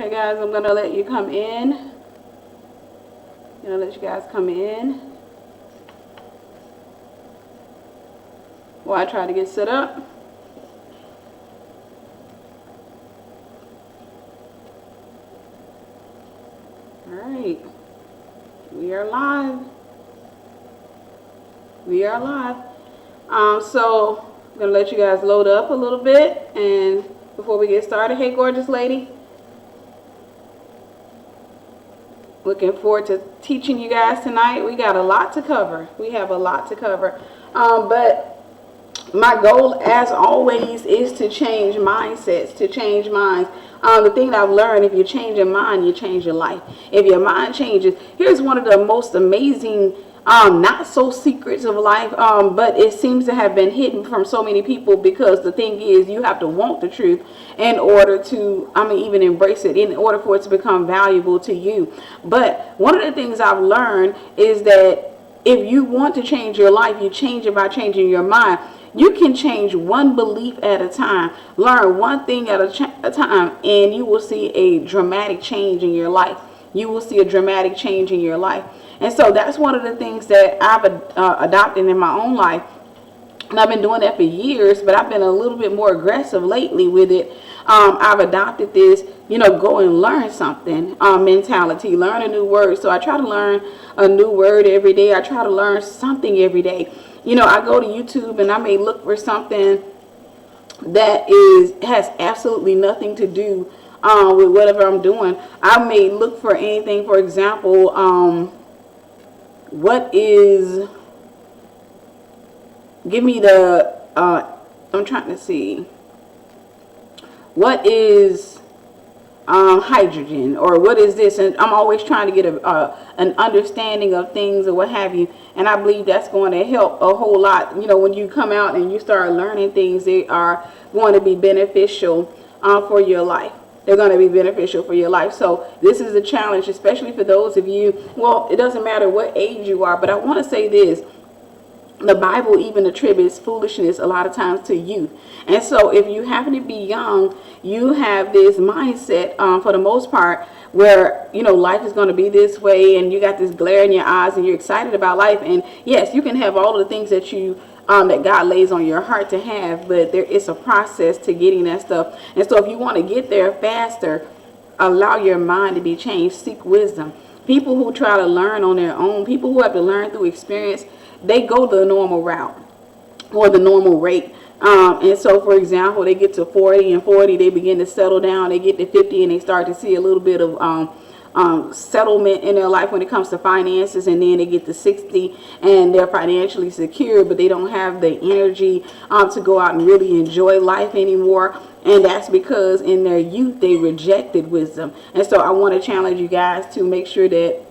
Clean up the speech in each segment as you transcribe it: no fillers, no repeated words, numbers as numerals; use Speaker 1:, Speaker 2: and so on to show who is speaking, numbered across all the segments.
Speaker 1: Okay, guys, I'm going to let you come in. I'm going to let you guys come in while I try to get set up. Alright, we are live. We are live. So I'm going to let you guys load up a little bit, and before we get started, hey gorgeous lady. Looking forward to teaching you guys tonight. We got a lot to cover. We have a lot to cover. But my goal, as always, is to change mindsets, to change minds. The thing that I've learned, if you change your mind, you change your life. If your mind changes, here's one of the most amazing, not so secrets of life, but it seems to have been hidden from so many people, because the thing is, you have to want the truth in order to, even embrace it, in order for it to become valuable to you. But one of the things I've learned is that if you want to change your life, you change it by changing your mind. You can change one belief at a time, learn one thing at a time, and you will see a dramatic change in your life. You will see a dramatic change in your life. And so that's one of the things that I've adopted in my own life. And I've been doing that for years, but I've been a little bit more aggressive lately with it. I've adopted this, go and learn something mentality, learn a new word. So I try to learn a new word every day. I try to learn something every day. I go to YouTube and I may look for something that has absolutely nothing to do with whatever I'm doing. I may look for anything, for example, give me the, I'm trying to see, what is hydrogen, or what is this? And I'm always trying to get an understanding of things or what have you. And I believe that's going to help a whole lot. When you come out and you start learning things, they are going to be beneficial for your life. They're going to be beneficial for your life. So this is a challenge, especially for those of you, well, it doesn't matter what age you are, but I want to say this. The Bible even attributes foolishness a lot of times to youth. And so if you happen to be young, you have this mindset for the most part where, life is going to be this way, and you got this glare in your eyes and you're excited about life. And yes, you can have all of the things that you that God lays on your heart to have, but there is a process to getting that stuff. And so if you want to get there faster, allow your mind to be changed. Seek wisdom. People who try to learn on their own, people who have to learn through experience, they go the normal route or the normal rate. And so, for example, they get to 40 and 40, they begin to settle down. They get to 50 and they start to see a little bit of settlement in their life when it comes to finances. And then they get to 60 and they're financially secure, but they don't have the energy to go out and really enjoy life anymore. And that's because in their youth, they rejected wisdom. And so I want to challenge you guys to make sure that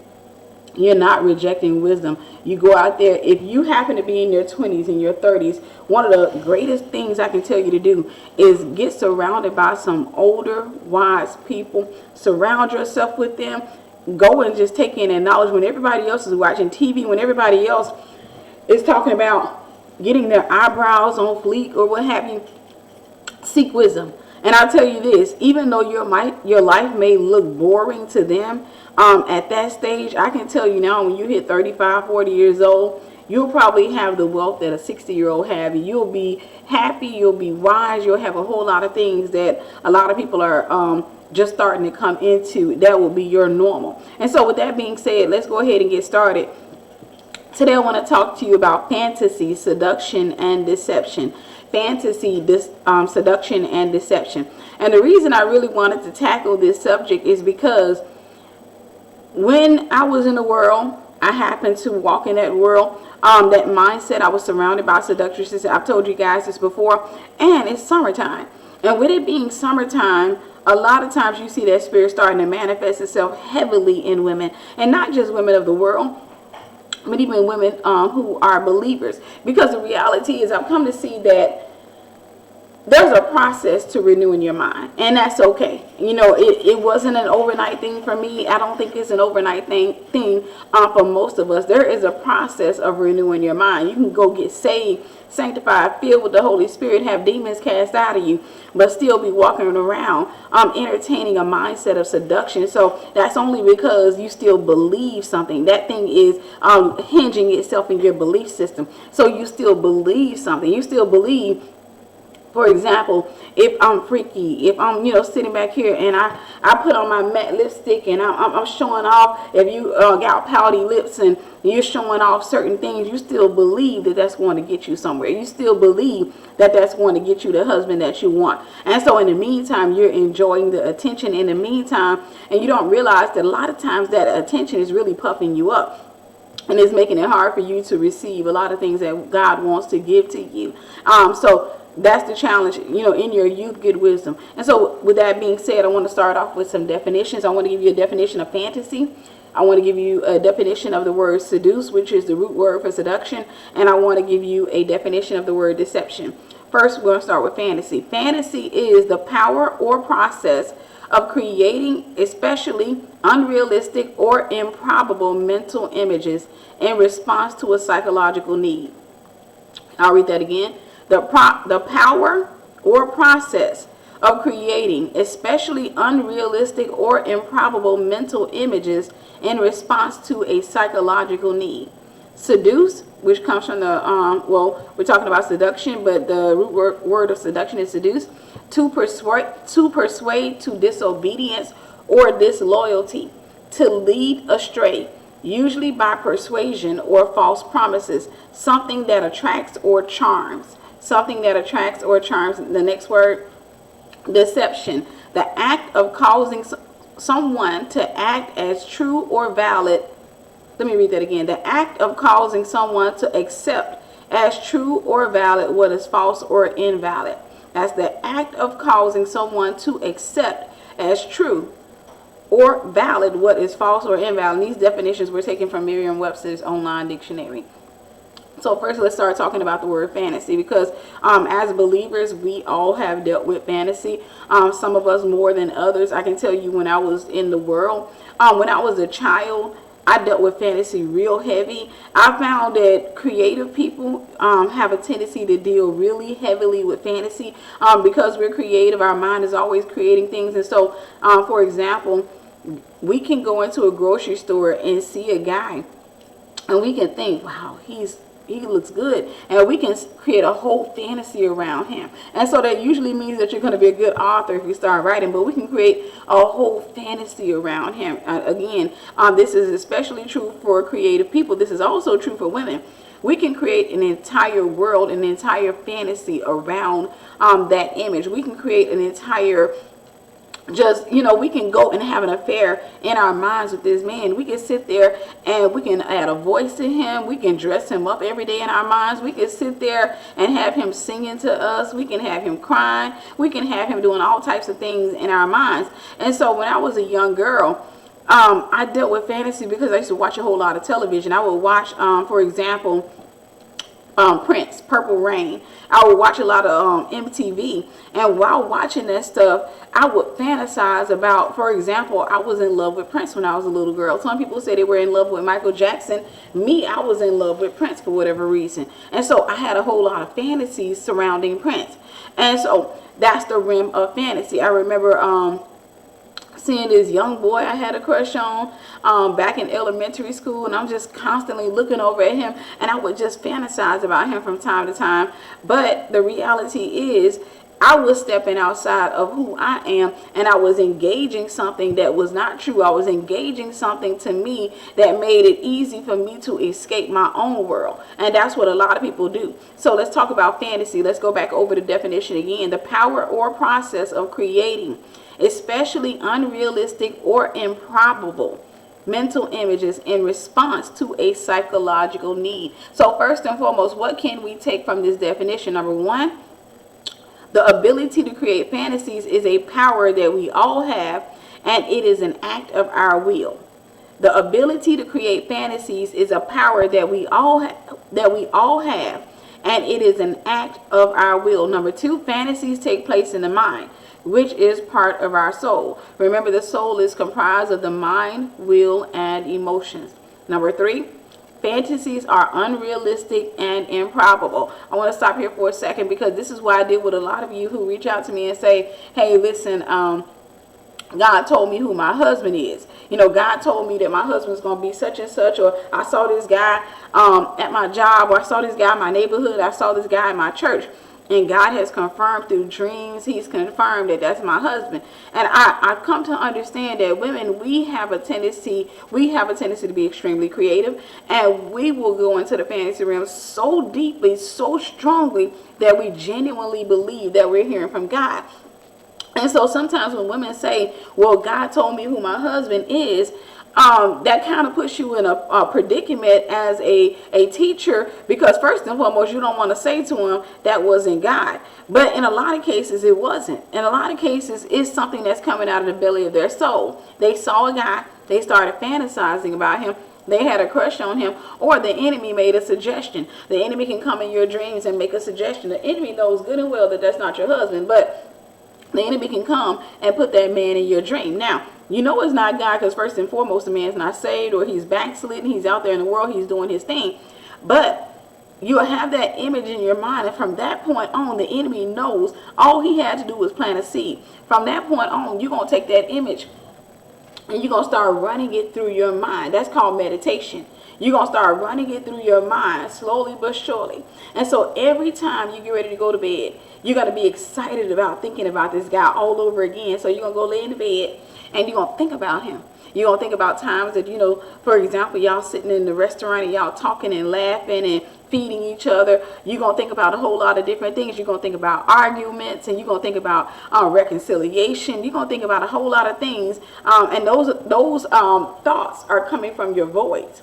Speaker 1: you're not rejecting wisdom. You go out there, if you happen to be in your 20s and your 30s, one of the greatest things I can tell you to do is get surrounded by some older, wise people. Surround yourself with them. Go and just take in that knowledge. When everybody else is watching TV, when everybody else is talking about getting their eyebrows on fleek or what have you, seek wisdom. And I'll tell you this, even though your life may look boring to them, at that stage, I can tell you now, when you hit 35, 40 years old, you'll probably have the wealth that a 60-year-old have. You'll be happy, you'll be wise, you'll have a whole lot of things that a lot of people are just starting to come into. That will be your normal. And so with that being said, let's go ahead and get started. Today I want to talk to you about fantasy, seduction, and deception. Fantasy, seduction, and deception. And the reason I really wanted to tackle this subject is because when I was in the world, I happened to walk in that world, that mindset. I was surrounded by seductresses. I've told you guys this before, and it's summertime. And with it being summertime, a lot of times you see that spirit starting to manifest itself heavily in women, and not just women of the world, but even women who are believers. Because the reality is, I've come to see that there's a process to renewing your mind, and that's okay. You know, it wasn't an overnight thing for me. I don't think it's an overnight thing for most of us. There is a process of renewing your mind. You can go get saved, sanctified, filled with the Holy Spirit, have demons cast out of you, but still be walking around entertaining a mindset of seduction. So that's only because you still believe something. That thing is hinging itself in your belief system. So you still believe something. You still believe, for example, if I'm freaky, if I'm, sitting back here and I put on my matte lipstick and I'm showing off, if you got pouty lips and you're showing off certain things, you still believe that that's going to get you somewhere. You still believe that that's going to get you the husband that you want. And so in the meantime, you're enjoying the attention in the meantime, and you don't realize that a lot of times that attention is really puffing you up. And it's making it hard for you to receive a lot of things that God wants to give to you. So that's the challenge, in your youth, get wisdom. And so with that being said, I want to start off with some definitions. I want to give you a definition of fantasy. I want to give you a definition of the word seduce, which is the root word for seduction. And I want to give you a definition of the word deception. First, we're going to start with fantasy. Fantasy is the power or process of creating especially unrealistic or improbable mental images in response to a psychological need. I'll read that again. The power or process of creating especially unrealistic or improbable mental images in response to a psychological need. Seduce, which comes from the, we're talking about seduction, but the root word of seduction is seduce. To persuade to disobedience or disloyalty. To lead astray, usually by persuasion or false promises. Something that attracts or charms. Something that attracts or charms. The next word, deception. The act of causing someone to act as true or valid. Let me read that again. The act of causing someone to accept as true or valid what is false or invalid. That's the act of causing someone to accept as true or valid what is false or invalid. These definitions were taken from Merriam-Webster's online dictionary. So first, let's start talking about the word fantasy, because as believers, we all have dealt with fantasy. Some of us more than others. I can tell you, when I was in the world, when I was a child, I dealt with fantasy real heavy. I found that creative people have a tendency to deal really heavily with fantasy because we're creative. Our mind is always creating things. And so, for example, we can go into a grocery store and see a guy, and we can think, wow, he looks good, and we can create a whole fantasy around him. And so that usually means that you're going to be a good author if you start writing, but we can create a whole fantasy around him. Again, this is especially true for creative people. This is also true for women. We can create an entire world, an entire fantasy around that image. We can create an entire we can go and have an affair in our minds with this man. We can sit there and we can add a voice to him. We can dress him up every day in our minds. We can sit there and have him singing to us. We can have him crying. We can have him doing all types of things in our minds. And so when I was a young girl, I dealt with fantasy because I used to watch a whole lot of television. I would watch, for example, Prince, Purple Rain. I would watch a lot of MTV, and while watching that stuff, I would fantasize about, for example, I was in love with Prince when I was a little girl. Some people say they were in love with Michael Jackson. Me, I was in love with Prince for whatever reason. And so I had a whole lot of fantasies surrounding Prince. And so that's the realm of fantasy. I remember seeing this young boy I had a crush on back in elementary school, and I'm just constantly looking over at him, and I would just fantasize about him from time to time. But the reality is, I was stepping outside of who I am, and I was engaging something that was not true. I was engaging something to me that made it easy for me to escape my own world. And that's what a lot of people do. So let's talk about fantasy. Let's go back over the definition again. The power or process of creating especially unrealistic or improbable mental images in response to a psychological need. So first and foremost, what can we take from this definition? Number one, the ability to create fantasies is a power that we all have, and it is an act of our will. The ability to create fantasies is a power that we all have, and it is an act of our will. Number 2, fantasies take place in the mind, which is part of our soul. Remember, the soul is comprised of the mind, will, and emotions. Number 3, fantasies are unrealistic and improbable. I want to stop here for a second, because this is what I did with a lot of you who reach out to me and say, hey, listen, God told me who my husband is. God told me that my husband's going to be such and such, or I saw this guy at my job, or I saw this guy in my neighborhood, I saw this guy in my church. And God has confirmed through dreams, he's confirmed that that's my husband. And I come to understand that women, we have a tendency to be extremely creative. And we will go into the fantasy realm so deeply, so strongly, that we genuinely believe that we're hearing from God. And so sometimes when women say, well, God told me who my husband is, that kind of puts you in a predicament as a teacher, because first and foremost, you don't want to say to him that wasn't God. But in a lot of cases, it wasn't. In a lot of cases, it's something that's coming out of the belly of their soul. They saw a guy, they started fantasizing about him, they had a crush on him, or the enemy made a suggestion. The enemy can come in your dreams and make a suggestion. The enemy knows good and well that that's not your husband, but the enemy can come and put that man in your dream. Now, you know it's not God, because first and foremost, the man's not saved, or he's backslidden, he's out there in the world, he's doing his thing. But you'll have that image in your mind, and from that point on, the enemy knows all he had to do was plant a seed. From that point on, you're going to take that image and you're going to start running it through your mind. That's called meditation. You're going to start running it through your mind slowly but surely. And so every time you get ready to go to bed, you're going to be excited about thinking about this guy all over again. So you're going to go lay in the bed and you're going to think about him. You're going to think about times that, for example, y'all sitting in the restaurant and y'all talking and laughing and feeding each other. You're going to think about a whole lot of different things. You're going to think about arguments, and you're going to think about reconciliation. You're going to think about a whole lot of things. And those thoughts are coming from your voids.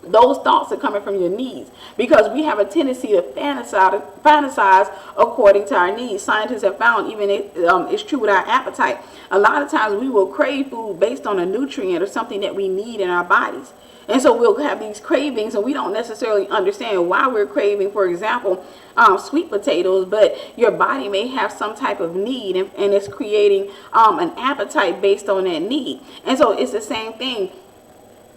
Speaker 1: Those thoughts are coming from your needs, because we have a tendency to fantasize according to our needs. Scientists have found, even it's true with our appetite. A lot of times we will crave food based on a nutrient or something that we need in our bodies. And so we'll have these cravings, and we don't necessarily understand why we're craving, for example, sweet potatoes, but your body may have some type of need, and it's creating an appetite based on that need. And so it's the same thing.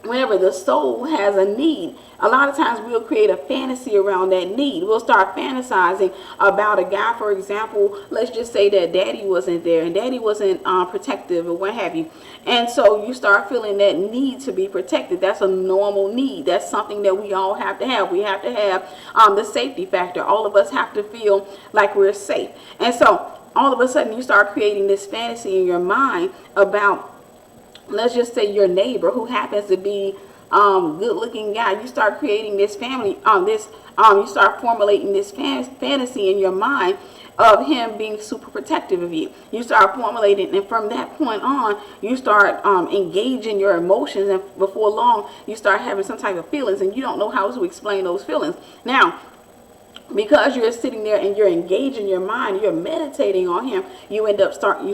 Speaker 1: Whenever the soul has a need, a lot of times we'll create a fantasy around that need. We'll start fantasizing about a guy, for example. Let's just say that daddy wasn't there and daddy wasn't protective or what have you. And so you start feeling that need to be protected. That's a normal need. That's something that we all have to have. We have to have the safety factor. All of us have to feel like we're safe. And so all of a sudden you start creating this fantasy in your mind about, let's just say, your neighbor who happens to be good looking guy. You start creating this family, you start formulating this fantasy in your mind of him being super protective of you. You start formulating, and from that point on, you start engaging your emotions, and before long, you start having some type of feelings, and you don't know how to explain those feelings. Now, because you're sitting there and you're engaging your mind, you're meditating on him, you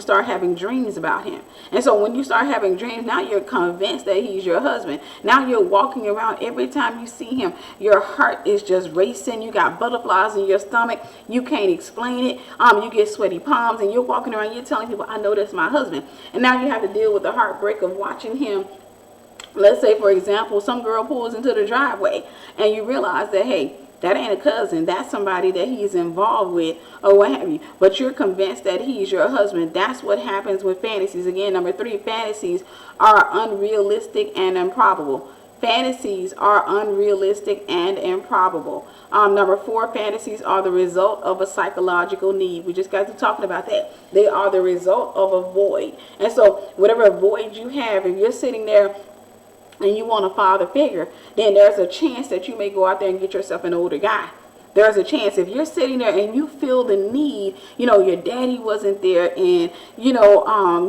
Speaker 1: start having dreams about him. And so when you start having dreams, now you're convinced that he's your husband. Now you're walking around, every time you see him, your heart is just racing. You got butterflies in your stomach. You can't explain it. You get sweaty palms, and you're walking around, you're telling people, I know that's my husband. And now you have to deal with the heartbreak of watching him. Let's say, for example, some girl pulls into the driveway and you realize that, hey, that ain't a cousin. That's somebody that he's involved with or what have you. But you're convinced that he's your husband. That's what happens with fantasies. Again, number 3, fantasies are unrealistic and improbable. Fantasies are unrealistic and improbable. Number 4, fantasies are the result of a psychological need. We just got to talking about that. They are the result of a void. And so whatever void you have, if you're sitting there and you want a father figure, then there's a chance that you may go out there and get yourself an older guy. There's a chance if you're sitting there and you feel the need, your daddy wasn't there, and you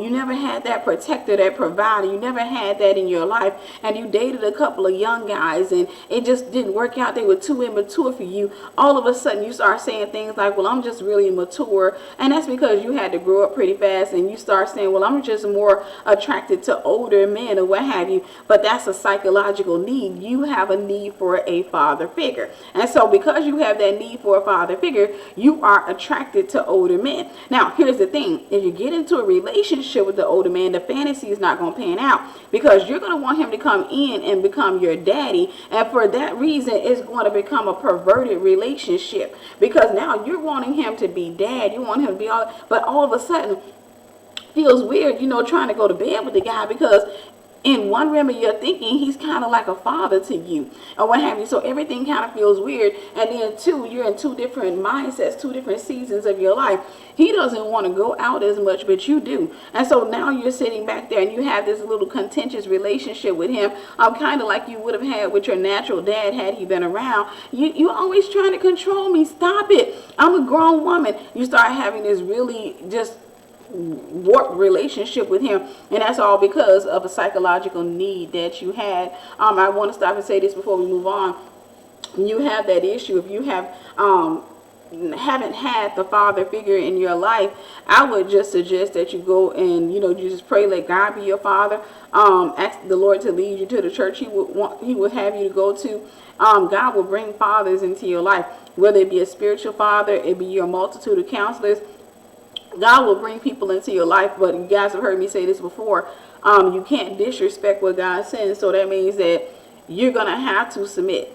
Speaker 1: never had that protector, that provider, you never had that in your life, and you dated a couple of young guys and it just didn't work out, they were too immature for you. All of a sudden you start saying things like, well, I'm just really immature, and that's because you had to grow up pretty fast, and you start saying, well, I'm just more attracted to older men or what have you. But that's a psychological need. You have a need for a father figure. And so because you have have that need for a father figure, you are attracted to older men. Now, here's the thing. If you get into a relationship with the older man, the fantasy is not going to pan out, because you're going to want him to come in and become your daddy. And for that reason, it's going to become a perverted relationship, because now you're wanting him to be dad. You want him to be all, but all of a sudden, feels weird, trying to go to bed with the guy, because in one realm of your thinking, he's kind of like a father to you, or what have you. So everything kind of feels weird. And then two, you're in two different mindsets, two different seasons of your life. He doesn't want to go out as much, but you do. And so now you're sitting back there and you have this little contentious relationship with him. Kind of like you would have had with your natural dad had he been around. You always trying to control me. Stop it. I'm a grown woman. You start having this really just warped relationship with him, and that's all because of a psychological need that you had. I want to stop and say this before we move on. You have that issue. If you have haven't had the father figure in your life, I would just suggest that you go and you just pray, let God be your father. Ask the Lord to lead you to the church He would have you to go to. God will bring fathers into your life, whether it be a spiritual father, it be your multitude of counselors. God will bring people into your life, but you guys have heard me say this before. You can't disrespect what God sends, so that means that you're going to have to submit.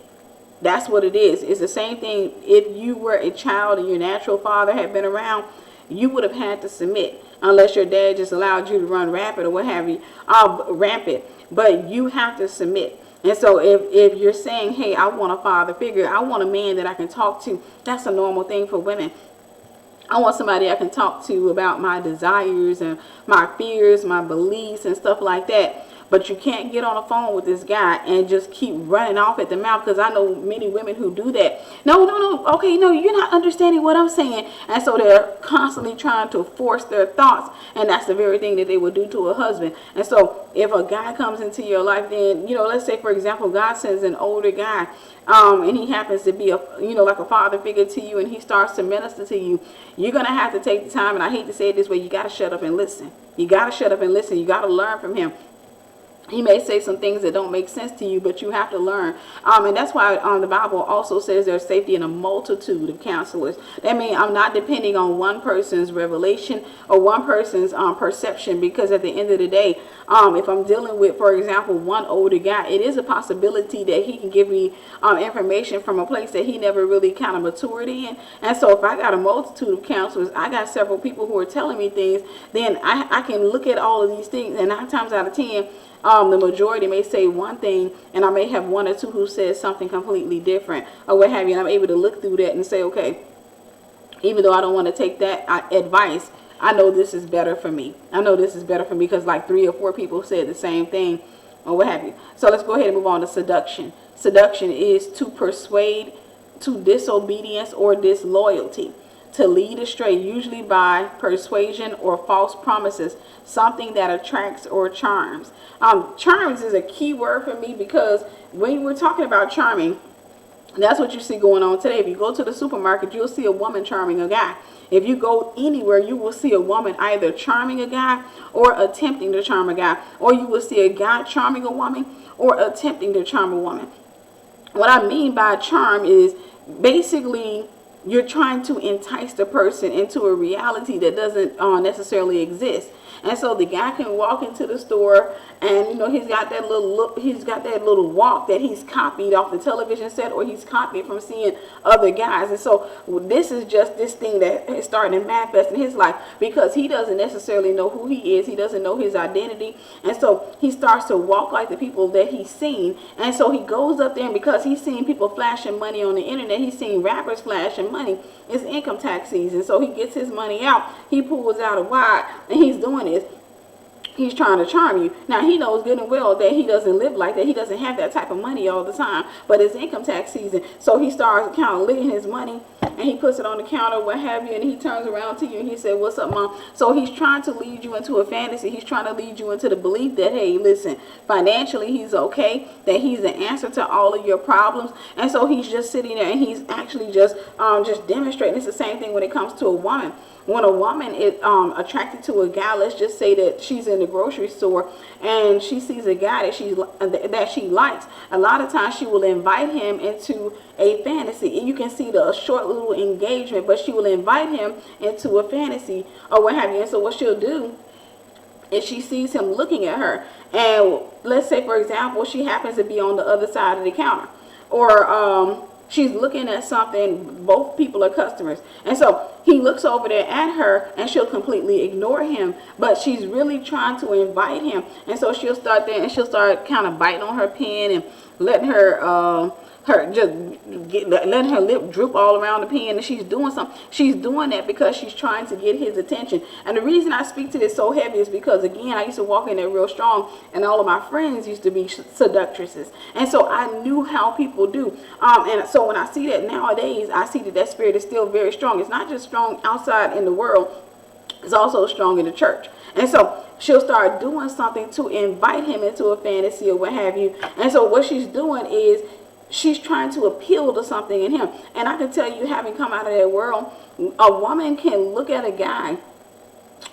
Speaker 1: That's what it is. It's the same thing if you were a child and your natural father had been around, you would have had to submit, unless your dad just allowed you to run rapid or what have you, rampant. But you have to submit. And so if you're saying, hey, I want a father figure, I want a man that I can talk to, that's a normal thing for women. I want somebody I can talk to about my desires and my fears, my beliefs and stuff like that. But you can't get on the phone with this guy and just keep running off at the mouth, because I know many women who do that. No, okay, no, you're not understanding what I'm saying. And so they're constantly trying to force their thoughts, and that's the very thing that they would do to a husband. And so if a guy comes into your life, then, let's say, for example, God sends an older guy, and he happens to be like a father figure to you, and he starts to minister to you, you're going to have to take the time, and I hate to say it this way, you got to shut up and listen. You got to shut up and listen. You got to learn from him. He may say some things that don't make sense to you, but you have to learn. And that's why the Bible also says there's safety in a multitude of counselors. That means I'm not depending on one person's revelation or one person's perception, because at the end of the day, if I'm dealing with, for example, one older guy, it is a possibility that he can give me information from a place that he never really kind of matured in. And so if I got a multitude of counselors, I got several people who are telling me things, then I can look at all of these things, and 9 times out of 10, the majority may say one thing, and I may have one or two who says something completely different or what have you, and I'm able to look through that and say, okay, even though I don't want to take that advice, I know this is better for me. I know this is better for me because like 3 or 4 people said the same thing or what have you. So let's go ahead and move on to seduction. Seduction is to persuade to disobedience or disloyalty, to lead astray, usually by persuasion or false promises, something that attracts or charms. Charms is a key word for me, because when we're talking about charming, that's what you see going on today. If you go to the supermarket, you'll see a woman charming a guy. If you go anywhere, you will see a woman either charming a guy or attempting to charm a guy, or you will see a guy charming a woman or attempting to charm a woman. What I mean by charm is basically you're trying to entice the person into a reality that doesn't necessarily exist. And so the guy can walk into the store, and he's got that little look, he's got that little walk that he's copied off the television set, or he's copied from seeing other guys. And so this is just this thing that is starting to manifest in his life, because he doesn't necessarily know who he is. He doesn't know his identity. And so he starts to walk like the people that he's seen. And so he goes up there, and because he's seen people flashing money on the internet, he's seen rappers flashing money. It's income tax season. So he gets his money out. He pulls out a wad, and he's doing this. He's trying to charm you. Now, he knows good and well that he doesn't live like that. He doesn't have that type of money all the time. But it's income tax season. So he starts kind of licking his money and he puts it on the counter, what have you, and he turns around to you and he said, what's up, mom? So he's trying to lead you into a fantasy. He's trying to lead you into the belief that, hey, listen, financially he's okay, that he's the answer to all of your problems. And so he's just sitting there and he's actually just demonstrating. It's the same thing when it comes to a woman. When a woman is attracted to a guy, let's just say that she's in the grocery store and she sees a guy that she likes, a lot of times she will invite him into a fantasy. You can see the short little engagement, but she will invite him into a fantasy or what have you. And so what she'll do is she sees him looking at her, and let's say, for example, she happens to be on the other side of the counter, or she's looking at something, both people are customers, and so he looks over there at her and she'll completely ignore him, but she's really trying to invite him. And so she'll start there and she'll start kind of biting on her pen and letting her letting her lip droop all around the pen, and she's doing something. She's doing that because she's trying to get his attention. And the reason I speak to this so heavy is because, again, I used to walk in there real strong, and all of my friends used to be seductresses, and so I knew how people do. And so when I see that nowadays, I see that that spirit is still very strong. It's not just strong outside in the world, it's also strong in the church. And so she'll start doing something to invite him into a fantasy or what have you. And so what she's doing is she's trying to appeal to something in him. And I can tell you, having come out of that world, a woman can look at a guy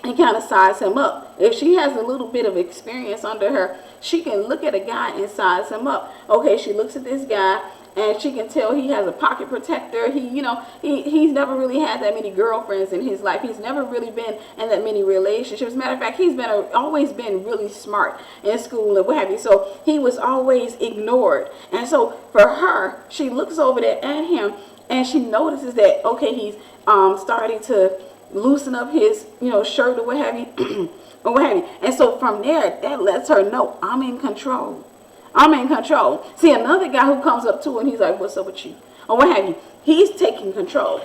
Speaker 1: and kind of size him up. If she has a little bit of experience under her, she can look at a guy and size him up. Okay, she looks at this guy and she can tell he has a pocket protector. He's never really had that many girlfriends in his life. He's never really been in that many relationships. Matter of fact, he's always been really smart in school and what have you. So he was always ignored. And so for her, she looks over there at him and she notices that, okay, he's starting to loosen up his shirt or what have you, or what have you. And so from there, that lets her know, I'm in control. I'm in control. See, another guy who comes up to her and he's like, what's up with you? Or what have you. He's taking control.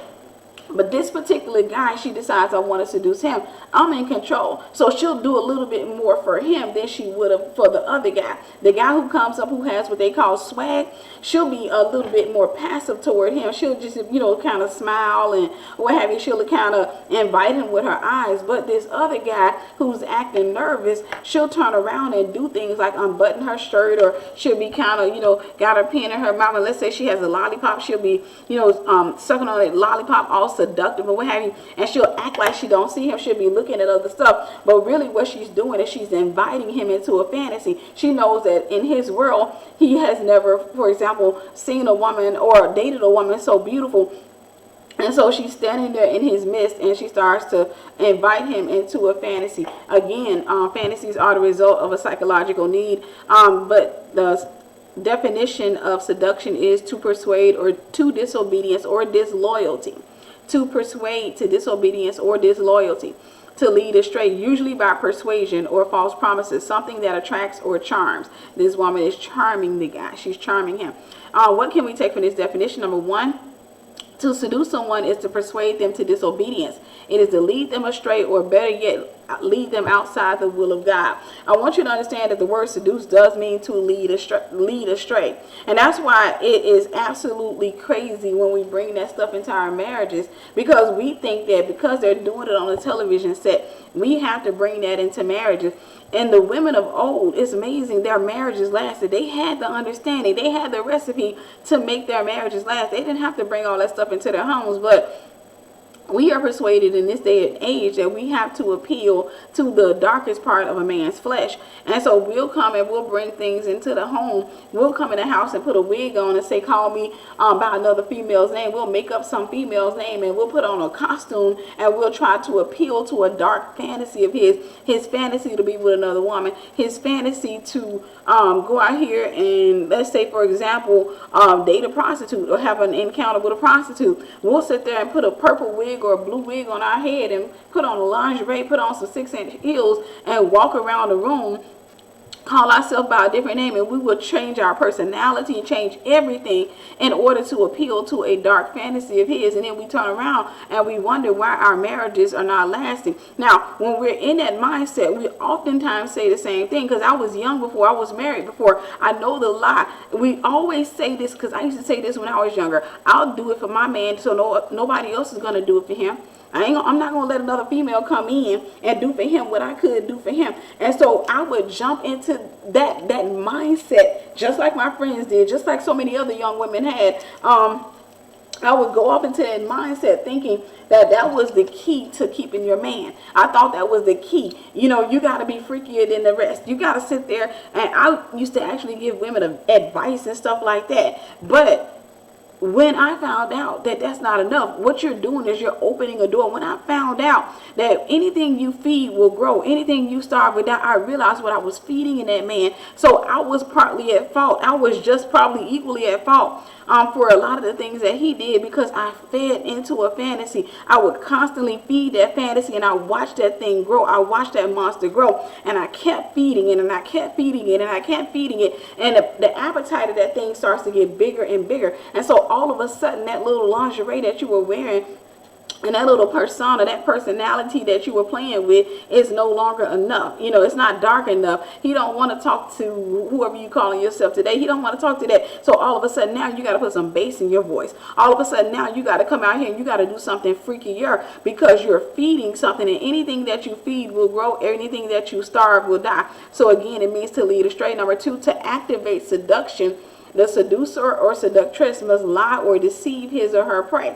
Speaker 1: But this particular guy, she decides, I want to seduce him. I'm in control. So she'll do a little bit more for him than she would have for the other guy. The guy who comes up who has what they call swag, she'll be a little bit more passive toward him. She'll just, kind of smile and what have you. She'll kind of invite him with her eyes. But this other guy who's acting nervous, she'll turn around and do things like unbutton her shirt, or she'll be kind of, got her pen in her mouth. And let's say she has a lollipop, she'll be, sucking on that lollipop all seductive or what have you, and she'll act like she don't see him. She'll be looking at other stuff, but really what she's doing is she's inviting him into a fantasy. She knows that in his world, he has never, for example, seen a woman or dated a woman so beautiful. And so she's standing there in his midst and she starts to invite him into a fantasy. Again, fantasies are the result of a psychological need, but the definition of seduction is to persuade or to disobedience or disloyalty. To persuade to disobedience or disloyalty. To lead astray, usually by persuasion or false promises, something that attracts or charms. This woman is charming the guy. She's charming him. What can we take from this definition? Number one, to seduce someone is to persuade them to disobedience. It is to lead them astray, or better yet, lead them outside the will of God. I want you to understand that the word seduce does mean to lead astray. And that's why it is absolutely crazy when we bring that stuff into our marriages, because we think that because they're doing it on a television set, we have to bring that into marriages. And the women of old, it's amazing, their marriages lasted. They had the understanding. They had the recipe to make their marriages last. They didn't have to bring all that stuff into their homes, but we are persuaded in this day and age that we have to appeal to the darkest part of a man's flesh. And so we'll come and we'll bring things into the home. We'll come in the house and put a wig on and say, call me by another female's name. We'll make up some female's name and we'll put on a costume and we'll try to appeal to a dark fantasy of his fantasy to be with another woman, his fantasy to go out here and, let's say, for example, date a prostitute or have an encounter with a prostitute. We'll sit there and put a purple wig or a blue wig on our head and put on a lingerie, put on some 6-inch heels and walk around the room call ourselves by a different name, and we will change our personality and change everything in order to appeal to a dark fantasy of his. And then we turn around and we wonder why our marriages are not lasting. Now, when we're in that mindset, we oftentimes say the same thing, because I was young before I was married, before I know the lie. We always say this, because I used to say this when I was younger: I'll do it for my man, so nobody else is going to do it for him. I'm not going to let another female come in and do for him what I could do for him. And so I would jump into that mindset, just like my friends did, just like so many other young women had. I would go off into that mindset thinking that was the key to keeping your man. I thought that was the key. You know, you got to be freakier than the rest. You got to sit there. And I used to actually give women advice and stuff like that. But when I found out that that's not enough, what you're doing is you're opening a door. When I found out that anything you feed will grow, anything you starve without, I realized what I was feeding in that man. So I was partly at fault. I was just probably equally at fault for a lot of the things that he did, because I fed into a fantasy. I would constantly feed that fantasy, and I watched that thing grow. I watched that monster grow, and I kept feeding it, and I kept feeding it, and I kept feeding it, and the appetite of that thing starts to get bigger and bigger. And so all of a sudden, that little lingerie that you were wearing and that little persona, that personality that you were playing with, is no longer enough. You know, it's not dark enough. He don't want to talk to whoever you calling yourself today. He don't want to talk to that. So all of a sudden now you got to put some bass in your voice. All of a sudden now you got to come out here and you got to do something freakier, because you're feeding something, and anything that you feed will grow. Anything that you starve will die. So again, it means to lead astray. Number 2, to activate seduction. The seducer or seductress must lie or deceive his or her prey.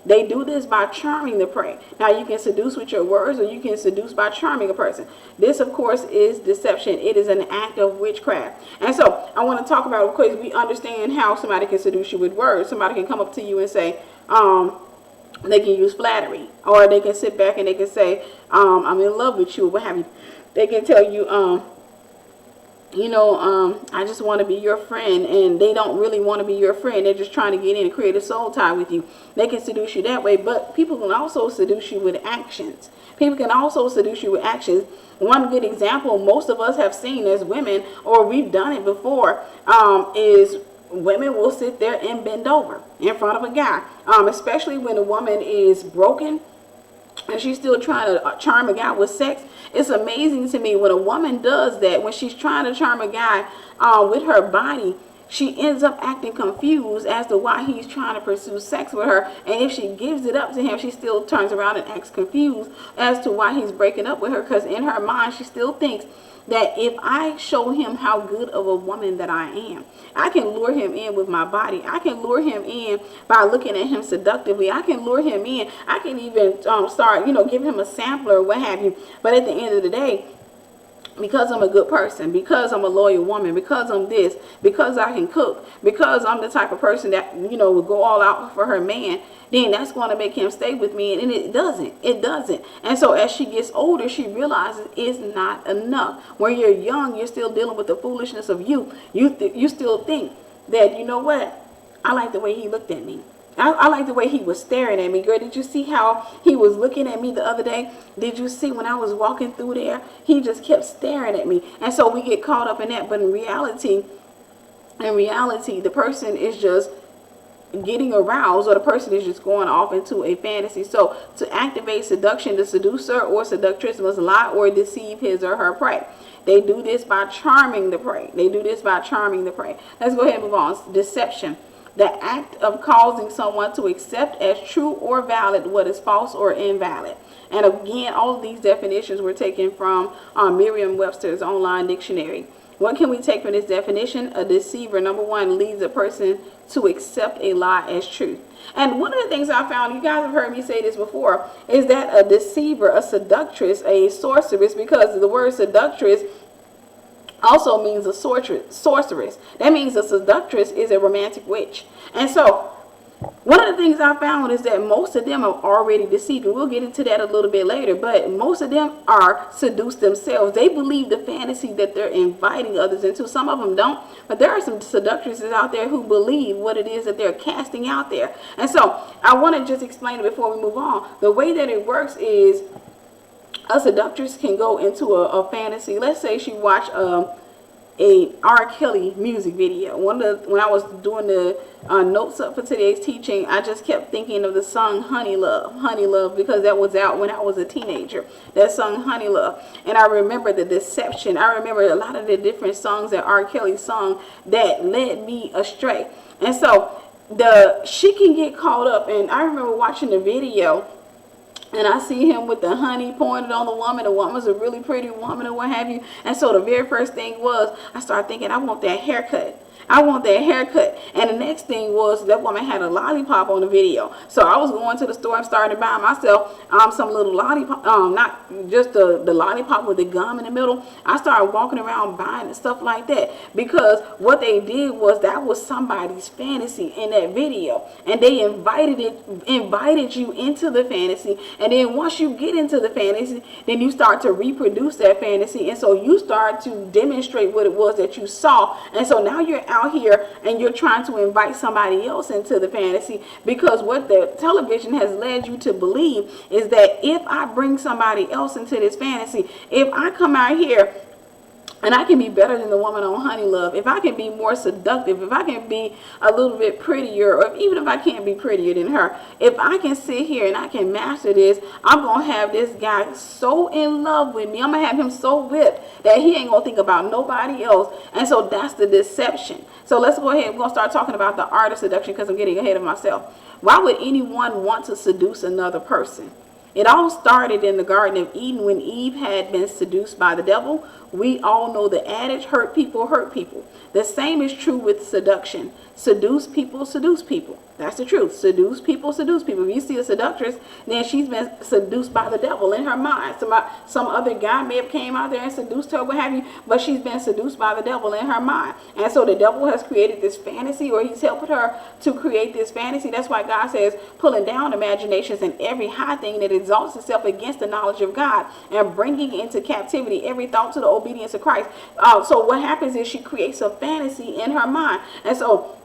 Speaker 1: They do this by charming the prey. Now, you can seduce with your words, or you can seduce by charming a person. This, of course, is deception. It is an act of witchcraft. And so I want to talk about, of course, we understand how somebody can seduce you with words. Somebody can come up to you and say, they can use flattery, or they can sit back and they can say, I'm in love with you, or what have you. They can tell you, I just want to be your friend, and they don't really want to be your friend. They're just trying to get in and create a soul tie with you. They can seduce you that way, but people can also seduce you with actions. People can also seduce you with actions. One good example most of us have seen as women, or we've done it before, is women will sit there and bend over in front of a guy, especially when a woman is broken and she's still trying to charm a guy with sex. It's amazing to me when a woman does that. When she's trying to charm a guy with her body, she ends up acting confused as to why he's trying to pursue sex with her. And if she gives it up to him, she still turns around and acts confused as to why he's breaking up with her, because in her mind she still thinks that if I show him how good of a woman that I am, I can lure him in with my body. I can lure him in by looking at him seductively. I can lure him in. I can even start, give him a sampler or what have you. But at the end of the day, because I'm a good person, because I'm a loyal woman, because I'm this, because I can cook, because I'm the type of person that, will go all out for her man, then that's going to make him stay with me. And it doesn't. And so as she gets older, she realizes it's not enough. When you're young, you're still dealing with the foolishness of youth. You still think that, you know what, I like the way he looked at me. I like the way he was staring at me. Girl, did you see how he was looking at me the other day? Did you see when I was walking through there? He just kept staring at me. And so we get caught up in that. But in reality, the person is just getting aroused, or the person is just going off into a fantasy. So to activate seduction, the seducer or seductress must lie or deceive his or her prey. They do this by charming the prey. Let's go ahead and move on. Deception. The act of causing someone to accept as true or valid what is false or invalid. And again, all of these definitions were taken from Merriam-Webster's online dictionary. What can we take from this definition? A deceiver, number 1, leads a person to accept a lie as truth. And one of the things I found, you guys have heard me say this before, is that a deceiver, a seductress, a sorceress, because the word seductress also means a sorceress. That means a seductress is a romantic witch. And so one of the things I found is that most of them are already deceived. And we'll get into that a little bit later. But most of them are seduced themselves. They believe the fantasy that they're inviting others into. Some of them don't. But there are some seductresses out there who believe what it is that they're casting out there. And so I want to just explain it before we move on. The way that it works is a seductress can go into a fantasy. Let's say she watched a R. Kelly music video. When I was doing the notes up for today's teaching, I just kept thinking of the song Honey Love, because that was out when I was a teenager. That song Honey Love. And I remember the deception. I remember a lot of the different songs that R. Kelly sung that led me astray. And so she can get caught up. And I remember watching the video, and I see him with the honey pouring it on the woman. The woman's a really pretty woman or what have you. And so the very first thing was, I started thinking, I want that haircut. I want that haircut. And the next thing was, that woman had a lollipop on the video. So I was going to the store and started buying myself some little lollipop, not just the lollipop with the gum in the middle. I started walking around buying and stuff like that, because what they did was, that was somebody's fantasy in that video, and they invited you into the fantasy. And then once you get into the fantasy, then you start to reproduce that fantasy, and so you start to demonstrate what it was that you saw. And so now you're out here and you're trying to invite somebody else into the fantasy, because what the television has led you to believe is that if I bring somebody else into this fantasy, if I come out here and I can be better than the woman on Honey Love, if I can be more seductive, if I can be a little bit prettier, or even if I can't be prettier than her, if I can sit here and I can master this, I'm going to have this guy so in love with me. I'm going to have him so whipped that he ain't going to think about nobody else. And so that's the deception. So let's go ahead. We're going to start talking about the art of seduction, because I'm getting ahead of myself. Why would anyone want to seduce another person? It all started in the Garden of Eden when Eve had been seduced by the devil. We all know the adage, hurt people hurt people. The same is true with seduction. Seduce people seduce people. That's the truth. Seduce people seduce people. If you see a seductress, then she's been seduced by the devil in her mind. Some other guy may have came out there and seduced her, what have you, but she's been seduced by the devil in her mind. And so the devil has created this fantasy, or he's helped her to create this fantasy. That's why God says, pulling down imaginations and every high thing that exalts itself against the knowledge of God, and bringing into captivity every thought to the obedience of Christ. So what happens is, she creates a fantasy in her mind. And so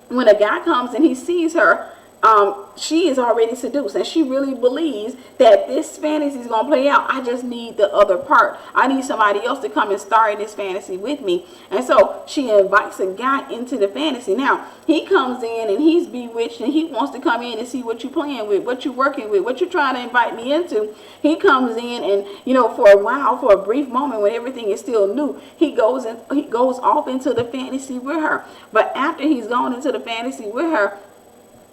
Speaker 1: when a guy comes and he sees her, she is already seduced, and she really believes that this fantasy is going to play out. I just need the other part. I need somebody else to come and star in this fantasy with me. And so she invites a guy into the fantasy. Now, he comes in and he's bewitched, and he wants to come in and see what you're playing with, what you're working with, what you're trying to invite me into. He comes in, and for a while, for a brief moment when everything is still new, he goes off into the fantasy with her. But after he's gone into the fantasy with her,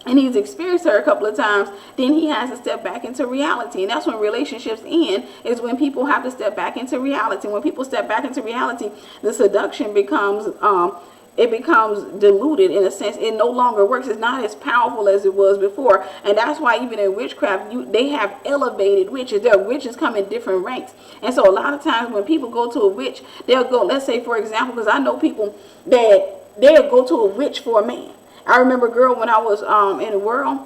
Speaker 1: and he's experienced her a couple of times, then he has to step back into reality. And that's when relationships end, is when people have to step back into reality. When people step back into reality, the seduction becomes diluted in a sense. It no longer works. It's not as powerful as it was before. And that's why even in witchcraft, they have elevated witches. Their witches come in different ranks. And so a lot of times when people go to a witch, they'll go, let's say for example, because I know people that they'll go to a witch for a man. I remember a girl when I was in the world,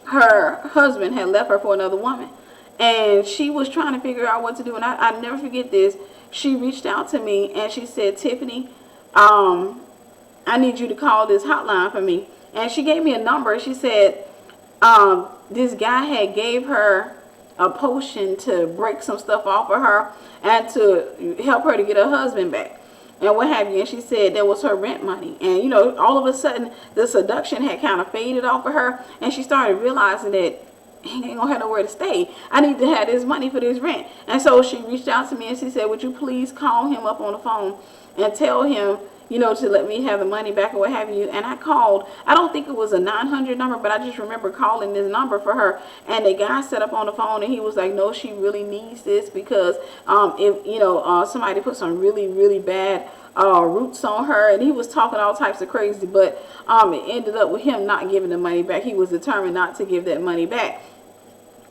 Speaker 1: her husband had left her for another woman. And she was trying to figure out what to do. And I never forget this. She reached out to me and she said, Tiffany, I need you to call this hotline for me. And she gave me a number. She said this guy had gave her a potion to break some stuff off of her and to help her to get her husband back, and what have you. And she said that was her rent money. And all of a sudden the seduction had kind of faded off of her, and she started realizing that he ain't gonna have nowhere to stay. I need to have this money for this rent. And so she reached out to me and she said, would you please call him up on the phone and tell him to let me have the money back or what have you. And I called. I don't think it was a 900 number, but I just remember calling this number for her. And the guy set up on the phone and he was like, no, she really needs this, because if somebody put some really, really bad roots on her, and he was talking all types of crazy, but it ended up with him not giving the money back. He was determined not to give that money back.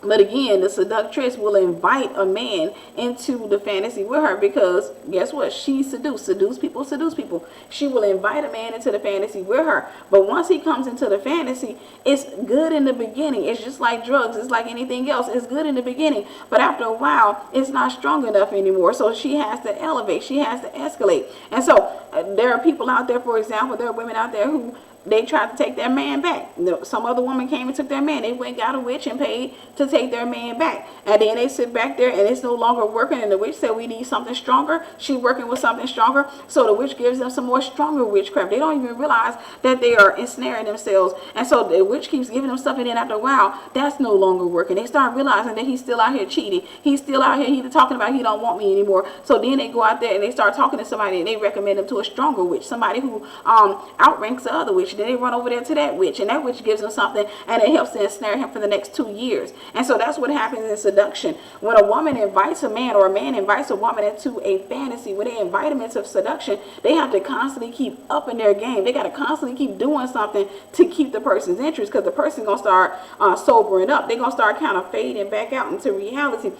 Speaker 1: But again, the seductress will invite a man into the fantasy with her, because guess what? She seduce people seduce people. She will invite a man into the fantasy with her. But once he comes into the fantasy, it's good in the beginning. It's just like drugs. It's like anything else. It's good in the beginning. But after a while, it's not strong enough anymore. So she has to elevate. She has to escalate. And so there are people out there, for example, there are women out there who they tried to take their man back. Some other woman came and took their man. They went and got a witch and paid to take their man back. And then they sit back there and it's no longer working. And the witch said, we need something stronger. She working with something stronger. So the witch gives them some more stronger witchcraft. They don't even realize that they are ensnaring themselves. And so the witch keeps giving them stuff. And then after a while, that's no longer working. They start realizing that he's still out here cheating. He's still out here. He's talking about he don't want me anymore. So then they go out there and they start talking to somebody and they recommend them to a stronger witch. Somebody who outranks the other witch. Then they run over there to that witch, and that witch gives them something, and it helps to ensnare him for the next 2 years. And so that's what happens in seduction. When a woman invites a man, or a man invites a woman into a fantasy, when they invite them into seduction, they have to constantly keep upping their game. They got to constantly keep doing something to keep the person's interest, because the person going to start sobering up. They're going to start kind of fading back out into reality.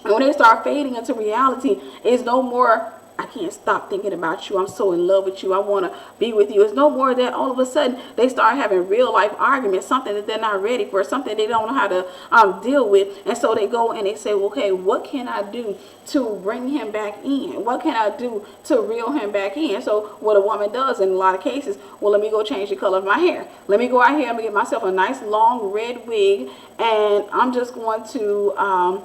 Speaker 1: And when they start fading into reality, it's no more, I can't stop thinking about you. I'm so in love with you. I want to be with you. It's no more that all of a sudden they start having real life arguments, something that they're not ready for, something they don't know how to deal with. And so they go and they say, okay, what can I do to bring him back in? What can I do to reel him back in? So what a woman does in a lot of cases, well, let me go change the color of my hair. Let me go out here and get myself a nice long red wig, and I'm just going to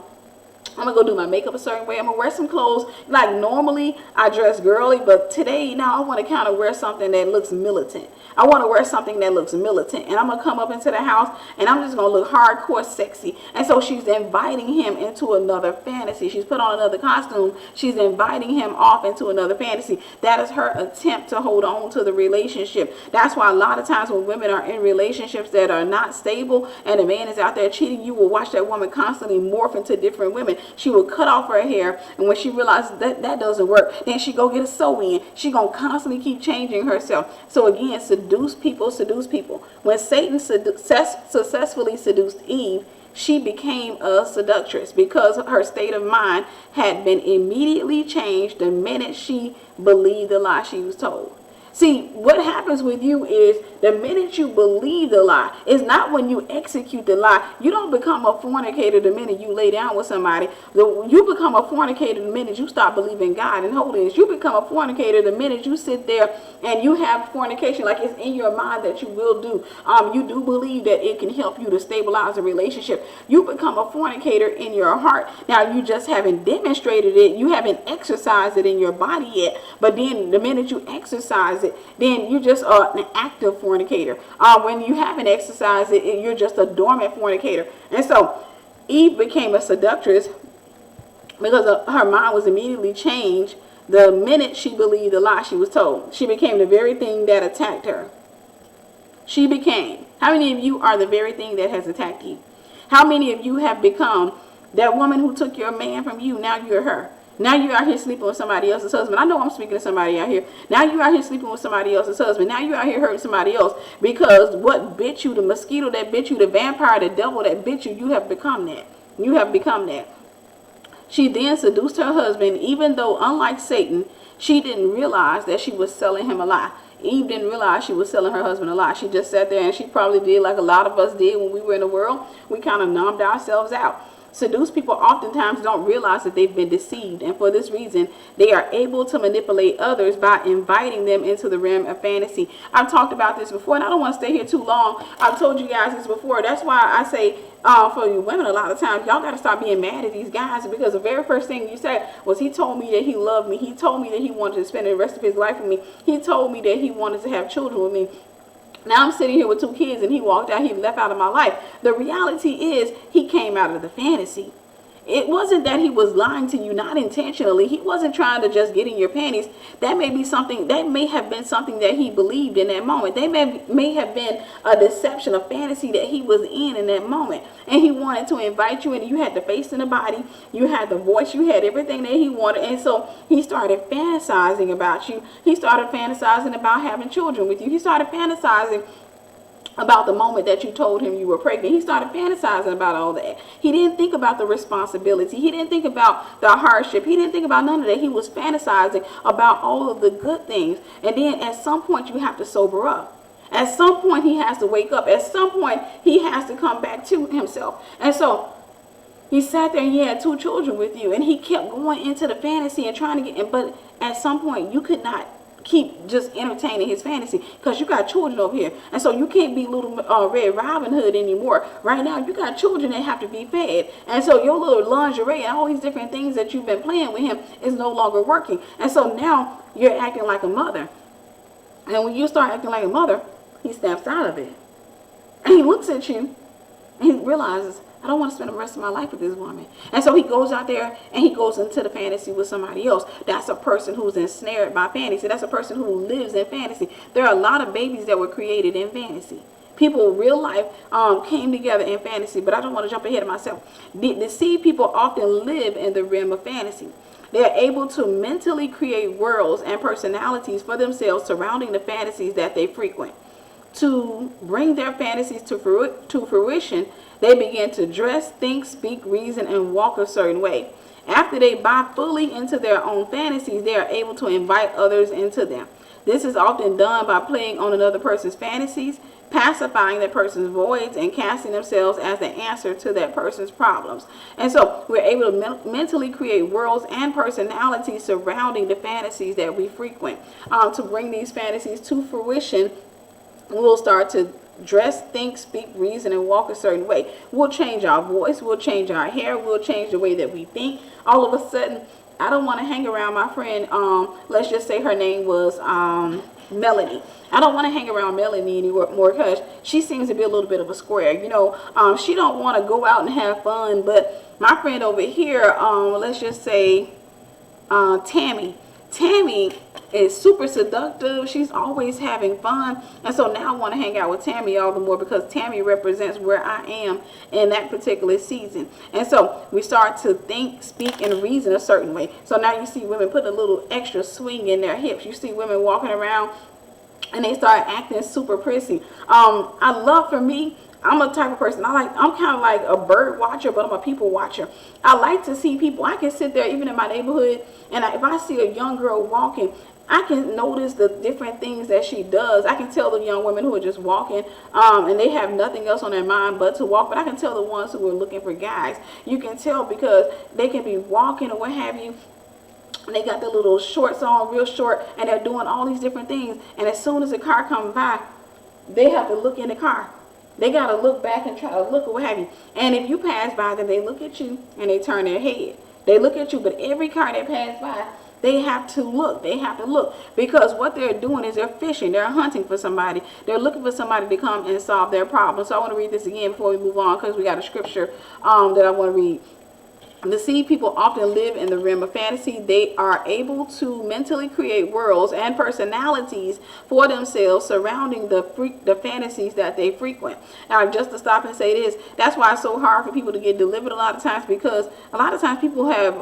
Speaker 1: I'm going to go do my makeup a certain way. I'm going to wear some clothes. Like normally I dress girly, but today now I want to kind of wear something that looks militant. I want to wear something that looks militant. And I'm going to come up into the house and I'm just going to look hardcore sexy. And so she's inviting him into another fantasy. She's put on another costume. She's inviting him off into another fantasy. That is her attempt to hold on to the relationship. That's why a lot of times when women are in relationships that are not stable and a man is out there cheating, you will watch that woman constantly morph into different women. She will cut off her hair, and when she realizes that that doesn't work, then she go get a sew-in. She gonna constantly keep changing herself. So again, seduce people, seduce people. When Satan successfully seduced Eve, she became a seductress because her state of mind had been immediately changed the minute she believed the lie she was told. See, what happens with you is the minute you believe the lie, it's not when you execute the lie. You don't become a fornicator the minute you lay down with somebody. You become a fornicator the minute you start believing God and holiness. You become a fornicator the minute you sit there and you have fornication, like it's in your mind that you will do. You do believe that it can help you to stabilize a relationship. You become a fornicator in your heart. Now, you just haven't demonstrated it. You haven't exercised it in your body yet. But then the minute you exercise it, then you just are an active fornicator. When you haven't exercised it, you're just a dormant fornicator. And so Eve became a seductress because her mind was immediately changed the minute she believed the lie she was told. She became the very thing that attacked her. She became. How many of you are the very thing that has attacked you? How many of you have become that woman who took your man from you? Now you're her. Now you're out here sleeping with somebody else's husband. I know I'm speaking to somebody out here. Now you're out here sleeping with somebody else's husband. Now you're out here hurting somebody else because what bit you, the mosquito that bit you, the vampire, the devil that bit you, you have become that. You have become that. She then seduced her husband, even though, unlike Satan, she didn't realize that she was selling him a lie. Eve didn't realize she was selling her husband a lie. She just sat there and she probably did like a lot of us did when we were in the world. We kind of numbed ourselves out. Seduced people oftentimes don't realize that they've been deceived, and for this reason they are able to manipulate others by inviting them into the realm of fantasy. I've talked about this before, and I don't want to stay here too long. I've told you guys this before. That's why I say for you women, a lot of times y'all got to stop being mad at these guys, because the very first thing you said was, he told me that he loved me. He told me that he wanted to spend the rest of his life with me. He told me that he wanted to have children with me. Now I'm sitting here with 2 kids and he walked out, he left out of my life. The reality is he came out of the fantasy. It wasn't that he was lying to you, not intentionally. He wasn't trying to just get in your panties. That may be something, that may have been something that he believed in that moment. They may have been a deception, a fantasy that he was in that moment. And he wanted to invite you in. You had the face and the body. You had the voice. You had everything that he wanted. And so he started fantasizing about you. He started fantasizing about having children with you. He started fantasizing about the moment that you told him you were pregnant. He started fantasizing about all that. He didn't think about the responsibility. He didn't think about the hardship. He didn't think about none of that. He was fantasizing about all of the good things. And then at some point you have to sober up. At some point he has to wake up. At some point he has to come back to himself. And so he sat there and he had 2 children with you, and he kept going into the fantasy and trying to get in. But at some point you could not keep just entertaining his fantasy, because you got children over here, and so you can't be little Red Robin Hood anymore. Right now you got children that have to be fed, and so your little lingerie and all these different things that you've been playing with him is no longer working, and so now you're acting like a mother. And when you start acting like a mother, he snaps out of it, and he looks at you and he realizes, I don't want to spend the rest of my life with this woman. And so he goes out there and he goes into the fantasy with somebody else. That's a person who's ensnared by fantasy. That's a person who lives in fantasy. There are a lot of babies that were created in fantasy. People in real life came together in fantasy, but I don't want to jump ahead of myself. The deceived people often live in the realm of fantasy. They are able to mentally create worlds and personalities for themselves surrounding the fantasies that they frequent. To bring their fantasies to fruition, they begin to dress, think, speak, reason, and walk a certain way. After they buy fully into their own fantasies, they are able to invite others into them. This is often done by playing on another person's fantasies, pacifying that person's voids, and casting themselves as the answer to that person's problems. And so we're able to mentally create worlds and personalities surrounding the fantasies that we frequent. To bring these fantasies to fruition, we'll start to dress, think, speak, reason, and walk a certain way. We'll change our voice, we'll change our hair, we'll change the way that we think. All of a sudden, I don't want to hang around my friend, let's just say her name was Melanie. I don't want to hang around Melanie anymore because she seems to be a little bit of a square. She don't want to go out and have fun, but my friend over here, let's just say Tammy is super seductive. She's always having fun, and so now I want to hang out with Tammy all the more because Tammy represents where I am in that particular season. And so we start to think, speak, and reason a certain way. So now you see women put a little extra swing in their hips. You see women walking around and they start acting super prissy. For me, I'm a type of person, I'm kind of like a bird watcher, but I'm a people watcher. I like to see people. I can sit there even in my neighborhood, and if I see a young girl walking, I can notice the different things that she does. I can tell the young women who are just walking and they have nothing else on their mind but to walk. But I can tell the ones who are looking for guys. You can tell because they can be walking or what have you. And they got their little shorts on, real short, and they're doing all these different things. And as soon as a car comes by, they have to look in the car. They got to look back and try to look or what have you. And if you pass by them, they look at you and they turn their head. They look at you, but every car that passes by, they have to look. They have to look because what they're doing is they're fishing. They're hunting for somebody. They're looking for somebody to come and solve their problem. So I want to read this again before we move on because we got a scripture that I want to read. Deceived people often live in the realm of fantasy. They are able to mentally create worlds and personalities for themselves surrounding the fantasies that they frequent. Now, just to stop and say this, that's why it's so hard for people to get delivered a lot of times, because a lot of times people have,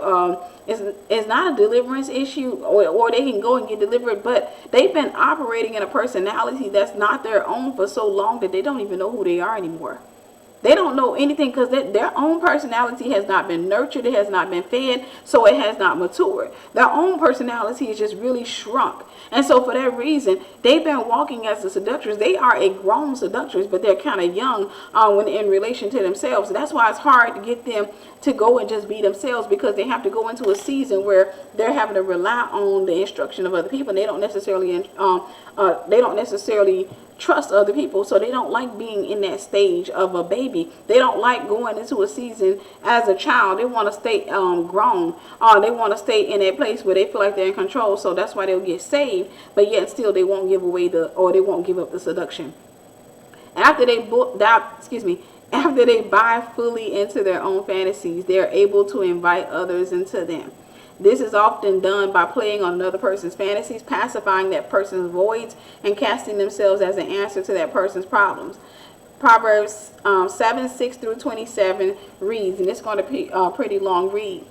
Speaker 1: it's not a deliverance issue, or they can go and get delivered, but they've been operating in a personality that's not their own for so long that they don't even know who they are anymore. They don't know anything because their own personality has not been nurtured. It has not been fed, so it has not matured. Their own personality is just really shrunk. And so for that reason, they've been walking as the seductress. They are a grown seductress, but they're kind of young when in relation to themselves. That's why it's hard to get them to go and just be themselves, because they have to go into a season where they're having to rely on the instruction of other people. And they don't necessarily trust other people, so they don't like being in that stage of a baby. They don't like going into a season as a child. They want to stay grown. They want to stay in that place where they feel like they're in control. So that's why they'll get saved, but yet still they won't give away they won't give up the seduction. After they buy fully into their own fantasies, they're able to invite others into them. This is often done by playing on another person's fantasies, pacifying that person's voids, and casting themselves as an answer to that person's problems. Proverbs 7:6-27 reads, and it's going to be a pretty long read.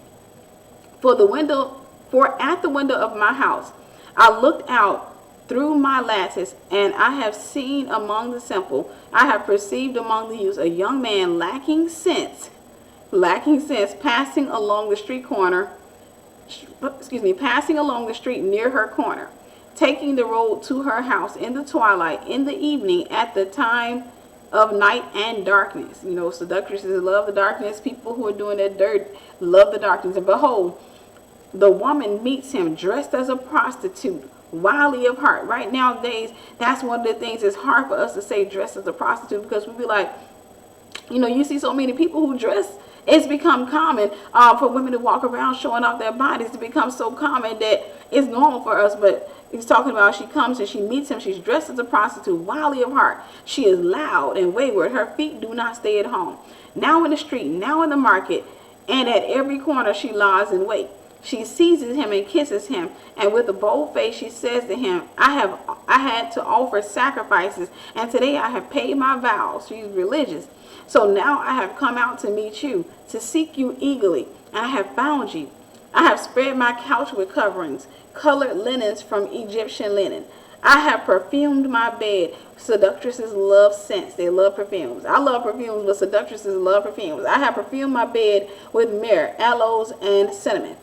Speaker 1: For at the window of my house, I looked out through my lattice, and I have seen among the simple, I have perceived among the youths a young man lacking sense, passing along the street near her corner, taking the road to her house in the twilight, in the evening, at the time of night and darkness. Seductresses love the darkness. People who are doing that dirt love the darkness. And behold, The woman meets him dressed as a prostitute, wildly of heart. Right nowadays, that's one of the things. It's hard for us to say dressed as a prostitute, because we be like, you see so many people who dress. It's become common for women to walk around showing off their bodies. To become so common that it's normal for us. But he's talking about, she comes and she meets him. She's dressed as a prostitute, wildly of heart. She is loud and wayward. Her feet do not stay at home. Now in the street, now in the market, and at every corner she lies in wait. She seizes him and kisses him, and with a bold face she says to him, I had to offer sacrifices, and today I have paid my vows. She's religious. So now I have come out to meet you, to seek you eagerly, and I have found you. I have spread my couch with coverings, colored linens from Egyptian linen. I have perfumed my bed. Seductresses love scents. They love perfumes. I love perfumes, but seductresses love perfumes. I have perfumed my bed with myrrh, aloes, and cinnamon.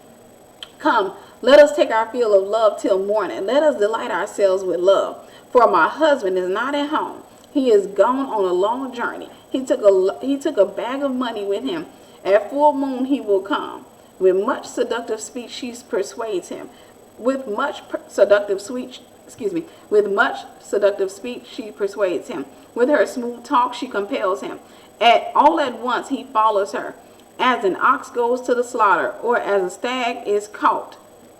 Speaker 1: Come, let us take our fill of love till morning. Let us delight ourselves with love. For my husband is not at home. He is gone on a long journey. He took a bag of money with him. At full moon he will come. With much seductive speech she persuades him. With much seductive speech she persuades him. With her smooth talk she compels him. All at once he follows her. As an ox goes to the slaughter, or as a stag is caught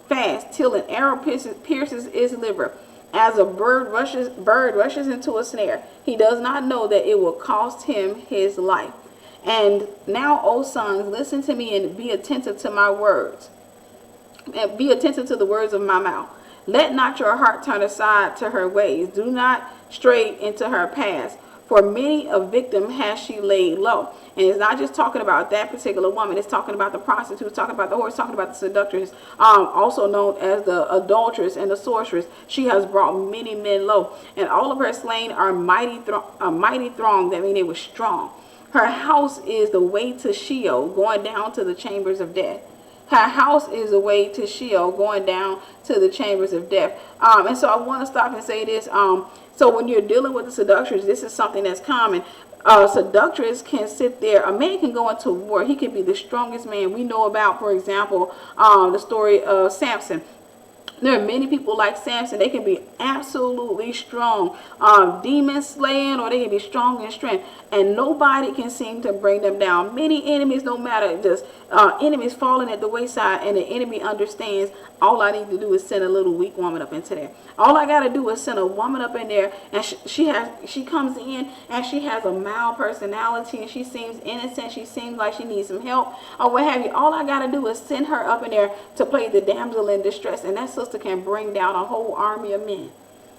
Speaker 1: fast till an arrow pierces its liver. As a bird rushes into a snare, he does not know that it will cost him his life. And now, O sons, listen to me and be attentive to my words. And be attentive to the words of my mouth. Let not your heart turn aside to her ways. Do not stray into her paths. For many a victim has she laid low. And it's not just talking about that particular woman. It's talking about the prostitute, it's talking about the whore, it's talking about the seductress, also known as the adulteress and the sorceress. She has brought many men low. And all of her slain are a mighty throng. That means they were strong. Her house is the way to Sheol, going down to the chambers of death. Her house is the way to Sheol, going down to the chambers of death. And so I want to stop and say this. So when you're dealing with the seductress, this is something that's common. Seductress can sit there. A man can go into war. He can be the strongest man. We know about, for example, the story of Samson. There are many people like Samson. They can be absolutely strong, demon slaying, or they can be strong in strength, and nobody can seem to bring them down. Many enemies, no matter, just enemies falling at the wayside, and the enemy understands, all I need to do is send a little weak woman up into there. All I got to do is send a woman up in there, and she comes in, and she has a mild personality, and she seems innocent. She seems like she needs some help, or what have you. All I got to do is send her up in there to play the damsel in distress, and that sister can bring down a whole army of men.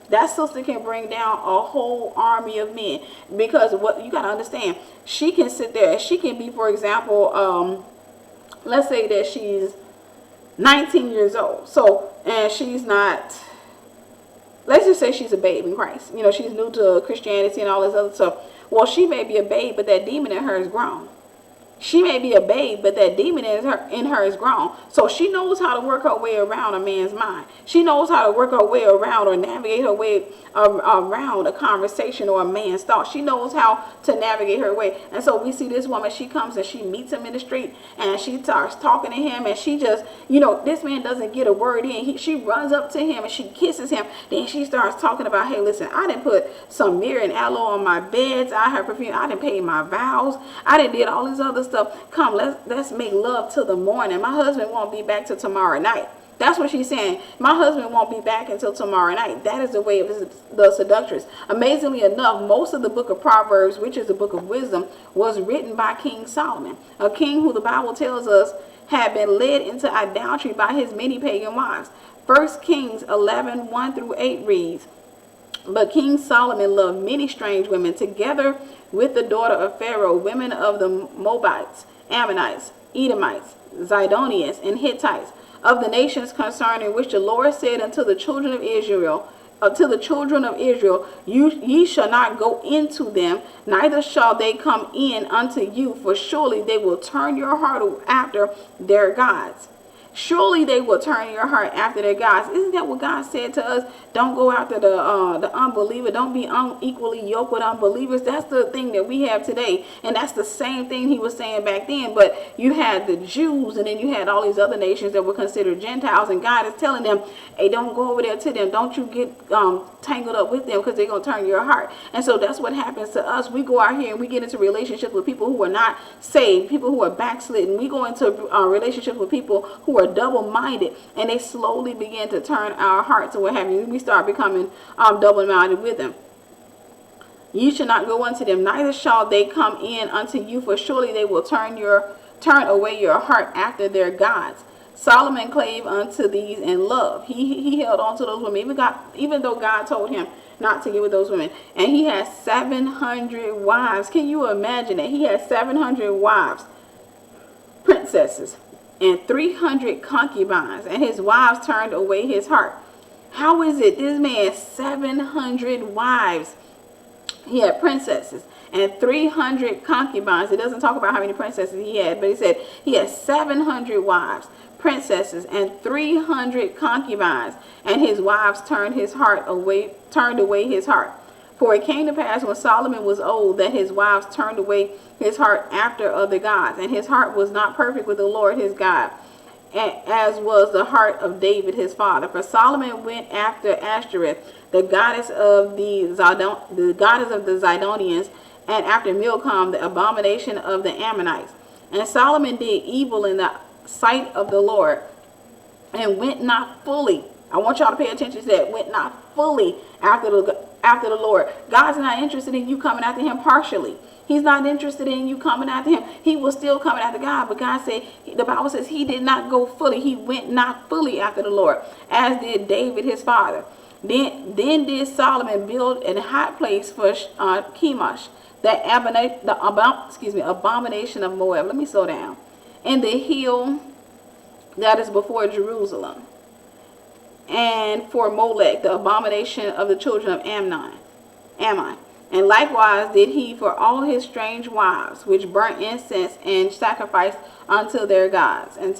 Speaker 1: That sister can bring down a whole army of men, because what you got to understand, she can sit there. She can be, for example, let's say that she's 19 years old. So, and she's not, let's just say she's a babe in Christ. She's new to Christianity and all this other stuff. Well, she may be a babe, but that demon in her is grown. She may be a babe, but that demon in her is grown. So she knows how to work her way around a man's mind. She knows how to work her way around or navigate her way around a conversation or a man's thought. She knows how to navigate her way. And so we see this woman, she comes and she meets him in the street, and she starts talking to him, and she just, this man doesn't get a word in. She runs up to him and she kisses him. Then she starts talking about, hey, listen, I didn't put some myrrh and aloe on my beds. I have perfume. I didn't pay my vows. I didn't did all this other stuff. Come, let's make love till the morning. My husband won't be back till tomorrow night. That's what she's saying. My husband won't be back until tomorrow night. That is the way of the seductress. Amazingly enough, most of the book of Proverbs, which is the book of wisdom, was written by King Solomon, a king who the Bible tells us had been led into idolatry by his many pagan wives. 1 Kings 11, 1 through 8 reads, but King Solomon loved many strange women, together with the daughter of Pharaoh, women of the Moabites, Ammonites, Edomites, Zidonians, and Hittites, of the nations concerning which the Lord said unto the children of Israel, ye shall not go into them, neither shall they come in unto you, for surely they will turn your heart after their gods. Surely they will turn your heart after their gods. Isn't that what God said to us? Don't go after the unbeliever. Don't be unequally yoked with unbelievers. That's the thing that we have today. And that's the same thing he was saying back then. But you had the Jews, and then you had all these other nations that were considered Gentiles. And God is telling them, hey, don't go over there to them. Don't you get tangled up with them, because they're going to turn your heart. And so that's what happens to us. We go out here and we get into relationships with people who are not saved, people who are backslidden. We go into relationships with people who are double-minded, and they slowly begin to turn our hearts and what have you. We start becoming double-minded with them. You shall not go unto them, neither shall they come in unto you, for surely they will turn away your heart after their gods. Solomon clave unto these in love. He held on to those women, even though God told him not to get with those women. And he has 700 wives. Can you imagine that? He has 700 wives, princesses, and 300 concubines, and his wives turned away his heart. How is it this man 700 wives? He had princesses and 300 concubines. It doesn't talk about how many princesses he had, but he said he had 700 wives, princesses, and 300 concubines, and his wives turned away his heart. For it came to pass when Solomon was old that his wives turned away his heart after other gods, and his heart was not perfect with the Lord his God, as was the heart of David his father. For Solomon went after Ashtoreth, the goddess of the Zidonians, and after Milcom, the abomination of the Ammonites. And Solomon did evil in the sight of the Lord, and went not fully. I want y'all to pay attention to that. Went not fully after the Lord. God's not interested in you coming after him partially. He's not interested in you coming after him. He was still coming after God, but God said, the Bible says he did not go fully. He went not fully after the Lord, as did David his father. Then did Solomon build a high place for Chemosh, the abomination of Moab. Let me slow down. In the hill that is before Jerusalem, and for Molech, the abomination of the children of Ammon. And likewise did he for all his strange wives, which burnt incense and sacrificed unto their gods. And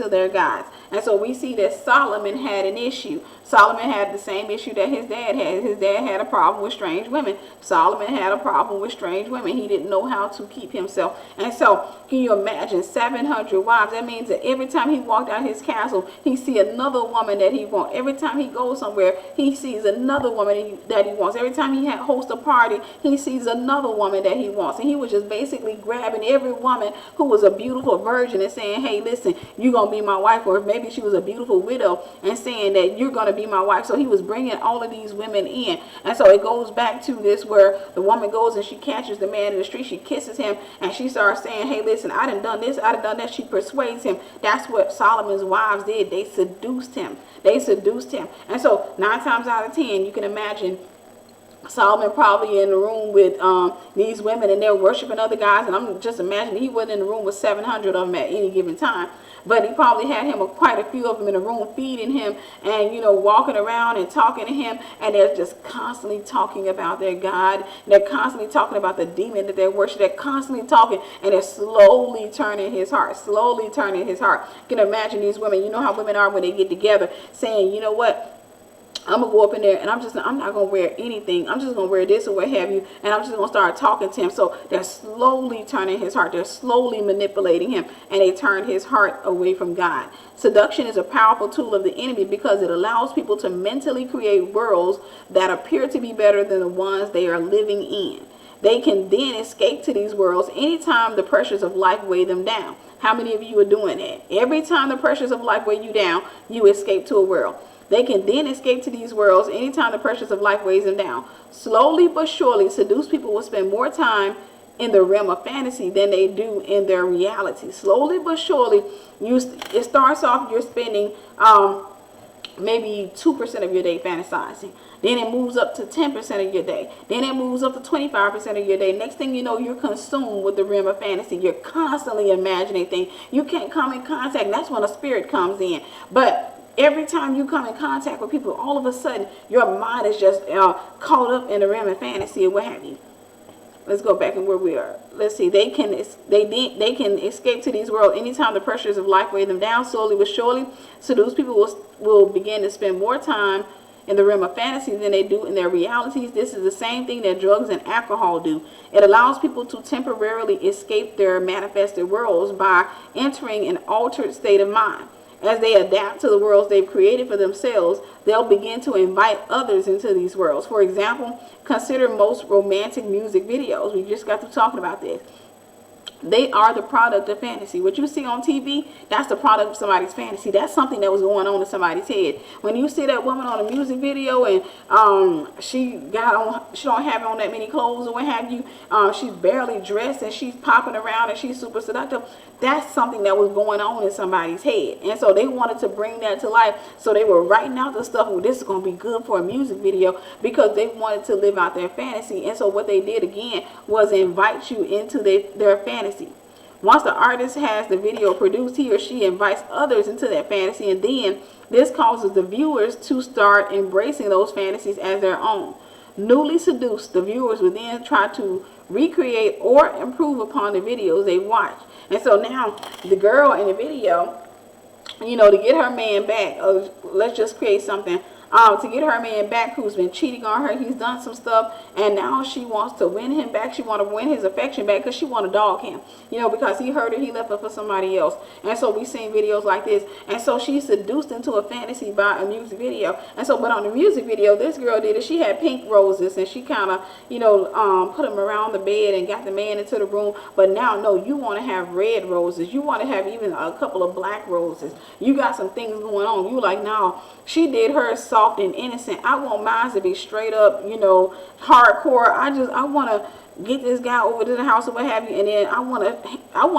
Speaker 1: so we see that Solomon had an issue. Solomon had the same issue that his dad had. His dad had a problem with strange women. Solomon had a problem with strange women. He didn't know how to keep himself. And so can you imagine 700 wives? That means that every time he walked out his castle, he see another woman that he wants. Every time he goes somewhere, he sees another woman that he wants. Every time he hosts a party, he sees another woman that he wants. And he was just basically grabbing every woman who was a beautiful virgin and saying, hey, listen, you're going to be my wife. Or maybe she was a beautiful widow and saying that you're going to be my wife. So he was bringing all of these women in. And so it goes back to this where the woman goes and she catches the man in the street. She kisses him and she starts saying, hey, listen, I done done this, I done done that. She persuades him. That's what Solomon's wives did. They seduced him. And so 9 times out of 10, you can imagine Solomon probably in the room with these women, and they're worshiping other guys. And I'm just imagining he wasn't in the room with 700 of them at any given time. But he probably had him quite a few of them in the room feeding him and, walking around and talking to him. And they're just constantly talking about their God. They're constantly talking about the demon that they worship. They're constantly talking, and they're slowly turning his heart. You can imagine these women. You know how women are when they get together saying, you know what? I'm going to go up in there and I'm not going to wear anything. I'm just going to wear this or what have you. And I'm just going to start talking to him. So they're slowly turning his heart. They're slowly manipulating him. And they turn his heart away from God. Seduction is a powerful tool of the enemy because it allows people to mentally create worlds that appear to be better than the ones they are living in. They can then escape to these worlds anytime the pressures of life weigh them down. How many of you are doing that? Every time the pressures of life weigh you down, you escape to a world. They can then escape to these worlds anytime the pressures of life weighs them down. Slowly but surely, seduced people will spend more time in the realm of fantasy than they do in their reality. Slowly but surely, it starts off you're spending maybe 2% of your day fantasizing. Then it moves up to 10% of your day. Then it moves up to 25% of your day. Next thing you know, you're consumed with the realm of fantasy. You're constantly imagining things. You can't come in contact. That's when a spirit comes in. But every time you come in contact with people, all of a sudden, your mind is just caught up in the realm of fantasy or what have you. let's go back and where we are. Let's see. They can escape to these worlds anytime the pressures of life weigh them down. Slowly but surely, seduced people will begin to spend more time in the realm of fantasy than they do in their realities. This is the same thing that drugs and alcohol do. It allows people to temporarily escape their manifested worlds by entering an altered state of mind. As they adapt to the worlds they've created for themselves, they'll begin to invite others into these worlds. For example, consider most romantic music videos. We just got to talking about this. They are the product of fantasy. What you see on TV, that's the product of somebody's fantasy. That's something that was going on in somebody's head. When you see that woman on a music video and she don't have on that many clothes or what have you, she's barely dressed and she's popping around and she's super seductive, that's something that was going on in somebody's head. And so they wanted to bring that to life. So they were writing out the stuff, well, this is going to be good for a music video, because they wanted to live out their fantasy. And so what they did again was invite you into their fantasy. Once the artist has the video produced, he or she invites others into that fantasy, and then this causes the viewers to start embracing those fantasies as their own. Newly seduced, the viewers will then try to recreate or improve upon the videos they watch. And so now the girl in the video, to get her man back, let's just create something. To get her man back who's been cheating on her, he's done some stuff, and now she wants to win him back. She wants to win his affection back because she want to dog him, because he hurt her, he left her for somebody else. And so we seen videos like this, and so she's seduced into a fantasy by a music video. And so, but on the music video, this girl did it. She had pink roses, and she kind of, put them around the bed and got the man into the room. But now, no, you want to have red roses. You want to have even a couple of black roses. You got some things going on. You like, no, she did her soft and innocent. I want mine to be straight up, hardcore. I want to get this guy over to the house or what have you, and then I want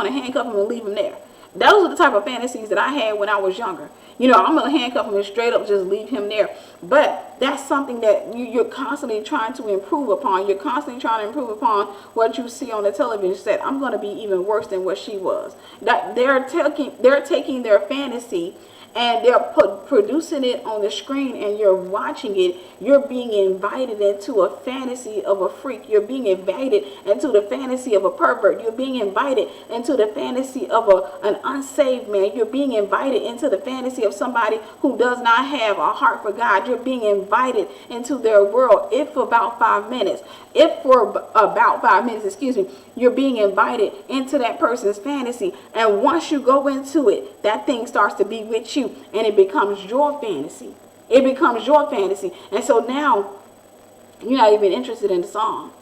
Speaker 1: to handcuff him and leave him there. Those are the type of fantasies that I had when I was younger. I'm going to handcuff him and straight up just leave him there. But that's something that you're constantly trying to improve upon. You're constantly trying to improve upon what you see on the television set. I'm going to be even worse than what she was. That they're taking their fantasy and they're producing it on the screen, and you're watching it. You're being invited into a fantasy of a freak. You're being invited into the fantasy of a pervert. You're being invited into the fantasy of an unsaved man. You're being invited into the fantasy of somebody who does not have a heart for God. You're being invited into their world. If for about 5 minutes, you're being invited into that person's fantasy. And once you go into it, that thing starts to be with you, and it becomes your fantasy. It becomes your fantasy. And so now you're not even interested in the song.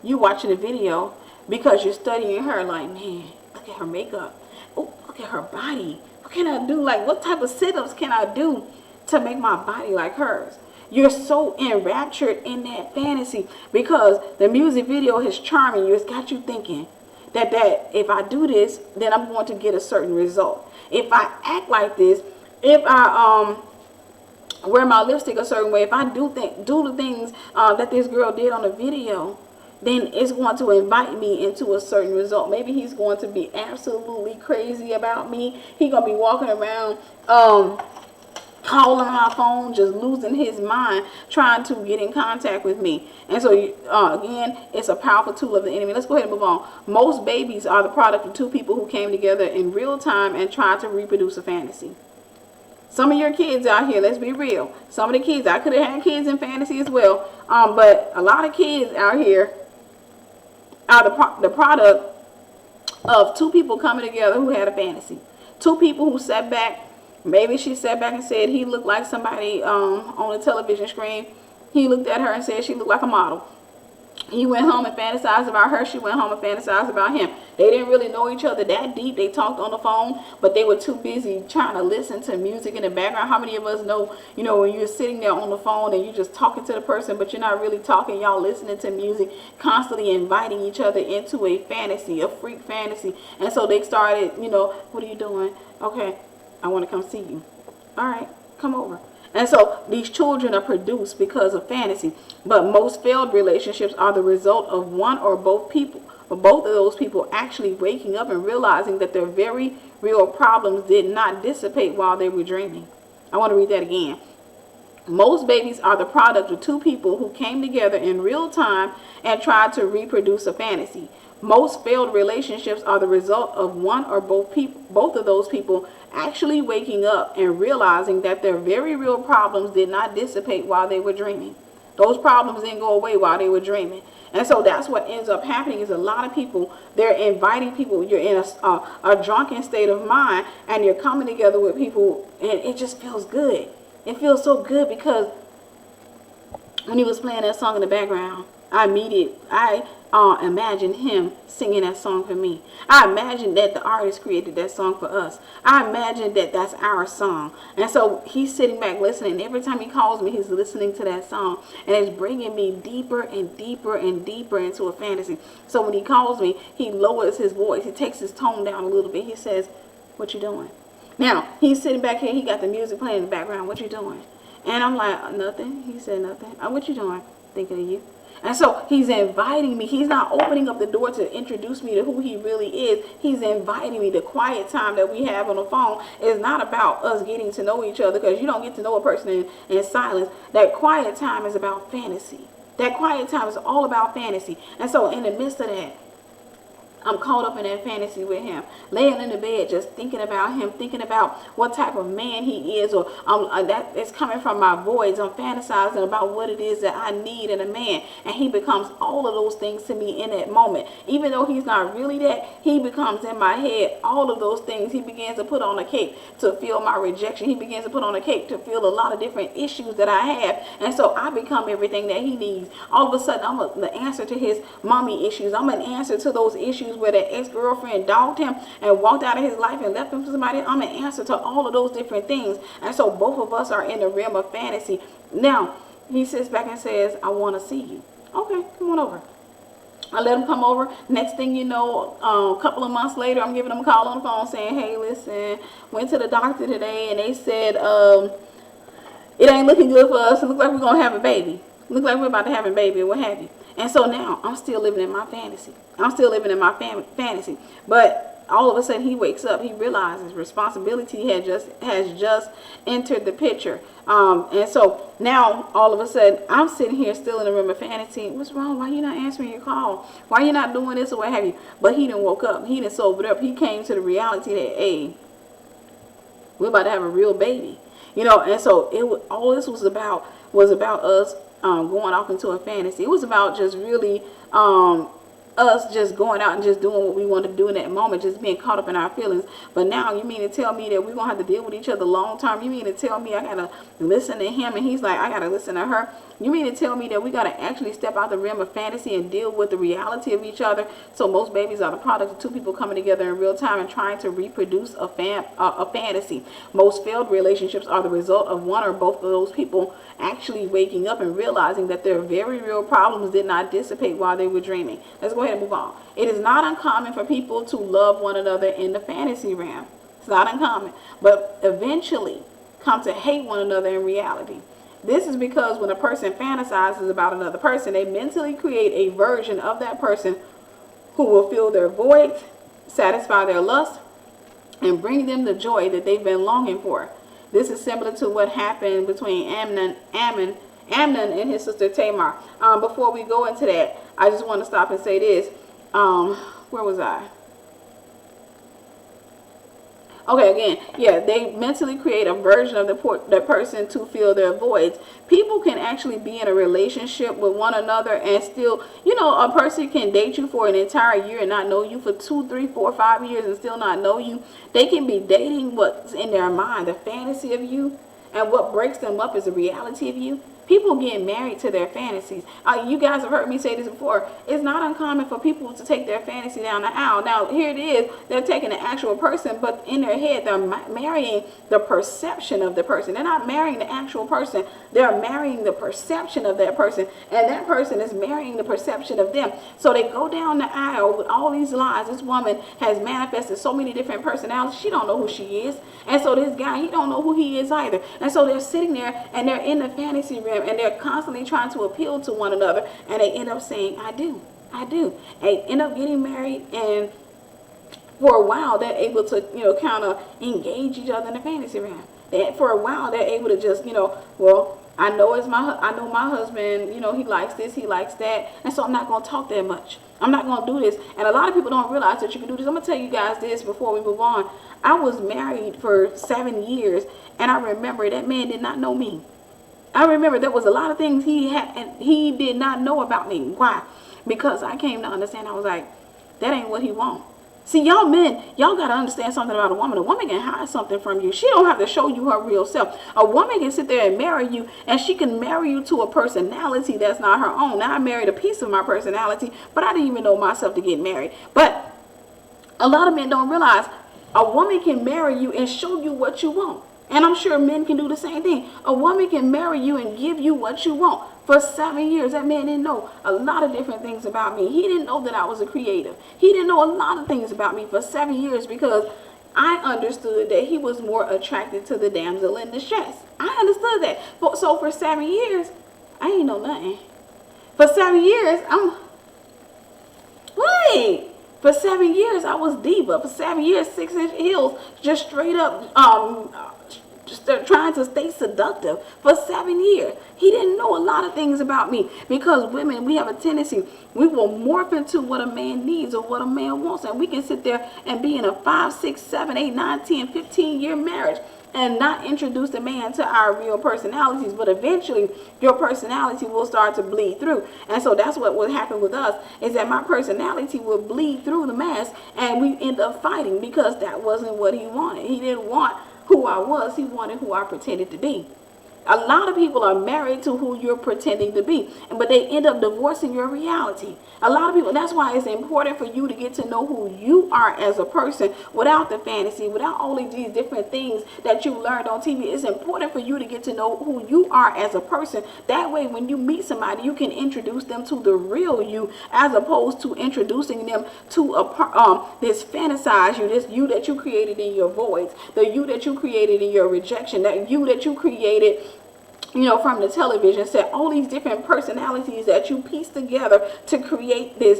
Speaker 1: You're watching the video because you're studying her, like, man, look at her makeup. Oh, look at her body. What can I do? Like, what type of sit-ups can I do to make my body like hers? You're so enraptured in that fantasy because the music video is charming you. It's got you thinking that if I do this, then I'm going to get a certain result. If I act like this, if I wear my lipstick a certain way, if I do the things that this girl did on the video, then it's going to invite me into a certain result. Maybe he's going to be absolutely crazy about me. He's going to be walking around calling my phone, just losing his mind, trying to get in contact with me. And so, again, it's a powerful tool of the enemy. Let's go ahead and move on. Most babies are the product of two people who came together in real time and tried to reproduce a fantasy. Some of your kids out here, let's be real. Some of the kids, I could have had kids in fantasy as well. But a lot of kids out here are the product of two people coming together who had a fantasy. Two people who sat back. Maybe she sat back and said he looked like somebody on the television screen. He looked at her and said she looked like a model. He went home and fantasized about her. She went home and fantasized about him. They didn't really know each other that deep. They talked on the phone, but they were too busy trying to listen to music in the background. How many of us know, when you're sitting there on the phone and you're just talking to the person, but you're not really talking, y'all listening to music, constantly inviting each other into a fantasy, a freak fantasy. And so they started, what are you doing? Okay, I want to come see you. All right, come over. And so these children are produced because of fantasy. But most failed relationships are the result of one or both people, or both of those people actually waking up and realizing that their very real problems did not dissipate while they were dreaming. I want to read that again. Most babies are the product of two people who came together in real time and tried to reproduce a fantasy. Most failed relationships are the result of one or both of those people actually waking up and realizing that their very real problems did not dissipate while they were dreaming. Those problems didn't go away while they were dreaming. And so that's what ends up happening is a lot of people, they're inviting people. You're in a drunken state of mind and you're coming together with people and it just feels good. It feels so good because when he was playing that song in the background, I imagined him singing that song for me. I imagined that the artist created that song for us. I imagined that that's our song. And so he's sitting back listening. Every time he calls me, he's listening to that song. And it's bringing me deeper and deeper and deeper into a fantasy. So when he calls me, he lowers his voice. He takes his tone down a little bit. He says, "What you doing?" Now, he's sitting back here. He got the music playing in the background. "What you doing?" And I'm like, "Nothing." He said, "Nothing." "What you doing?" "Thinking of you." And so he's inviting me. He's not opening up the door to introduce me to who he really is. He's inviting me. The quiet time that we have on the phone is not about us getting to know each other, because you don't get to know a person in silence. That quiet time is about fantasy. That quiet time is all about fantasy. And so in the midst of that, I'm caught up in that fantasy with him, laying in the bed, just thinking about him, thinking about what type of man he is, or that is coming from my voids. I'm fantasizing about what it is that I need in a man, and he becomes all of those things to me in that moment. Even though he's not really that, he becomes in my head all of those things. He begins to put on a cape to feel my rejection. He begins to put on a cape to feel a lot of different issues that I have, and so I become everything that he needs. All of a sudden, I'm the answer to his mommy issues. I'm an answer to those issues where that ex-girlfriend dogged him and walked out of his life and left him for somebody. I'm an answer to all of those different things. And so both of us are in the realm of fantasy. Now, he sits back and says, "I want to see you." Okay, come on over. I let him come over. Next thing you know, a couple of months later, I'm giving him a call on the phone saying, "Hey, listen, went to the doctor today and they said it ain't looking good for us. It looks like we're going to have a baby. Look like we're about to have a baby," or what have you. And so now I'm still living in my fantasy. I'm still living in my fantasy. But all of a sudden he wakes up. He realizes responsibility has just entered the picture. And so now all of a sudden I'm sitting here still in the room of fantasy. What's wrong? Why you not answering your call? Why you not doing this or what have you? But he done woke up. He done sobered up. He came to the reality that, hey, we're about to have a real baby. You know, and so all this was about us going off into a fantasy. It was about just really us just going out and just doing what we wanted to do in that moment, just being caught up in our feelings. But now you mean to tell me that we're going to have to deal with each other long term? You mean to tell me I got to listen to him and he's like, I got to listen to her? You mean to tell me that we got to actually step out the realm of fantasy and deal with the reality of each other? So most babies are the product of two people coming together in real time and trying to reproduce a fantasy. Most failed relationships are the result of one or both of those people actually waking up and realizing that their very real problems did not dissipate while they were dreaming. Let's go ahead and move on. It is not uncommon for people to love one another in the fantasy realm. It's not uncommon, but eventually come to hate one another in reality. This is because when a person fantasizes about another person, they mentally create a version of that person who will fill their void, satisfy their lust, and bring them the joy that they've been longing for. This is similar to what happened between Amnon and his sister Tamar. Before we go into that, I just want to stop and say this. Where was I? Okay, again, yeah, they mentally create a version of the person to fill their voids. People can actually be in a relationship with one another and still, you know, a person can date you for an entire year and not know you for 2, 3, 4, 5 years and still not know you. They can be dating what's in their mind, the fantasy of you, and what breaks them up is the reality of you. People get married to their fantasies. You guys have heard me say this before. It's not uncommon for people to take their fantasy down the aisle. Now, here it is. They're taking the actual person, but in their head, they're marrying the perception of the person. They're not marrying the actual person. They're marrying the perception of that person, and that person is marrying the perception of them. So they go down the aisle with all these lies. This woman has manifested so many different personalities. She don't know who she is. And so this guy, he don't know who he is either. And so they're sitting there, and they're in the fantasy realm, and they're constantly trying to appeal to one another, and they end up saying, I do. They end up getting married, and for a while they're able to, you know, kind of engage each other in the fantasy realm. And for a while they're able to just, you know, well, I know my husband, he likes this, he likes that, and so I'm not going to talk that much. I'm not going to do this. And a lot of people don't realize that you can do this. I'm going to tell you guys this before we move on. I was married for 7 years, and I remember that man did not know me. I remember there was a lot of things he had, and he did not know about me. Why? Because I came to understand, I was like, that ain't what he wants. See, y'all men, y'all got to understand something about a woman. A woman can hide something from you. She don't have to show you her real self. A woman can sit there and marry you, and she can marry you to a personality that's not her own. Now, I married a piece of my personality, but I didn't even know myself to get married. But a lot of men don't realize a woman can marry you and show you what you want. And I'm sure men can do the same thing. A woman can marry you and give you what you want. For 7 years, that man didn't know a lot of different things about me. He didn't know that I was a creative. He didn't know a lot of things about me for 7 years because I understood that he was more attracted to the damsel in distress. I understood that. So for 7 years, I ain't know nothing. For 7 years, For 7 years, I was diva. For 7 years, 6-inch heels, just straight up, just trying to stay seductive. For 7 years, he didn't know a lot of things about me because women, we have a tendency, we will morph into what a man needs or what a man wants, and we can sit there and be in a 5, 6, 7, 8, 9, 10, 15-year marriage and not introduce the man to our real personalities, but eventually your personality will start to bleed through. And so that's what would happen with us, is that my personality will bleed through the mask, and we end up fighting because that wasn't what he wanted. He didn't want who I was, he wanted who I pretended to be. A lot of people are married to who you're pretending to be, but they end up divorcing your reality. A lot of people, that's why it's important for you to get to know who you are as a person without the fantasy, without all of these different things that you learned on TV. It's important for you to get to know who you are as a person. That way, when you meet somebody, you can introduce them to the real you, as opposed to introducing them to this fantasized you, this you that you created in your voids, the you that you created in your rejection, that you that you created from the television set, all these different personalities that you piece together to create this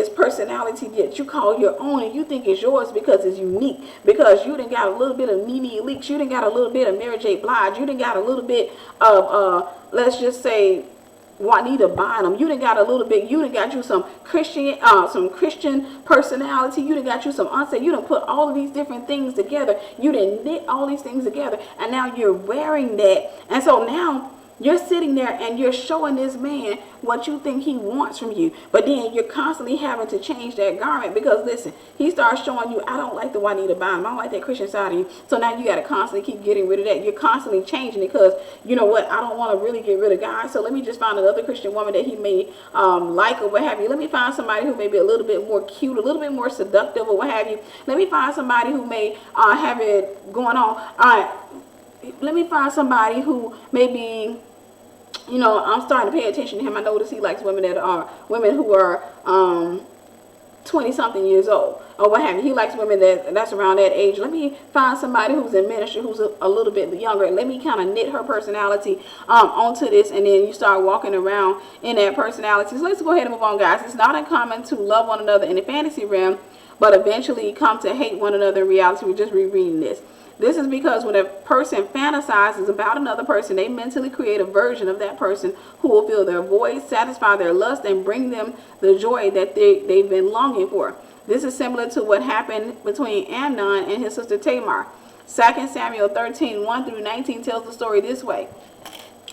Speaker 1: personality that you call your own, and you think is yours because it's unique, because you done got a little bit of Nene Leakes, you done got a little bit of Mary J. Blige, you done got a little bit of let's just say Juanita Bynum, you done got a little bit, you done got you some Christian personality, you done got you some unsaid, you done put all of these different things together, you done knit all these things together, and now you're wearing that, and so now you're sitting there and you're showing this man what you think he wants from you, but then you're constantly having to change that garment because, listen, he starts showing you, I don't like the Juanita Bynum, I don't like that Christian side of you, so now you got to constantly keep getting rid of that. You're constantly changing it because, you know what, I don't want to really get rid of guys, so let me just find another Christian woman that he may like or what have you. Let me find somebody who may be a little bit more cute, a little bit more seductive or what have you. Let me find somebody who may have it going on. Let me find somebody who may be, I'm starting to pay attention to him. I notice he likes women who are 20-something years old or what have you. He likes women that's around that age. Let me find somebody who's in ministry who's a little bit younger. Let me kind of knit her personality onto this, and then you start walking around in that personality. So let's go ahead and move on, guys. It's not uncommon to love one another in the fantasy realm, but eventually come to hate one another in reality. We're just rereading this. This is because when a person fantasizes about another person, they mentally create a version of that person who will fill their void, satisfy their lust, and bring them the joy that they've been longing for. This is similar to what happened between Amnon and his sister Tamar. 2 Samuel 13, 1 through 19 tells the story this way.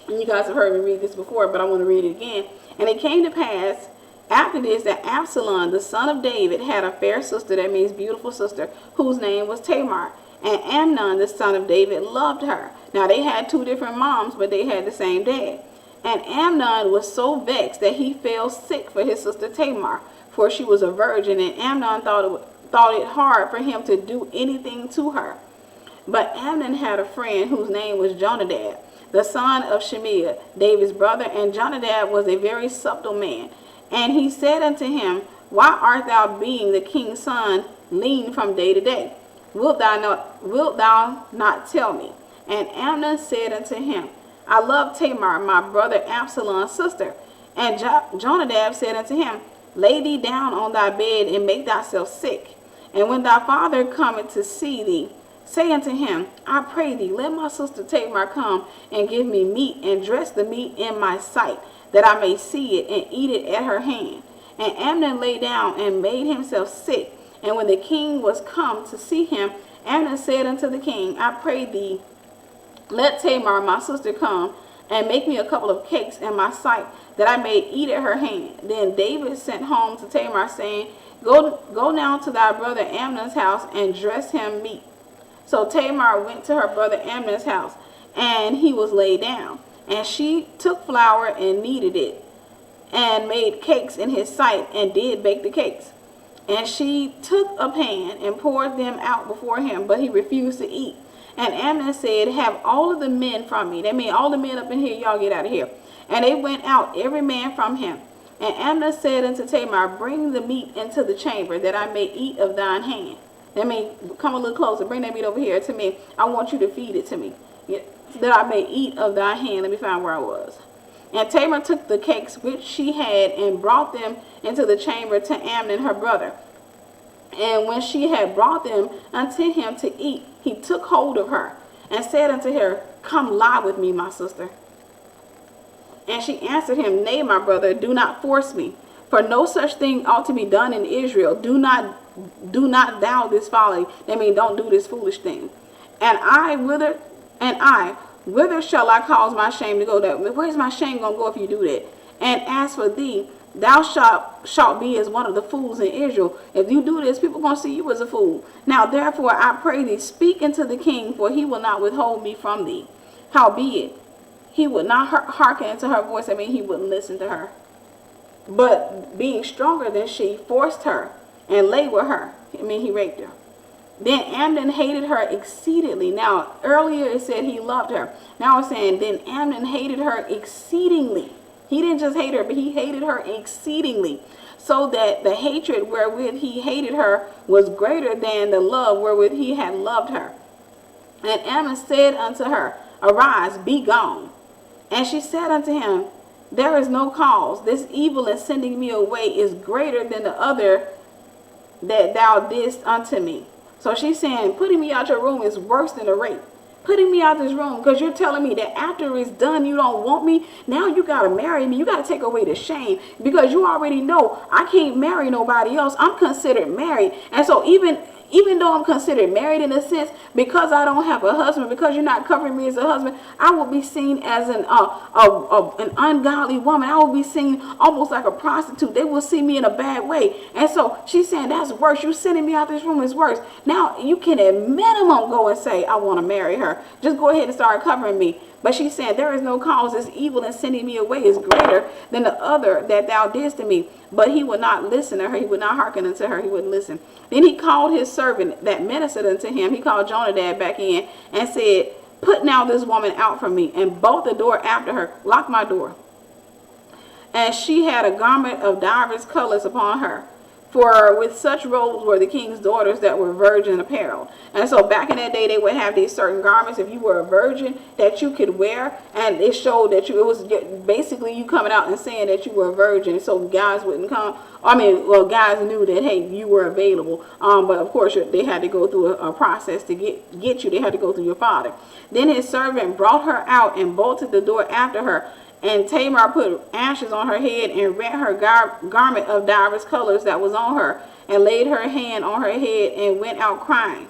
Speaker 1: And you guys have heard me read this before, but I want to read it again. And it came to pass after this that Absalom, the son of David, had a fair sister, that means beautiful sister, whose name was Tamar. And Amnon, the son of David, loved her. Now, they had two different moms, but they had the same dad. And Amnon was so vexed that he fell sick for his sister Tamar, for she was a virgin, and Amnon thought it hard for him to do anything to her. But Amnon had a friend whose name was Jonadab, the son of Shemiah, David's brother, and Jonadab was a very subtle man. And he said unto him, Why art thou, being the king's son, lean from day to day? Wilt thou not tell me? And Amnon said unto him, I love Tamar, my brother Absalom's sister. And Jonadab said unto him, Lay thee down on thy bed and make thyself sick. And when thy father cometh to see thee, say unto him, I pray thee, let my sister Tamar come and give me meat, and dress the meat in my sight, that I may see it and eat it at her hand. And Amnon lay down and made himself sick. And when the king was come to see him, Amnon said unto the king, I pray thee, let Tamar my sister come and make me a couple of cakes in my sight, that I may eat at her hand. Then David sent home to Tamar, saying, Go now to thy brother Amnon's house, and dress him meat. So Tamar went to her brother Amnon's house, and he was laid down. And she took flour and kneaded it, and made cakes in his sight, and did bake the cakes. And she took a pan and poured them out before him, but he refused to eat. And Amnon said, have all of the men from me. That means all the men up in here, y'all get out of here. And they went out, every man from him. And Amnon said unto Tamar, bring the meat into the chamber, that I may eat of thine hand. That means, come a little closer, bring that meat over here to me. I want you to feed it to me, that I may eat of thy hand. Let me find where I was. And Tamar took the cakes which she had, and brought them into the chamber to Amnon her brother. And when she had brought them unto him to eat, he took hold of her, and said unto her, come lie with me, my sister. And she answered him, nay, my brother, do not force me, for no such thing ought to be done in Israel. Do not thou this folly. That means don't do this foolish thing. And whither shall I cause my shame to go? Where's my shame gonna go if you do that? And as for thee, thou shalt be as one of the fools in Israel. If you do this, people gonna see you as a fool. Now therefore I pray thee, speak unto the king, for he will not withhold me from thee. Howbeit, he would not hearken unto her voice. I mean, he wouldn't listen to her. But being stronger than she, forced her and lay with her. I mean, he raped her. Then Amnon hated her exceedingly. Now, earlier it said he loved her. Now it's saying, then Amnon hated her exceedingly. He didn't just hate her, but he hated her exceedingly, so that the hatred wherewith he hated her was greater than the love wherewith he had loved her. And Amnon said unto her, arise, be gone. And she said unto him, there is no cause. This evil in sending me away is greater than the other that thou didst unto me. So she's saying, putting me out your room is worse than a rape. Putting me out this room because you're telling me that after it's done, you don't want me. Now you got to marry me. You got to take away the shame, because you already know I can't marry nobody else. I'm considered married. And so even though I'm considered married in a sense, because I don't have a husband, because you're not covering me as a husband, I will be seen as an ungodly woman. I will be seen almost like a prostitute. They will see me in a bad way. And so she's saying, that's worse. You sending me out this room is worse. Now you can at minimum go and say, I want to marry her. Just go ahead and start covering me. But she's saying, there is no cause. This evil in sending me away is greater than the other that thou didst to me. But he would not listen to her. He would not hearken unto her. He wouldn't listen. Then he called his servant that ministered unto him. He called Jonadab back in and said, put now this woman out from me, and bolt the door after her. Lock my door. And she had a garment of divers colors upon her. For with such robes were the king's daughters that were virgin apparel. And so back in that day, they would have these certain garments, if you were a virgin, that you could wear. And it showed that it was basically you coming out and saying that you were a virgin. So guys wouldn't come. Guys knew that, hey, you were available. But of course, they had to go through a process to get you. They had to go through your father. Then his servant brought her out and bolted the door after her. And Tamar put ashes on her head, and rent her garment of divers colors that was on her, and laid her hand on her head, and went out crying.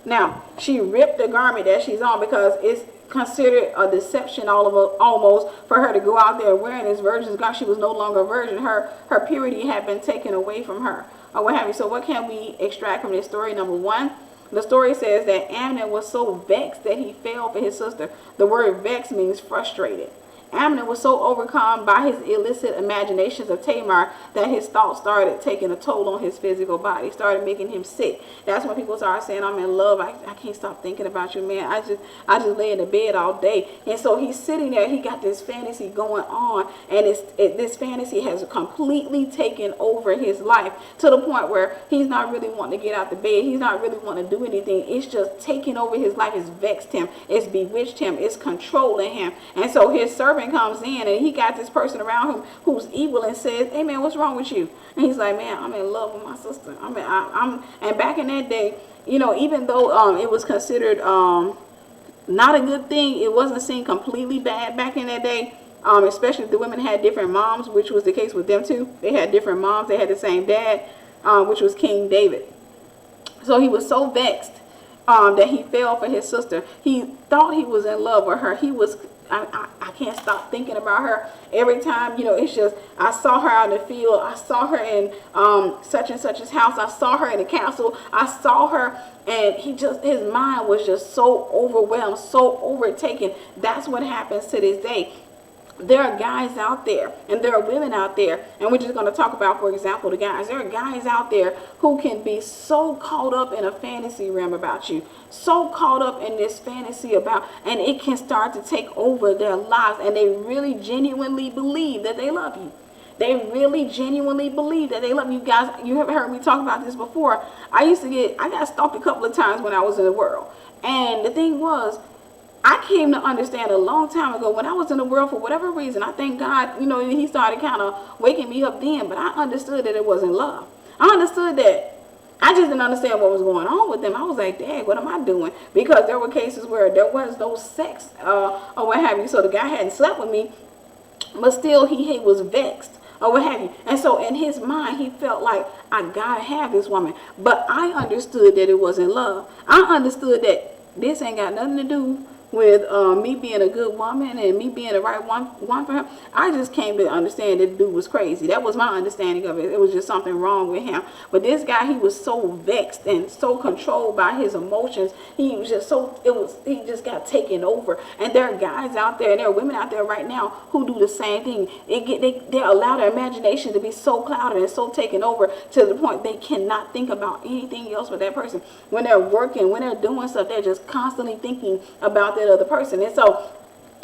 Speaker 1: Now, she ripped the garment that she's on, because it's considered a deception almost for her to go out there wearing this virgin's garment. She was no longer a virgin. Her purity had been taken away from her, or what have you. So what can we extract from this story? Number one, the story says that Amnon was so vexed that he fell for his sister. The word vexed means frustrated. Amnon was so overcome by his illicit imaginations of Tamar that his thoughts started taking a toll on his physical body, started making him sick. That's when people started saying, I'm in love. I can't stop thinking about you, man. I just lay in the bed all day. And so he's sitting there. He got this fantasy going on, and this fantasy has completely taken over his life to the point where he's not really wanting to get out the bed. He's not really wanting to do anything. It's just taking over his life. It's vexed him. It's bewitched him. It's controlling him. And so his servant servant comes in and he got this person around him who's evil and says, hey man, what's wrong with you? And he's like, man, I'm in love with my sister. And back in that day, you know, even though it was considered not a good thing, it wasn't seen completely bad back in that day. Especially if the women had different moms, which was the case with them too. They had different moms. They had the same dad, which was King David. So he was so vexed that he fell for his sister. He thought he was in love with her. He was, I can't stop thinking about her. Every time, you know, it's just, I saw her out in the field. I saw her in such and such's house. I saw her in the castle. I saw her, and his mind was just so overwhelmed, so overtaken. That's what happens to this day. There are guys out there and there are women out there, and we're just going to talk about, for example, the guys. There are guys out there who can be so caught up in a fantasy realm about you, so caught up in this fantasy about, and it can start to take over their lives, and they really genuinely believe that they love you. They really genuinely believe that they love you. Guys, you have heard me talk about this before. I got stalked a couple of times when I was in the world, and the thing was, I came to understand a long time ago when I was in the world for whatever reason. I thank God, you know, he started kind of waking me up then, but I understood that it wasn't love. I understood that I just didn't understand what was going on with them. I was like, dang, what am I doing? Because there were cases where there was no sex or what have you. So the guy hadn't slept with me, but still he was vexed or what have you. And so in his mind, he felt like, I gotta have this woman. But I understood that it wasn't love. I understood that this ain't got nothing to do with me being a good woman and me being the right one for him. I just came to understand that the dude was crazy. That was my understanding of it. It was just something wrong with him. But this guy, he was so vexed and so controlled by his emotions. He was just he just got taken over. And there are guys out there and there are women out there right now who do the same thing. They allow their imagination to be so clouded and so taken over to the point they cannot think about anything else but that person. When they're working, when they're doing stuff, they're just constantly thinking about that other person. And so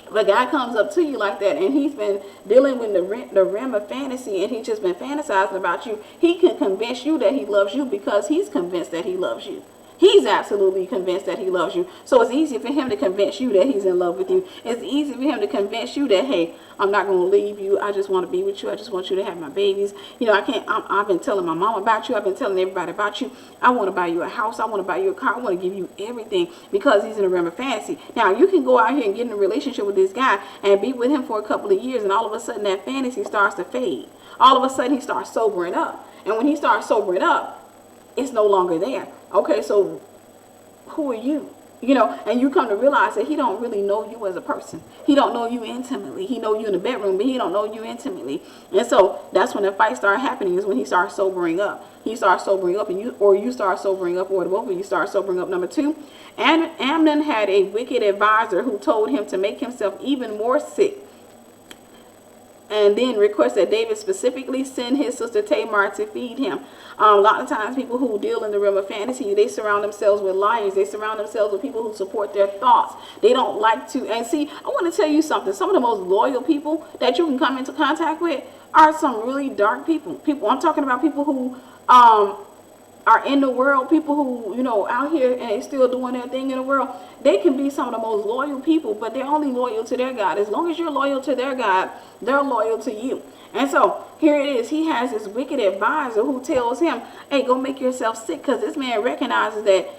Speaker 1: if a guy comes up to you like that and he's been dealing with the realm of fantasy and he's just been fantasizing about you, he can convince you that he loves you because he's convinced that he loves you. He's absolutely convinced that he loves you. So it's easy for him to convince you that he's in love with you. It's easy for him to convince you that, hey, I'm not going to leave you. I just want to be with you. I just want you to have my babies. You know, I've been telling my mom about you. I've been telling everybody about you. I want to buy you a house. I want to buy you a car. I want to give you everything because he's in a realm of fantasy. Now, you can go out here and get in a relationship with this guy and be with him for a couple of years, and all of a sudden that fantasy starts to fade. All of a sudden he starts sobering up. And when he starts sobering up, it's no longer there. Okay, so who are you? You know, and you come to realize that he don't really know you as a person. He don't know you intimately. He know you in the bedroom, but he don't know you intimately. And so that's when the fight starts happening, is when he starts sobering up. He starts sobering up, and you start sobering up, or both of you start sobering up. Number two, Amnon had a wicked advisor who told him to make himself even more sick, and then request that David specifically send his sister Tamar to feed him. A lot of times people who deal in the realm of fantasy, they surround themselves with liars. They surround themselves with people who support their thoughts. They don't like to, and see, I want to tell you something. Some of the most loyal people that you can come into contact with are some really dark people. I'm talking about people who are in the world, people who, you know, out here and still doing their thing in the world. They can be some of the most loyal people, but they're only loyal to their God. As long as you're loyal to their God, they're loyal to you. And so here it is. He has this wicked advisor who tells him, hey, go make yourself sick, because this man recognizes that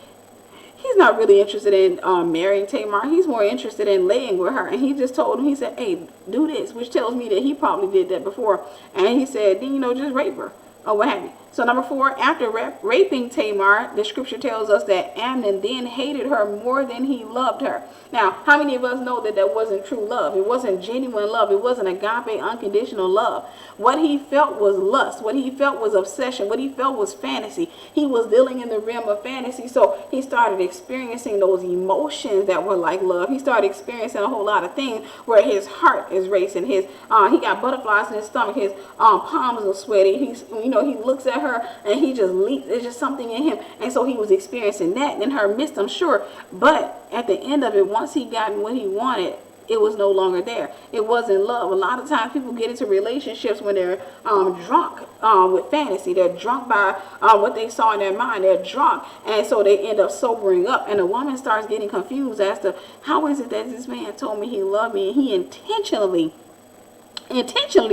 Speaker 1: he's not really interested in marrying Tamar. He's more interested in laying with her. And he just told him, he said, hey, do this, which tells me that he probably did that before. And he said, then, you know, just rape her or what have you. So number 4, after raping Tamar, the scripture tells us that Amnon then hated her more than he loved her. Now, how many of us know that that wasn't true love? It wasn't genuine love. It wasn't agape, unconditional love. What he felt was lust. What he felt was obsession. What he felt was fantasy. He was dealing in the realm of fantasy. So he started experiencing those emotions that were like love. He started experiencing a whole lot of things where his heart is racing. He got butterflies in his stomach. His palms are sweaty. He looks at her and he just leaps. There's just something in him. And so he was experiencing that in her midst, I'm sure. But at the end of it, once he got what he wanted, it was no longer there. It wasn't love. A lot of times people get into relationships when they're drunk with fantasy. They're drunk by what they saw in their mind. They're drunk, and so they end up sobering up. And the woman starts getting confused as to how is it that this man told me he loved me and he intentionally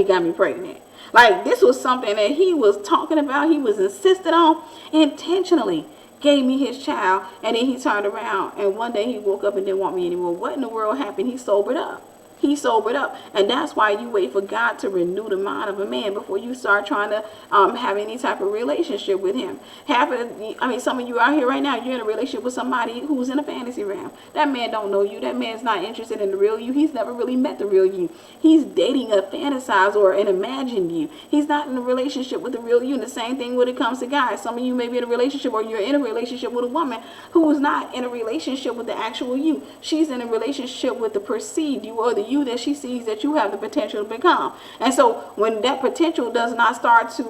Speaker 1: got me pregnant. Like, this was something that he was talking about, he was insistent on, intentionally gave me his child, and then he turned around and one day he woke up and didn't want me anymore. What in the world happened? He sobered up. He sobered up. And that's why you wait for God to renew the mind of a man before you start trying to have any type of relationship with him. Some of you out here right now, you're in a relationship with somebody who's in a fantasy realm. That man don't know you. That man's not interested in the real you. He's never really met the real you. He's dating a fantasized or an imagined you. He's not in a relationship with the real you. And the same thing when it comes to guys. Some of you may be in a relationship, or you're in a relationship with a woman who is not in a relationship with the actual you. She's in a relationship with the perceived you, or the you that she sees that you have the potential to become. And so when that potential does not start to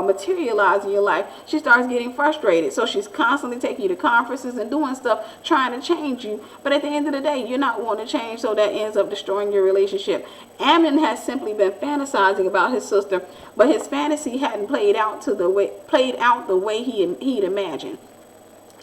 Speaker 1: materialize in your life, she starts getting frustrated. So she's constantly taking you to conferences and doing stuff trying to change you. But at the end of the day, you're not wanting to change, so that ends up destroying your relationship. Amnon has simply been fantasizing about his sister, but his fantasy hadn't played out the way he'd imagined.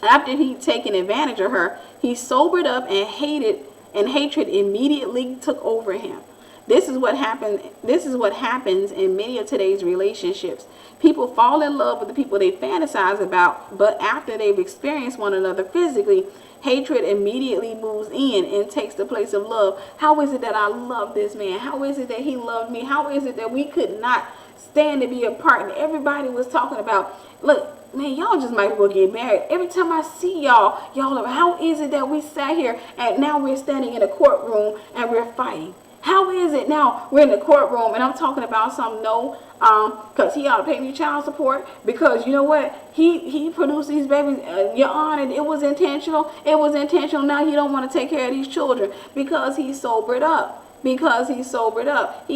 Speaker 1: After he'd taken advantage of her, he sobered up, and hatred immediately took over him. This is what happens in many of today's relationships. People fall in love with the people they fantasize about, but after they've experienced one another physically, hatred immediately moves in and takes the place of love. How is it that I love this man? How is it that he loved me? How is it that we could not stand to be apart? And everybody was talking about, look, man, y'all just might as well get married. Every time I see y'all, how is it that we sat here and now we're standing in a courtroom and we're fighting? How is it now we're in the courtroom and I'm talking about something? No, because he ought to pay me child support, because you know what? He produced these babies. Your Honor, it was intentional. It was intentional. Now he don't want to take care of these children because he sobered up. He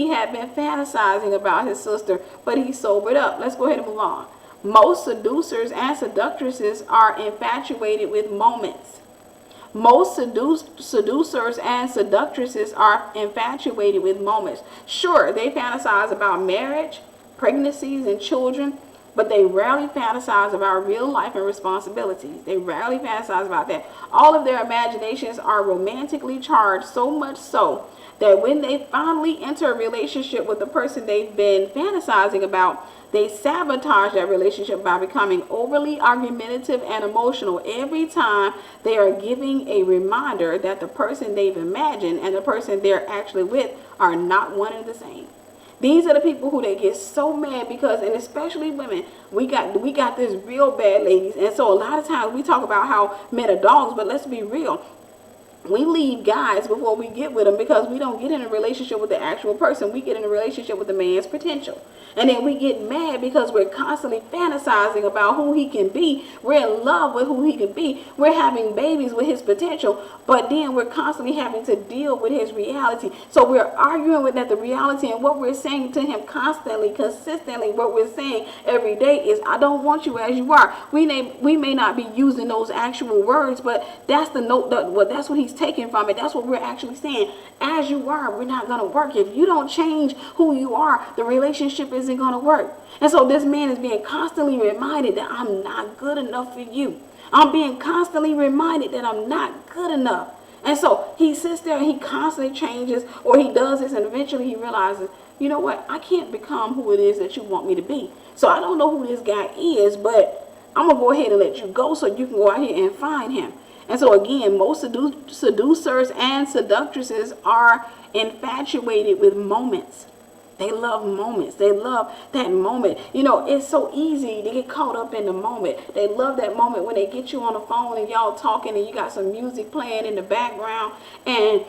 Speaker 1: had been fantasizing about his sister, but he sobered up. Let's go ahead and move on. Most seducers and seductresses are infatuated with moments. Most seducers and seductresses are infatuated with moments. Sure, they fantasize about marriage, pregnancies, and children, but they rarely fantasize about real life and responsibilities. They rarely fantasize about that. All of their imaginations are romantically charged, so much so that when they finally enter a relationship with the person they've been fantasizing about, they sabotage that relationship by becoming overly argumentative and emotional every time they are giving a reminder that the person they've imagined and the person they're actually with are not one and the same. These are the people who they get so mad because, and especially women, we got this real bad, ladies. And so a lot of times we talk about how men are dogs, but let's be real. We leave guys before we get with them because we don't get in a relationship with the actual person. We get in a relationship with the man's potential. And then we get mad because we're constantly fantasizing about who he can be. We're in love with who he can be. We're having babies with his potential. But then we're constantly having to deal with his reality. So we're arguing with that the reality, and what we're saying to him constantly, consistently, what we're saying every day is, I don't want you as you are. We may not be using those actual words, but that's the note, that's what he's taking from it. That's what we're actually saying. As you are, we're not going to work. If you don't change who you are, the relationship isn't going to work. And so this man is being constantly reminded that I'm not good enough for you. I'm being constantly reminded that I'm not good enough. And so he sits there and he constantly changes, or he does this, and eventually he realizes, you know what, I can't become who it is that you want me to be. So I don't know who this guy is, but I'm going to go ahead and let you go so you can go out here and find him. And so again, most seducers and seductresses are infatuated with moments. They love moments. They love that moment. You know, it's so easy to get caught up in the moment. They love that moment when they get you on the phone and y'all talking and you got some music playing in the background, and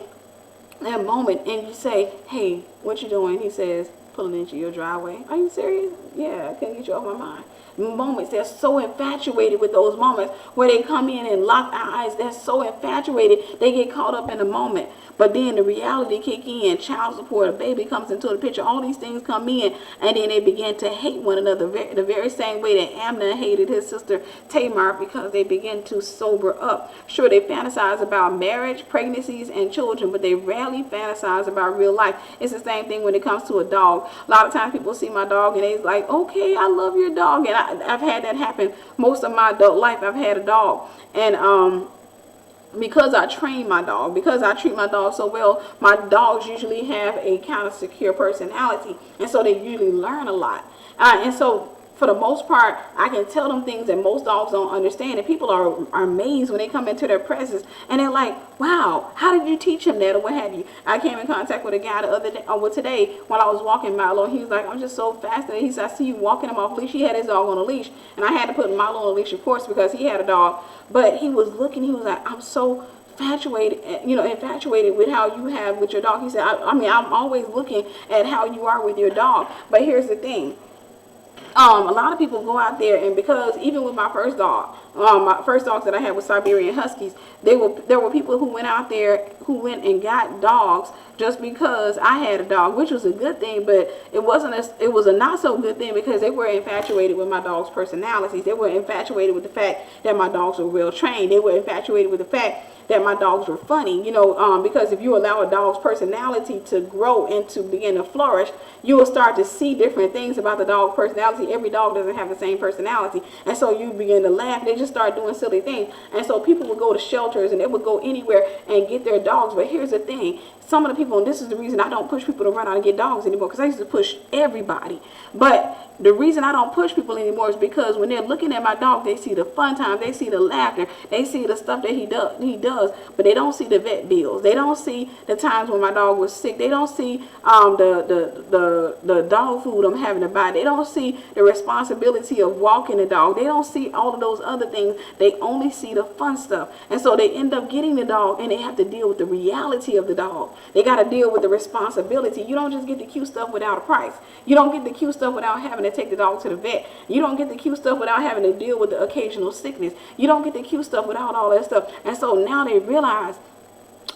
Speaker 1: that moment, and you say, hey, what you doing? He says, pulling into your driveway. Are you serious? Yeah, I couldn't get you off my mind. Moments, they're so infatuated with those moments where they come in and lock eyes. They're so infatuated, they get caught up in the moment. But then the reality kick in, child support, a baby comes into the picture, all these things come in, and then they begin to hate one another the very same way that Amnon hated his sister Tamar, because they begin to sober up. Sure, they fantasize about marriage, pregnancies, and children, but they rarely fantasize about real life. It's the same thing when it comes to a dog. A lot of times people see my dog and they're like, okay, I love your dog. And I've had that happen most of my adult life. I've had a dog, and because I train my dog, because I treat my dog so well, my dogs usually have a kind of secure personality, and so they usually learn a lot. And so for the most part, I can tell them things that most dogs don't understand, and people are amazed when they come into their presence, and they're like, wow, how did you teach him that, or what have you. I came in contact with a guy the other day, today, while I was walking Milo, and he was like, I'm just so fascinated. He said, I see you walking him off leash. He had his dog on a leash, and I had to put Milo on a leash, of course, because he had a dog. But he was looking, he was like, I'm so infatuated with how you have with your dog. He said, I mean, I'm always looking at how you are with your dog. But here's the thing. A lot of people go out there, and because even with my first dog, my first dogs that I had with Siberian Huskies, there were people who went out there who went and got dogs just because I had a dog, which was a good thing, but it was a not so good thing, because they were infatuated with my dog's personalities. They were infatuated with the fact that my dogs were well trained. They were infatuated with the fact that my dogs were funny, because if you allow a dog's personality to grow and to begin to flourish, you will start to see different things about the dog's personality. Every dog doesn't have the same personality, and so you begin to laugh. They just start doing silly things, and so people would go to shelters and they would go anywhere and get their dogs. But here's the thing. Some of the people, and this is the reason I don't push people to run out and get dogs anymore, because I used to push everybody. But the reason I don't push people anymore is because when they're looking at my dog, they see the fun times, they see the laughter, they see the stuff that he does, but they don't see the vet bills. They don't see the times when my dog was sick. They don't see the dog food I'm having to buy. They don't see the responsibility of walking the dog. They don't see all of those other things. They only see the fun stuff. And so they end up getting the dog, and they have to deal with the reality of the dog. They got to deal with the responsibility. You don't just get the cute stuff without a price. You don't get the cute stuff without having to take the dog to the vet. You don't get the cute stuff without having to deal with the occasional sickness. You don't get the cute stuff without all that stuff. And so now they realize,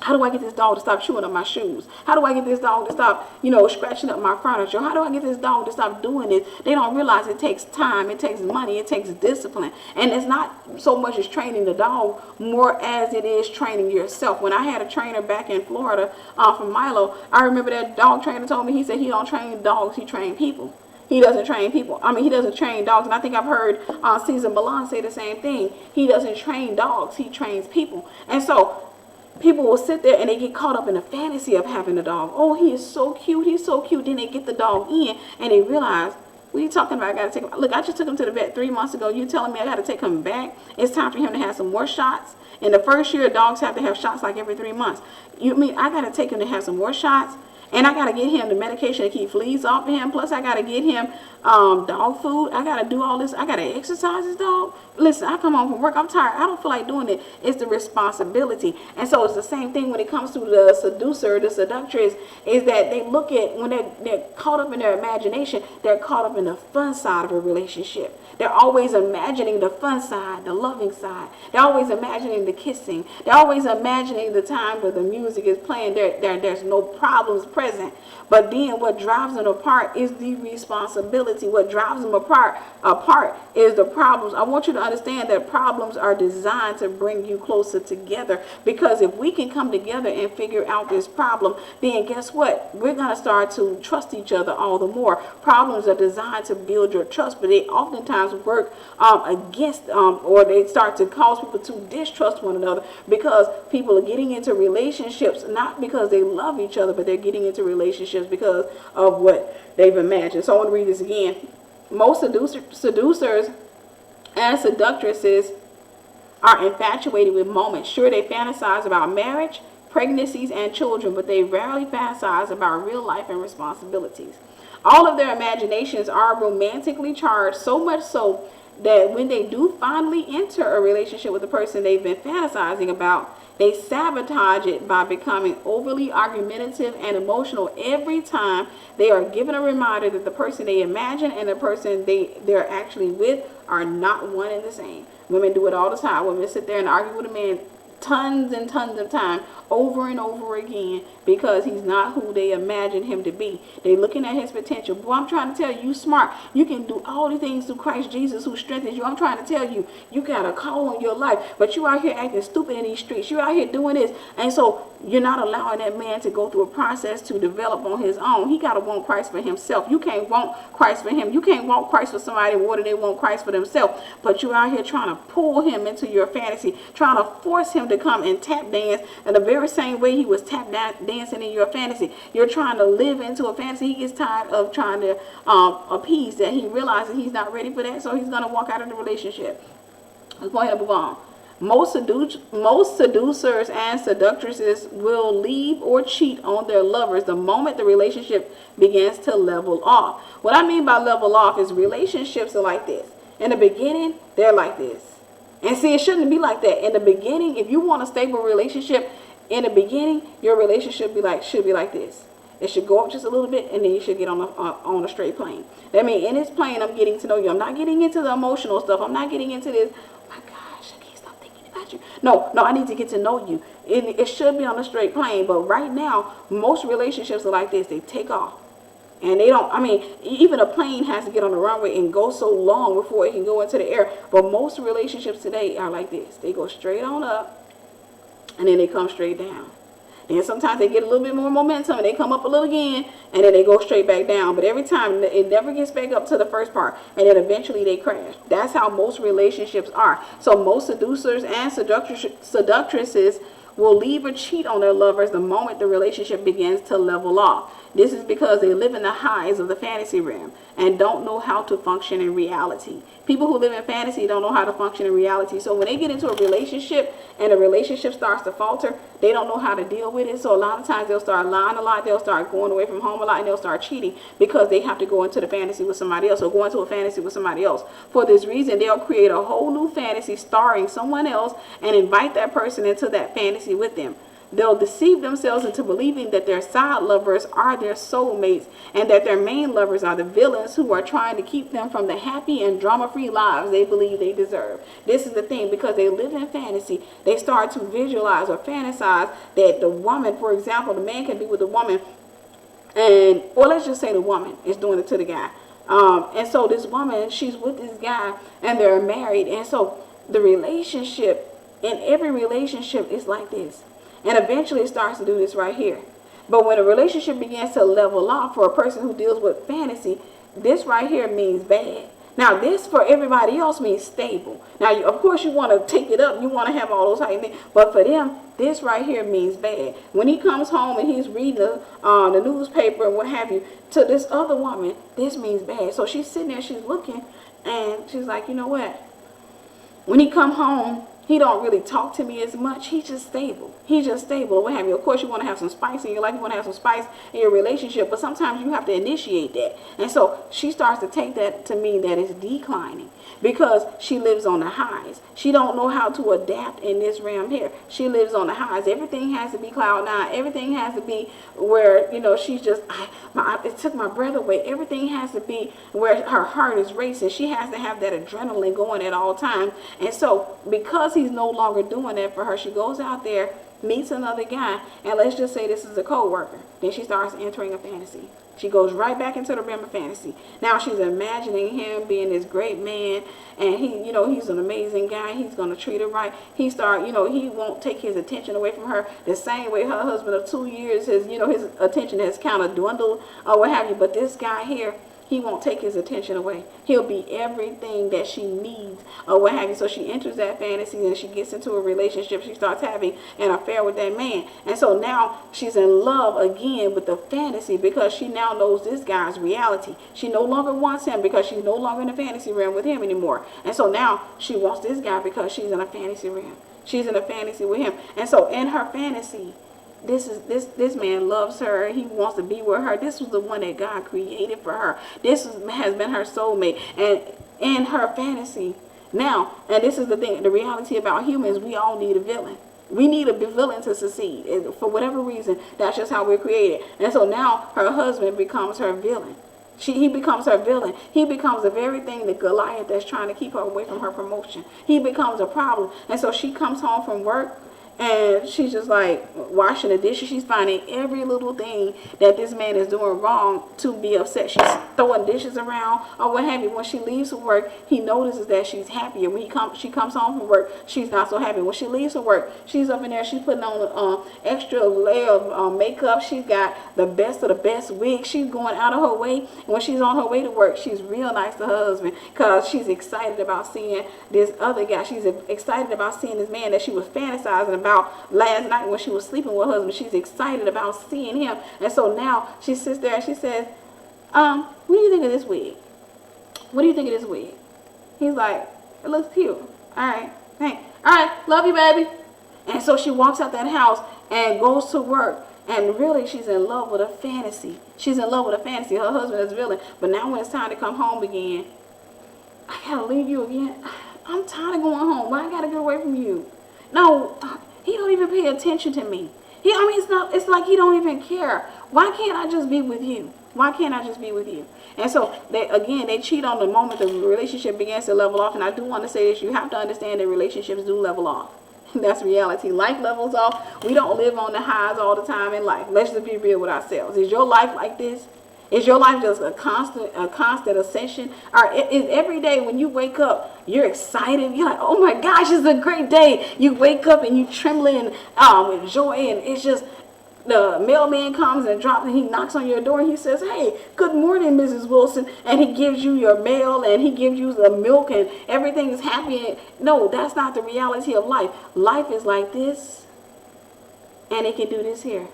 Speaker 1: how do I get this dog to stop chewing up my shoes? How do I get this dog to stop, scratching up my furniture? How do I get this dog to stop doing this? They don't realize it takes time, it takes money, it takes discipline. And it's not so much as training the dog, more as it is training yourself. When I had a trainer back in Florida from Milo, I remember that dog trainer told me, he said he don't train dogs, he train people. He doesn't train people. I mean, he doesn't train dogs. And I think I've heard Cesar Milan say the same thing. He doesn't train dogs, he trains people. And so people will sit there and they get caught up in the fantasy of having a dog. Oh, he is so cute. He's so cute. Then they get the dog in and they realize, what are you talking about? I got to take him. Look, I just took him to the vet 3 months ago. You telling me I got to take him back? It's time for him to have some more shots. In the first year, dogs have to have shots like every 3 months. You mean I got to take him to have some more shots? And I got to get him the medication to keep fleas off of him. Plus, I got to get him dog food. I got to do all this. I got to exercise his dog. Listen, I come home from work. I'm tired. I don't feel like doing it. It's the responsibility. And so it's the same thing when it comes to the seducer, the seductress, is that they look at, when they're caught up in their imagination, they're caught up in the fun side of a relationship. They're always imagining the fun side, the loving side. They're always imagining the kissing. They're always imagining the time where the music is playing. There's no problems present. But then what drives them apart is the responsibility. What drives them apart is the problems. I want you to understand that problems are designed to bring you closer together. Because if we can come together and figure out this problem, then guess what? We're going to start to trust each other all the more. Problems are designed to build your trust, but they oftentimes work against or they start to cause people to distrust one another, because people are getting into relationships not because they love each other, but they're getting into relationships because of what they've imagined. So I want to read this again. Most seducers and seductresses are infatuated with moments. Sure, they fantasize about marriage, pregnancies, and children, but they rarely fantasize about real life and responsibilities. All of their imaginations are romantically charged, so much so that when they do finally enter a relationship with the person they've been fantasizing about, They sabotage it by becoming overly argumentative and emotional every time they are given a reminder that the person they imagine and the person they're actually with are not one and the same. Women do it all the time. Women sit there and argue with a man tons and tons of time over and over again because he's not who they imagine him to be. They're looking at his potential. Boy, I'm trying to tell you, you smart. You can do all the things through Christ Jesus who strengthens you. I'm trying to tell you, you got a call on your life, but you out here acting stupid in these streets. You out here doing this. And so you're not allowing that man to go through a process to develop on his own. He got to want Christ for himself. You can't want Christ for him. You can't want Christ for somebody more than they want Christ for themselves. But you're out here trying to pull him into your fantasy, trying to force him to come and tap dance in the very same way he was tap dancing in your fantasy. You're trying to live into a fantasy. He gets tired of trying to appease that. He realizes he's not ready for that, so he's going to walk out of the relationship. Let's go ahead and move on. Most seducers and seductresses will leave or cheat on their lovers the moment the relationship begins to level off. What I mean by level off is relationships are like this. In the beginning, they're like this. And see, it shouldn't be like that. In the beginning, if you want a stable relationship, in the beginning, your relationship should be like this. It should go up just a little bit, and then you should get on a straight plane. That means in this plane, I'm getting to know you. I'm not getting into the emotional stuff. I'm not getting into this, oh my gosh, I can't stop thinking about you. No, I need to get to know you. It should be on a straight plane. But right now, most relationships are like this. They take off. And they don't, even a plane has to get on the runway and go so long before it can go into the air. But most relationships today are like this. They go straight on up, and then they come straight down. And sometimes they get a little bit more momentum, and they come up a little again, and then they go straight back down. But every time, it never gets back up to the first part, and then eventually they crash. That's how most relationships are. So most seducers and seductresses will leave or cheat on their lovers the moment the relationship begins to level off. This is because they live in the highs of the fantasy realm and don't know how to function in reality. People who live in fantasy don't know how to function in reality. So when they get into a relationship and the relationship starts to falter, they don't know how to deal with it. So a lot of times they'll start lying a lot. They'll start going away from home a lot, and they'll start cheating because they have to go into the fantasy with somebody else or go into a fantasy with somebody else. For this reason, they'll create a whole new fantasy starring someone else and invite that person into that fantasy with them. They'll deceive themselves into believing that their side lovers are their soulmates and that their main lovers are the villains who are trying to keep them from the happy and drama-free lives they believe they deserve. This is the thing, because they live in fantasy, they start to visualize or fantasize that the woman, for example, the man can be with the woman, and, or let's just say the woman is doing it to the guy. And so this woman, she's with this guy and they're married. And so the relationship, in every relationship, is like this. And eventually it starts to do this right here. But when a relationship begins to level off for a person who deals with fantasy, this right here means bad. Now, this for everybody else means stable. Now, of course, you want to take it up. You want to have all those type of things. But for them, this right here means bad. When he comes home and he's reading the newspaper and what have you, to this other woman, this means bad. So she's sitting there, she's looking, and she's like, you know what? When he come home, he don't really talk to me as much. He's just stable. He's just stable. What have you? Of course, you want to have some spice in your life. You want to have some spice in your relationship. But sometimes you have to initiate that. And so she starts to take that to mean that it's declining because she lives on the highs. She don't know how to adapt in this realm here. She lives on the highs. Everything has to be cloud nine. Everything has to be where, she's just, it took my breath away. Everything has to be where her heart is racing. She has to have that adrenaline going at all times. And so because he's no longer doing that for her, she goes out there, meets another guy, and let's just say this is a co-worker. Then she starts entering a fantasy. She goes right back into the realm of fantasy. Now she's imagining him being this great man, and he's an amazing guy. He's going to treat her right. He won't take his attention away from her the same way her husband of 2 years his attention has kind of dwindled or what have you. But this guy here, he won't take his attention away. He'll be everything that she needs or what have you. So she enters that fantasy and she gets into a relationship. She starts having an affair with that man. And so now she's in love again with the fantasy because she now knows this guy's reality. She no longer wants him because she's no longer in the fantasy realm with him anymore. And so now she wants this guy because she's in a fantasy realm. She's in a fantasy with him. And so in her fantasy, this man loves her. He wants to be with her. This was the one that God created for her. Has been her soulmate. And in her fantasy now, and this is the thing, the reality about humans, we all need a villain. We need a villain to succeed. And for whatever reason, that's just how we're created. And so now her husband becomes her villain. He becomes her villain. He becomes the very thing, the Goliath that's trying to keep her away from her promotion. He becomes a problem. And so she comes home from work and she's just like washing the dishes. She's finding every little thing that this man is doing wrong to be upset. She's throwing dishes around or what have you. When she leaves from work, he notices that she's happier. When she comes home from work, she's not so happy. When she leaves from work, she's up in there. She's putting on an extra layer of makeup. She's got the best of the best wig. She's going out of her way. And when she's on her way to work, she's real nice to her husband because she's excited about seeing this other guy. She's excited about seeing this man that she was fantasizing about last night when she was sleeping with her husband. She's excited about seeing him. And so now she sits there and she says, what do you think of this wig? What do you think of this wig? He's like, it looks cute. All right, thanks. All right, love you, baby. And so she walks out that house and goes to work. And really, she's in love with a fantasy. She's in love with a fantasy. Her husband is villain. But now when it's time to come home again, I gotta leave you again. I'm tired of going home. Why I gotta get away from you? No, he don't even pay attention to me. It's like he don't even care. Why can't I just be with you? Why can't I just be with you? And so, they cheat on the moment the relationship begins to level off. And I do want to say this. You have to understand that relationships do level off. That's reality. Life levels off. We don't live on the highs all the time in life. Let's just be real with ourselves. Is your life like this? Is your life just a constant ascension? Or is every day when you wake up, you're excited? You're like, oh my gosh, it's a great day. You wake up and you trembling with joy, and it's just the mailman comes and drops and he knocks on your door and he says, hey, good morning, Mrs. Wilson. And he gives you your mail and he gives you the milk and everything is happy. No, that's not the reality of life. Life is like this and it can do this here.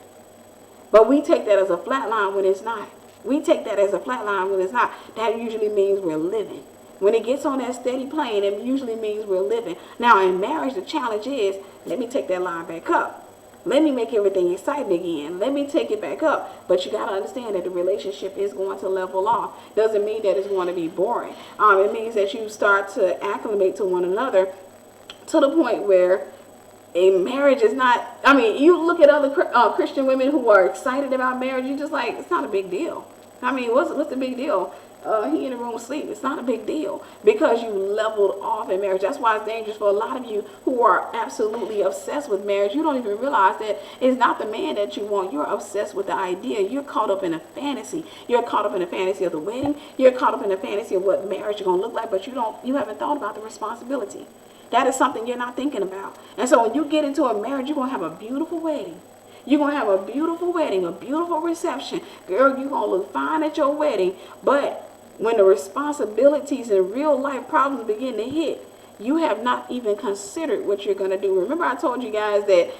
Speaker 1: But we take that as a flat line when it's not. We take that as a flat line when it's not. That usually means we're living. When it gets on that steady plane, it usually means we're living. Now, in marriage, the challenge is, let me take that line back up. Let me make everything exciting again. Let me take it back up. But you got to understand that the relationship is going to level off. Doesn't mean that it's going to be boring. It means that you start to acclimate to one another to the point where a marriage is not, you look at other Christian women who are excited about marriage, you're just like, it's not a big deal. What's the big deal? He in the room asleep. It's not a big deal because you leveled off in marriage. That's why it's dangerous for a lot of you who are absolutely obsessed with marriage. You don't even realize that it's not the man that you want. You're obsessed with the idea. You're caught up in a fantasy. You're caught up in a fantasy of the wedding. You're caught up in a fantasy of what marriage is going to look like, but you haven't thought about the responsibility. That is something you're not thinking about. And so when you get into a marriage, you're going to have a beautiful wedding. You're going to have a beautiful wedding, a beautiful reception. Girl, you're going to look fine at your wedding. But when the responsibilities and real life problems begin to hit, you have not even considered what you're going to do. Remember I told you guys that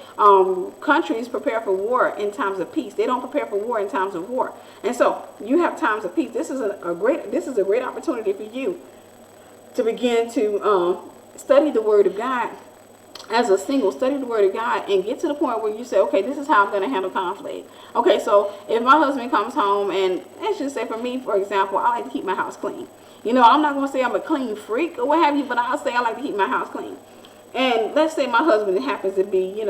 Speaker 1: countries prepare for war in times of peace. They don't prepare for war in times of war. And so you have times of peace. This is a great opportunity for you to begin to study the Word of God as a single. Study the Word of God and get to the point where you say, okay, this is how I'm going to handle conflict. Okay, so if my husband comes home, and let's just say for me, for example, I like to keep my house clean. I'm not going to say I'm a clean freak or what have you, but I'll say I like to keep my house clean. And let's say my husband happens to be,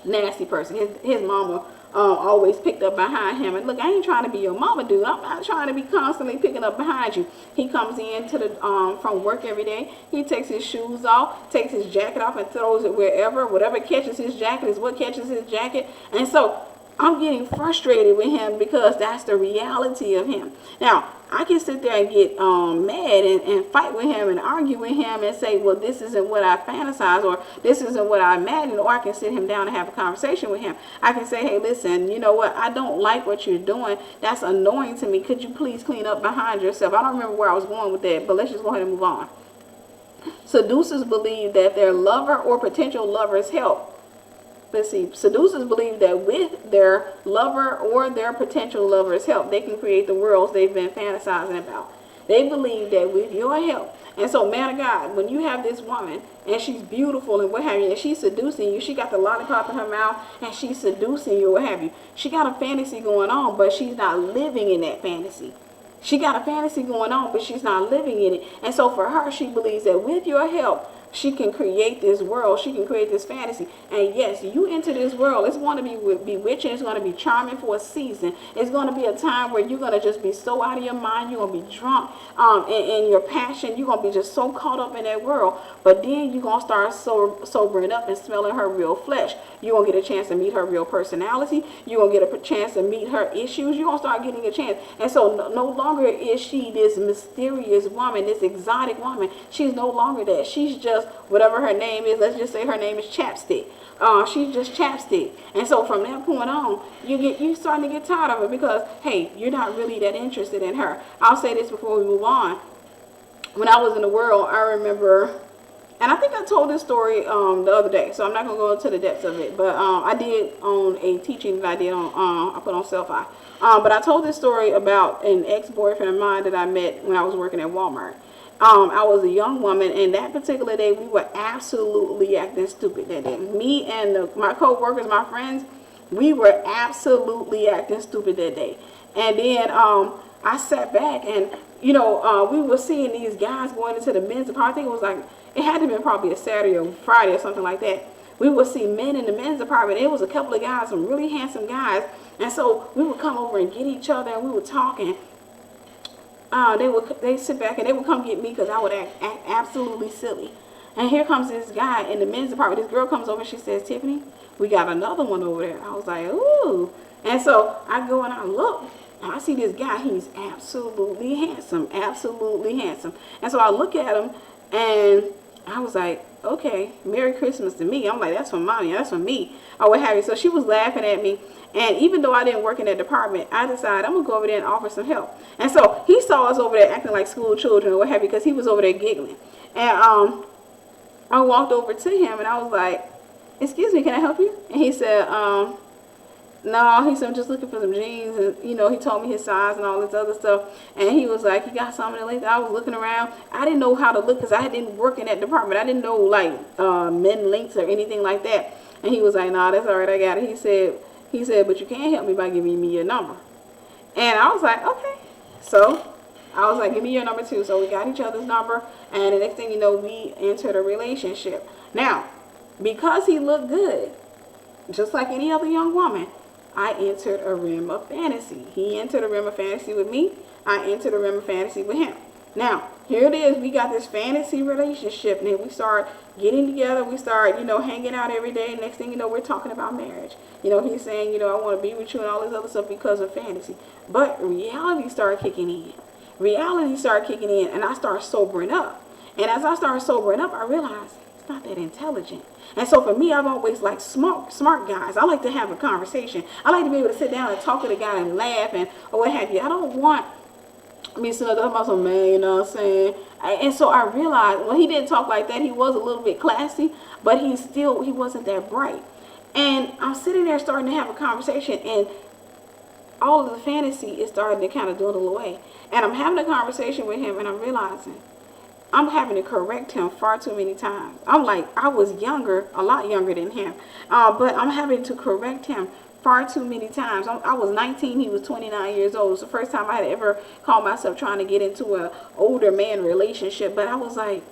Speaker 1: nasty person. His mama always picked up behind him. And look, I ain't trying to be your mama, dude. I'm not trying to be constantly picking up behind you. He comes in to the from work every day. He takes his shoes off, takes his jacket off, and throws it wherever. Whatever catches his jacket is what catches his jacket. And so I'm getting frustrated with him because that's the reality of him. Now, I can sit there and get mad and fight with him and argue with him and say, well, this isn't what I fantasize, or this isn't what I imagine, or I can sit him down and have a conversation with him. I can say, hey, listen, you know what? I don't like what you're doing. That's annoying to me. Could you please clean up behind yourself? I don't remember where I was going with that, but let's just go ahead and move on. Seducers believe that their lover or potential lover's help. Let's see, seducers believe that with their lover or their potential lover's help, they can create the worlds they've been fantasizing about. They believe that with your help. And so, man of God, when you have this woman and she's beautiful and what have you, and she's seducing you, she got the lollipop in her mouth and she's seducing you, what have you. She got a fantasy going on, but she's not living in that fantasy. She got a fantasy going on, but she's not living in it. And so for her, she believes that with your help, she can create this world. She can create this fantasy. And yes, you enter this world, it's going to be bewitching. It's going to be charming for a season. It's going to be a time where you're going to just be so out of your mind. You're going to be drunk in your passion. You're going to be just so caught up in that world. But then you're going to start sobering up and smelling her real flesh. You're going to get a chance to meet her real personality. You're going to get a chance to meet her issues. You're going to start getting a chance. And so no longer is she this mysterious woman, this exotic woman. She's no longer that. She's just whatever her name is. Let's just say her name is Chapstick. She's just Chapstick. And so from that point on, you starting to get tired of her because, hey, you're not really that interested in her. I'll say this before we move on. When I was in the world, I remember, and I think I told this story the other day, so I'm not going to go into the depths of it, but I did on a teaching that I did on, I put on Self-I. But I told this story about an ex-boyfriend of mine that I met when I was working at Walmart. I was a young woman, and that particular day, we were absolutely acting stupid that day. Me and my co-workers, my friends, we were absolutely acting stupid that day. And then I sat back, and, we were seeing these guys going into the men's department. I think it was like, it had to have been probably a Saturday or Friday or something like that. We would see men in the men's department. It was a couple of guys, some really handsome guys. And so we would come over and get each other, and we would talk, and they sit back and they would come get me because I would act absolutely silly. And here comes this guy in the men's department. This girl comes over and she says, "Tiffany, we got another one over there." I was like, "Ooh." And so I go and I look, and I see this guy. He's absolutely handsome, absolutely handsome. And so I look at him, and I was like, "Okay, Merry Christmas to me." I'm like, "That's for mommy, that's for me," or what have you. So she was laughing at me. And even though I didn't work in that department, I decided I'm going to go over there and offer some help. And so he saw us over there acting like school children or what have you, because he was over there giggling. And I walked over to him and I was like, "Excuse me, can I help you?" And he said, "No," he said, "I'm just looking for some jeans." And, he told me his size and all this other stuff. And he was like, "You got something like that?" I was looking around. I didn't know how to look because I didn't work in that department. I didn't know, like, men links or anything like that. And he was like, "Nah, that's all right, I got it." He said, "But you can't help me by giving me your number." And I was like, "Okay." So I was like, "Give me your number too." So we got each other's number. And the next thing you know, we entered a relationship. Now, because he looked good, just like any other young woman, I entered a realm of fantasy. He entered a realm of fantasy with me. I entered a realm of fantasy with him. Now, here it is. We got this fantasy relationship. And then we start getting together. We start, hanging out every day. Next thing you know, we're talking about marriage. He's saying, "I want to be with you," and all this other stuff because of fantasy. But reality started kicking in. Reality started kicking in, and I started sobering up. And as I started sobering up, I realized it's not that intelligent. And so for me, I've always liked smart guys. I like to have a conversation. I like to be able to sit down and talk to the guy and laugh or what have you. I don't want me sitting there talking about some man, you know what I'm saying? And so I realized, well, he didn't talk like that. He was a little bit classy, but he wasn't that bright. And I'm sitting there starting to have a conversation, and all of the fantasy is starting to kind of dwindle away. And I'm having a conversation with him, and I'm realizing I'm having to correct him far too many times. I'm like, I was younger, a lot younger than him, but I'm having to correct him far too many times. I was 19, he was 29 years old. It was the first time I had ever called myself trying to get into an older man relationship, but I was like,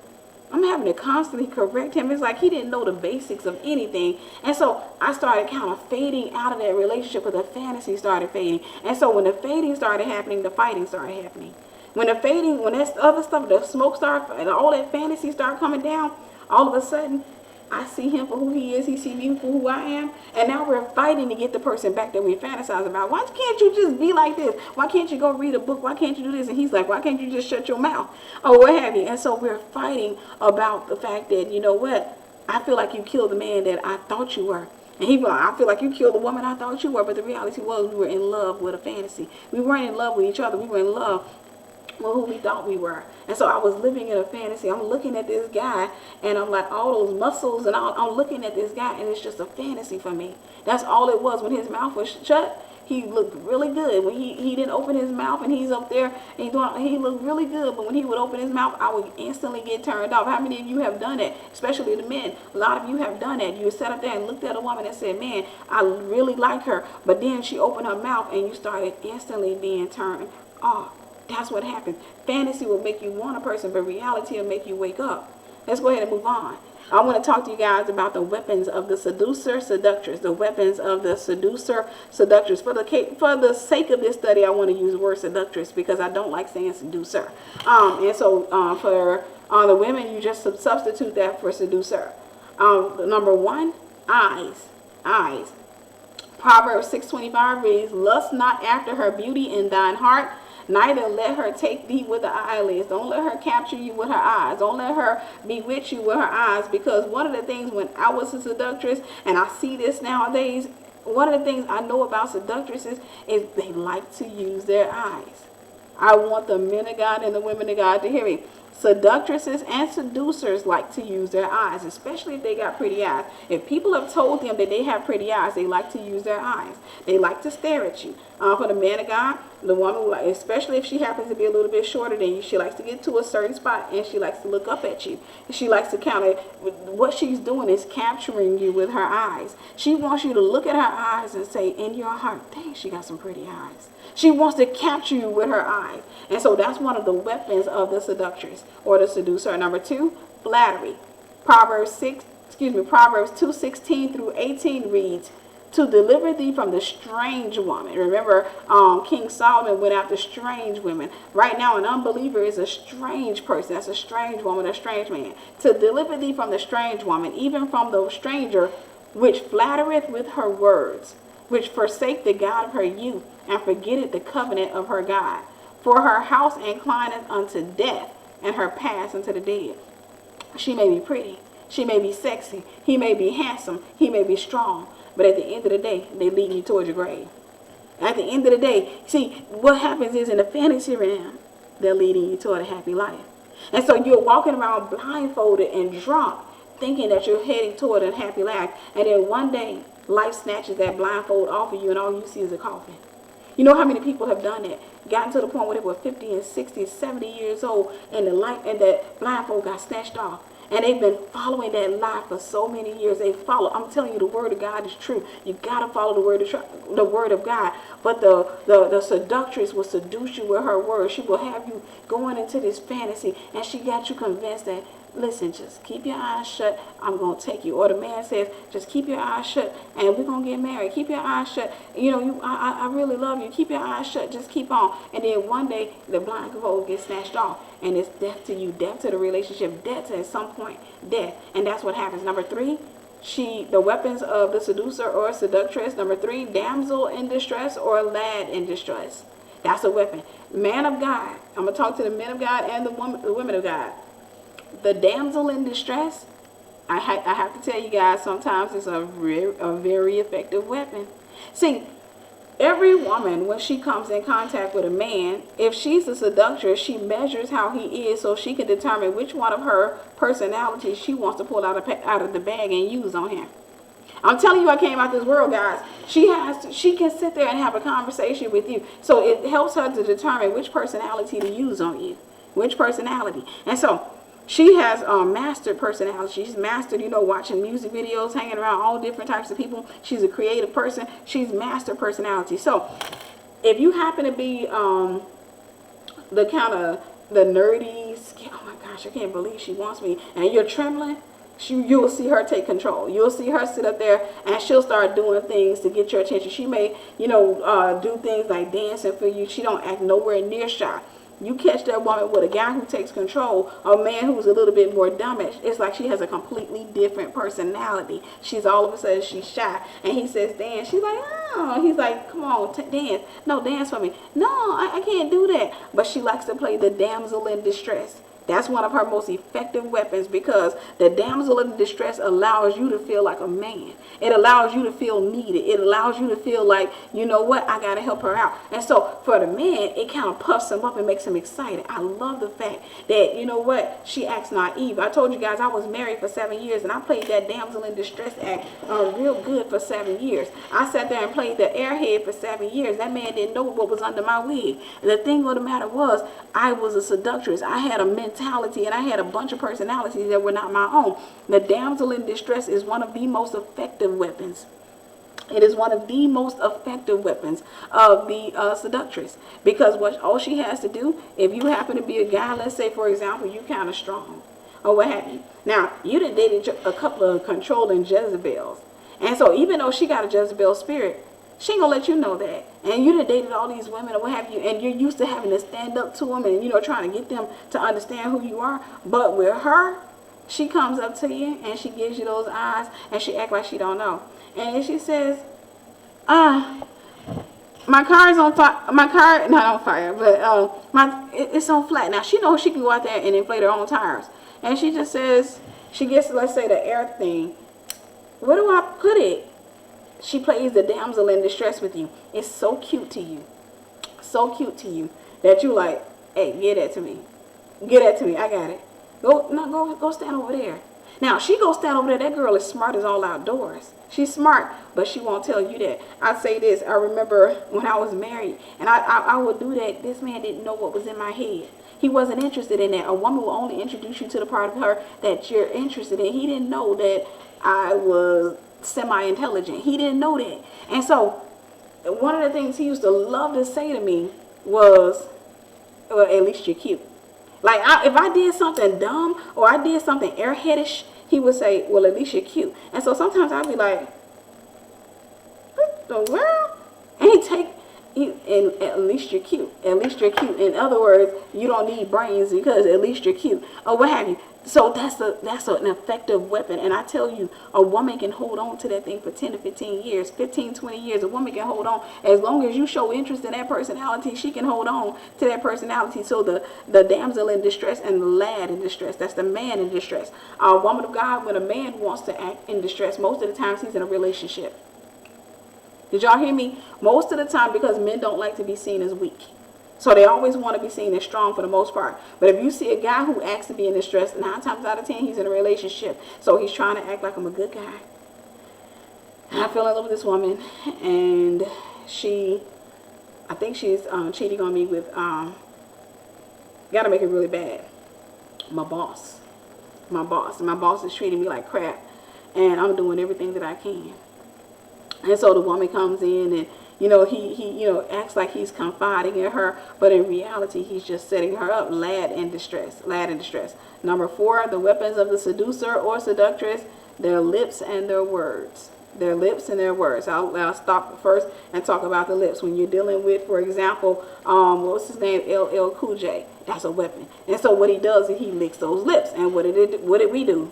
Speaker 1: I'm having to constantly correct him. It's like he didn't know the basics of anything. And so I started kind of fading out of that relationship, but the fantasy started fading. And so when the fading started happening, the fighting started happening. When that other stuff, the smoke started, and all that fantasy started coming down, all of a sudden, I see him for who he is. He see me for who I am. And now we're fighting to get the person back that we fantasize about. Why can't you just be like this? Why can't you go read a book? Why can't you do this? And he's like, why can't you just shut your mouth? Or what have you? And so we're fighting about the fact that, you know what? I feel like you killed the man that I thought you were. And he was like, I feel like you killed the woman I thought you were. But the reality was we were in love with a fantasy. We weren't in love with each other. We were in love with who we thought we were. And so I was living in a fantasy. I'm looking at this guy, and I'm like, all those muscles, and I'm looking at this guy, and it's just a fantasy for me. That's all it was. When his mouth was shut, he looked really good. When he didn't open his mouth, and he's up there, and he looked really good. But when he would open his mouth, I would instantly get turned off. How many of you have done that? Especially the men. A lot of you have done that. You sat up there and looked at a woman and said, man, I really like her. But then she opened her mouth, and you started instantly being turned off. That's what happens. Fantasy will make you want a person, but reality will make you wake up. Let's go ahead and move on. I want to talk to you guys about the weapons of the seducer, seductress. The weapons of the seducer, seductress. For the sake of this study, I want to use the word seductress because I don't like saying seducer. And so for the women, you just substitute that for seducer. Number one, eyes. Eyes. Proverbs 6:25 reads, "Lust not after her beauty in thine heart, neither let her take thee with the eyelids." Don't let her capture you with her eyes. Don't let her bewitch you with her eyes, because one of the things when I was a seductress, and I see this nowadays, one of the things I know about seductresses is they like to use their eyes. I want the men of God and the women of God to hear me. Seductresses and seducers like to use their eyes, especially if they got pretty eyes. If people have told them that they have pretty eyes, they like to use their eyes. They like to stare at you. For the man of God, the woman, especially if she happens to be a little bit shorter than you, she likes to get to a certain spot and she likes to look up at you. She likes to kind of, what she's doing is capturing you with her eyes. She wants you to look at her eyes and say in your heart, dang, she got some pretty eyes. She wants to capture you with her eyes. And so that's one of the weapons of the seductress or the seducer. Number two, flattery. Proverbs 2:16 through 18 reads, "To deliver thee from the strange woman." Remember, King Solomon went after strange women. Right now, an unbeliever is a strange person. That's a strange woman, a strange man. "To deliver thee from the strange woman, even from the stranger, which flattereth with her words, which forsake the God of her youth, and forgetteth the covenant of her God. For her house inclineth unto death, and her paths unto the dead." She may be pretty, she may be sexy, he may be handsome, he may be strong, but at the end of the day, they lead you towards your grave. At the end of the day, see, what happens is in the fantasy realm, they're leading you toward a happy life. And so you're walking around blindfolded and drunk, thinking that you're heading toward a happy life, and then one day, life snatches that blindfold off of you, and all you see is a coffin. You know how many people have done that? Gotten to the point where they were 50 and 60, 70 years old, and that blindfold got snatched off. And they've been following that lie for so many years. I'm telling you, the word of God is true. You got to follow the word of God. But the seductress will seduce you with her words. She will have you going into this fantasy, and she got you convinced that, listen, just keep your eyes shut, I'm going to take you. Or the man says, just keep your eyes shut and we're going to get married. Keep your eyes shut. I really love you. Keep your eyes shut. Just keep on. And then one day, the blindfold gets snatched off. And it's death to you, death to the relationship, death to, at some point, death. And that's what happens. Number three, the weapons of the seducer or seductress. Number three, damsel in distress or lad in distress. That's a weapon. Man of God. I'm going to talk to the men of God and the women of God. The damsel in distress, I have to tell you guys, sometimes it's a very effective weapon. See, every woman, when she comes in contact with a man, if she's a seductress, she measures how he is so she can determine which one of her personalities she wants to pull out of the bag and use on him. I'm telling you, I came out this world, guys. She can sit there and have a conversation with you. So it helps her to determine which personality to use on you. Which personality. And so she has mastered personality. She's mastered, watching music videos, hanging around all different types of people. She's a creative person. She's mastered personality. So if you happen to be the kind of the nerdy, oh my gosh, I can't believe she wants me, and you're trembling, you'll see her take control. You'll see her sit up there and she'll start doing things to get your attention. She may, do things like dancing for you. She don't act nowhere near shy. You catch that woman with a guy who takes control, a man who's a little bit more dominant, it's like she has a completely different personality. She's all of a sudden, she's shy. And he says, dance. She's like, oh. He's like, come on, dance. No, dance for me. No, I can't do that. But she likes to play the damsel in distress. That's one of her most effective weapons, because the damsel in distress allows you to feel like a man. It allows you to feel needed. It allows you to feel like, you know what, I got to help her out. And so for the man, it kind of puffs him up and makes him excited. I love the fact that, you know what, she acts naive. I told you guys I was married for 7 years, and I played that damsel in distress act real good for 7 years. I sat there and played the airhead for 7 years. That man didn't know what was under my wig. And the thing of the matter was, I was a seductress. I had a mentality, and I had a bunch of personalities that were not my own. The damsel in distress is one of the most effective weapons. It is one of the most effective weapons of the seductress, because all she has to do, if you happen to be a guy, let's say for example you kind of strong, or what have you. Now, you done dated a couple of controlling Jezebels. And so even though she got a Jezebel spirit, she ain't gonna let you know that. And you done dated all these women or what have you, and you're used to having to stand up to them and, you know, trying to get them to understand who you are. But with her, she comes up to you and she gives you those eyes and she acts like she don't know. And she says, my car is on fire. My car, not on fire, but it's on flat. Now, she knows she can go out there and inflate her own tires. And she just says, she gets, let's say, the air thing. Where do I put it? She plays the damsel in distress with you. It's so cute to you. So cute to you that you like, hey, get that to me. Get that to me. I got it. Go stand over there. Now, she go stand over there. That girl is smart as all outdoors. She's smart, but she won't tell you that. I say this. I remember when I was married, and I would do that. This man didn't know what was in my head. He wasn't interested in that. A woman will only introduce you to the part of her that you're interested in. He didn't know that I was semi-intelligent. He didn't know that. And so, one of the things he used to love to say to me was, well, at least you're cute. Like, if I did something dumb or I did something airheadish, he would say, well, at least you're cute. And so sometimes I'd be like, what the world? And and at least you're cute. At least you're cute. In other words, you don't need brains because at least you're cute. Or what have you. So that's an effective weapon. And I tell you, a woman can hold on to that thing for 10 to 15 years, 15, 20 years. A woman can hold on. As long as you show interest in that personality, she can hold on to that personality. So the damsel in distress and the lad in distress, that's the man in distress. A woman of God, when a man wants to act in distress, most of the times he's in a relationship. Did y'all hear me? Most of the time, because men don't like to be seen as weak. So they always want to be seen as strong for the most part. But if you see a guy who acts to be in distress, 9 times out of 10, he's in a relationship. So he's trying to act like I'm a good guy. And I fell in love with this woman. And I think she's cheating on me with, gotta make it really bad, my boss. My boss is treating me like crap. And I'm doing everything that I can. And so the woman comes in and, you know, he acts like he's confiding in her, but in reality, he's just setting her up. Lad in distress. Number 4, the weapons of the seducer or seductress, their lips and their words. Their lips and their words. I'll stop first and talk about the lips. When you're dealing with, for example, what's his name? LL Cool J. That's a weapon. And so what he does is he licks those lips. And what did we do?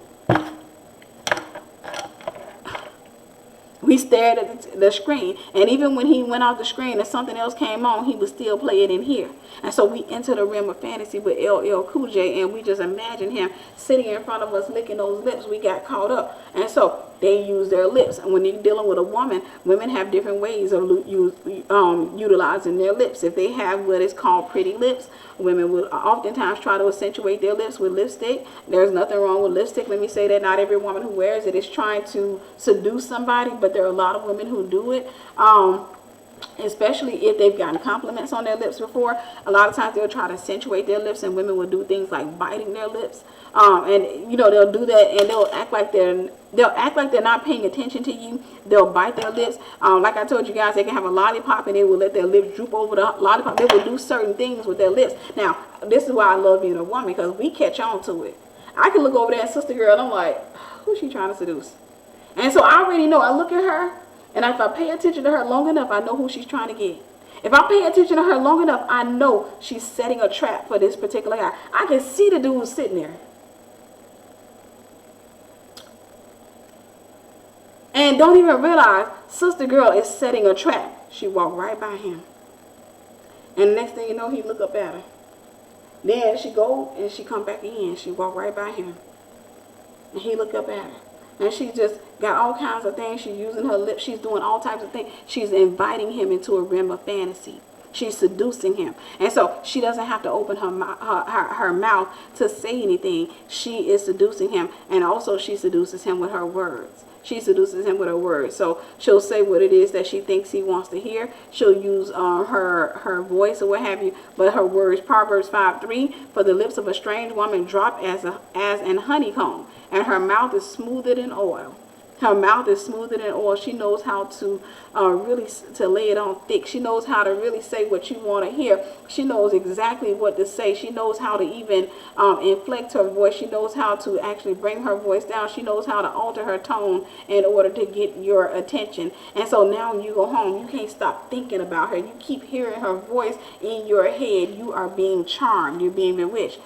Speaker 1: We stared at the screen, and even when he went off the screen and something else came on, he would still play it in here. And so we entered the realm of fantasy with LL Cool J, and we just imagined him sitting in front of us licking those lips. We got caught up. And so they use their lips. And when you're dealing with a woman, women have different ways of utilizing their lips. If they have what is called pretty lips, women will oftentimes try to accentuate their lips with lipstick. There's nothing wrong with lipstick. Let me say that not every woman who wears it is trying to seduce somebody, but there are a lot of women who do it. Especially if they've gotten compliments on their lips before. A lot of times they'll try to accentuate their lips, and women will do things like biting their lips. And you know, they'll do that, and they'll act like they're not paying attention to you. They'll bite their lips. Like I told you guys, they can have a lollipop and they will let their lips droop over the lollipop. They will do certain things with their lips. Now, this is why I love being a woman, because we catch on to it. I can look over there at sister girl and I'm like, who's she trying to seduce? And so I already know. I look at her, and if I pay attention to her long enough, I know who she's trying to get. If I pay attention to her long enough, I know she's setting a trap for this particular guy. I can see the dude sitting there. And don't even realize sister girl is setting a trap. She walked right by him. And the next thing you know, he look up at her. Then she go and she come back in. She walked right by him. And he look up at her. And she just got all kinds of things. She's using her lips. She's doing all types of things. She's inviting him into a realm of fantasy. She's seducing him. And so she doesn't have to open her mouth to say anything. She is seducing him. And also she seduces him with her words. She seduces him with her words. So she'll say what it is that she thinks he wants to hear. She'll use her voice or what have you. But her words, Proverbs 5:3, for the lips of a strange woman drop as an honeycomb, and her mouth is smoother than oil. Her mouth is smoother than oil. She knows how to really to lay it on thick. She knows how to really say what you want to hear. She knows exactly what to say. She knows how to even inflect her voice. She knows how to actually bring her voice down. She knows how to alter her tone in order to get your attention. And so now when you go home, you can't stop thinking about her. You keep hearing her voice in your head. You are being charmed. You're being bewitched.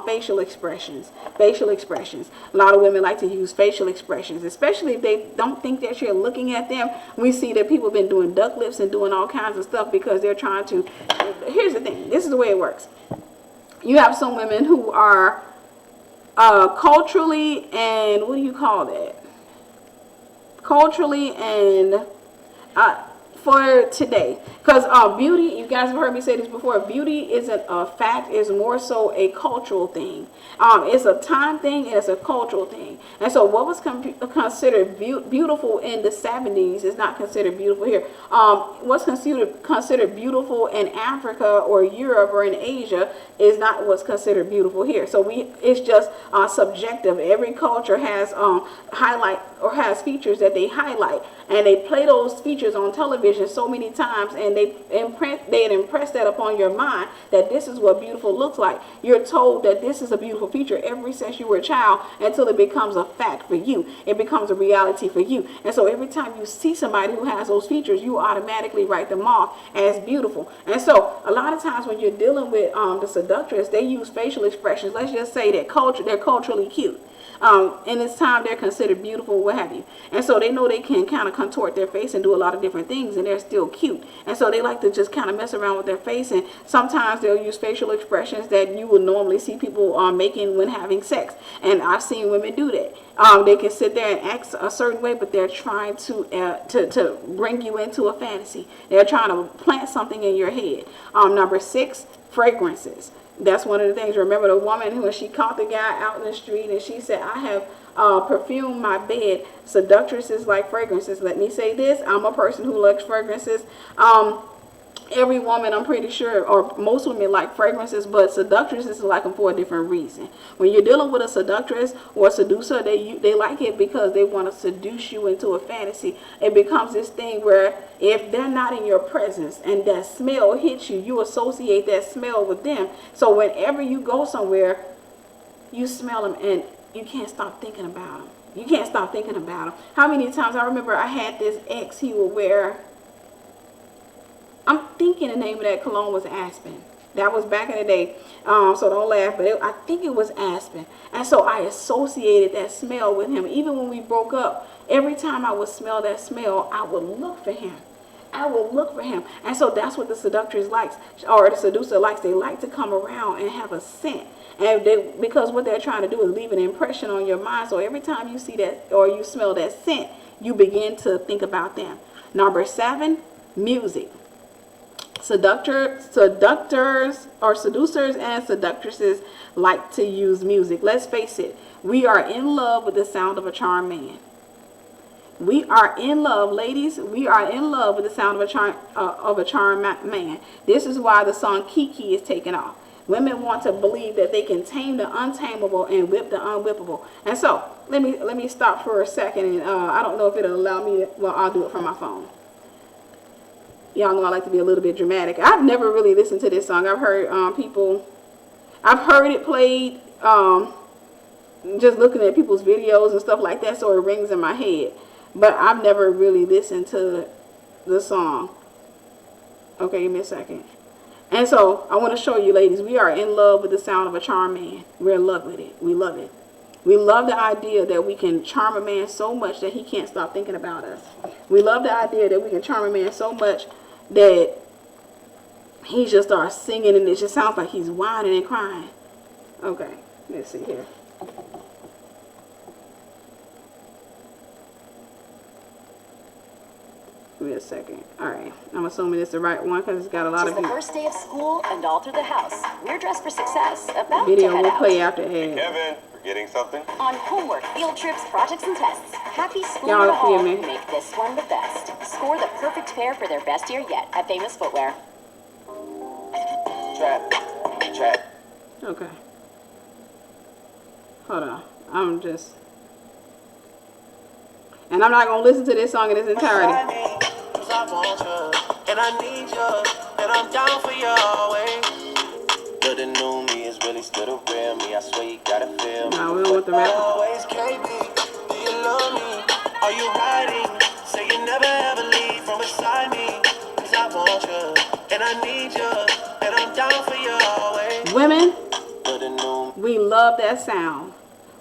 Speaker 1: Facial expressions. Facial expressions. A lot of women like to use facial expressions, especially if they don't think that you're looking at them. We see that people have been doing duck lips and doing all kinds of stuff because they're trying to. Here's the thing. This is the way it works. You have some women who are culturally and what do you call that? Culturally and for today, because beauty, you guys have heard me say this before, beauty isn't a fact, it's more so a cultural thing. It's a time thing and it's a cultural thing. And so what was considered beautiful in the 70s is not considered beautiful here. What's considered beautiful in Africa or Europe or in Asia is not what's considered beautiful here. So it's just subjective. Every culture has highlight or has features that they highlight, and they play those features on television so many times, and they impress that upon your mind that this is what beautiful looks like. You're told that this is a beautiful feature ever since you were a child until it becomes a fact for you. It becomes a reality for you. And so every time you see somebody who has those features, you automatically write them off as beautiful. And so a lot of times when you're dealing with the seductress, they use facial expressions. Let's just say that they're culturally cute. In this time they're considered beautiful, what have you, and so they know they can kind of contort their face and do a lot of different things, and they're still cute, and so they like to just kind of mess around with their face, and sometimes they'll use facial expressions that you would normally see people making when having sex, and I've seen women do that. They can sit there and act a certain way, but they're trying to bring you into a fantasy. They're trying to plant something in your head. Number 6, fragrances. That's one of the things. Remember the woman who, when she caught the guy out in the street and she said, I have perfumed my bed. Seductresses like fragrances. Let me say this. I'm a person who likes fragrances. Every woman, I'm pretty sure, or most women like fragrances, but seductresses like them for a different reason. When you're dealing with a seductress or a seducer, they like it because they want to seduce you into a fantasy. It becomes this thing where if they're not in your presence and that smell hits you, you associate that smell with them. So whenever you go somewhere, you smell them and you can't stop thinking about them. You can't stop thinking about them. How many times I remember I had this ex, he would wear, I'm thinking the name of that cologne was Aspen. That was back in the day, so don't laugh, but I think it was Aspen. And so I associated that smell with him. Even when we broke up, every time I would smell that smell, I would look for him. I will look for him. And so that's what the seductress likes, or the seducer likes. They like to come around and have a scent. And because what they're trying to do is leave an impression on your mind. So every time you see that or you smell that scent, you begin to think about them. Number 7, music. Seductors or seducers and seductresses like to use music. Let's face it, we are in love with the sound of a charmed man. We are in love, ladies. We are in love with the sound of a charmed man. This is why the song Kiki is taken off. Women want to believe that they can tame the untamable and whip the unwhippable. And so let me stop for a second, and I don't know if it'll allow me to, well, I'll do it from my phone. Y'all know I like to be a little bit dramatic. I've never really listened to this song. I've heard I've heard it played just looking at people's videos and stuff like that, so it rings in my head. But I've never really listened to the song. Okay, give me a second. And so I want to show you, ladies, we are in love with the sound of a charmed man. We're in love with it. We love it. We love the idea that we can charm a man so much that he can't stop thinking about us. We love the idea that we can charm a man so much that he just starts singing and it just sounds like he's whining and crying. Okay, let's see here. Give me a second. All right, I'm assuming it's the right one because it's got a lot of views.
Speaker 2: It's the first day of school and all through the house. We're dressed for success. About
Speaker 1: Video
Speaker 2: to head
Speaker 1: will
Speaker 2: out.
Speaker 1: play after ad.
Speaker 3: Kevin, forgetting something?
Speaker 2: On homework, field trips, projects, and tests. Happy school
Speaker 1: Y'all
Speaker 2: to all.
Speaker 1: forgive me.
Speaker 2: Make this one the best. Score the perfect pair for their best year yet at Famous Footwear.
Speaker 3: Chat.
Speaker 1: Okay. Hold on. And And I'm not going to listen to this song in its entirety.
Speaker 4: I want you, and I need you, and I'm down for you always. But the new me is really still the real me. I swear you gotta feel me.
Speaker 1: No, we don't want the rap.
Speaker 4: Always KB, do you love me? Are you riding? Say you never ever leave from beside me. Cause I want you, and I need you, and I'm down for you always.
Speaker 1: Women,
Speaker 4: But the new
Speaker 1: we love that sound.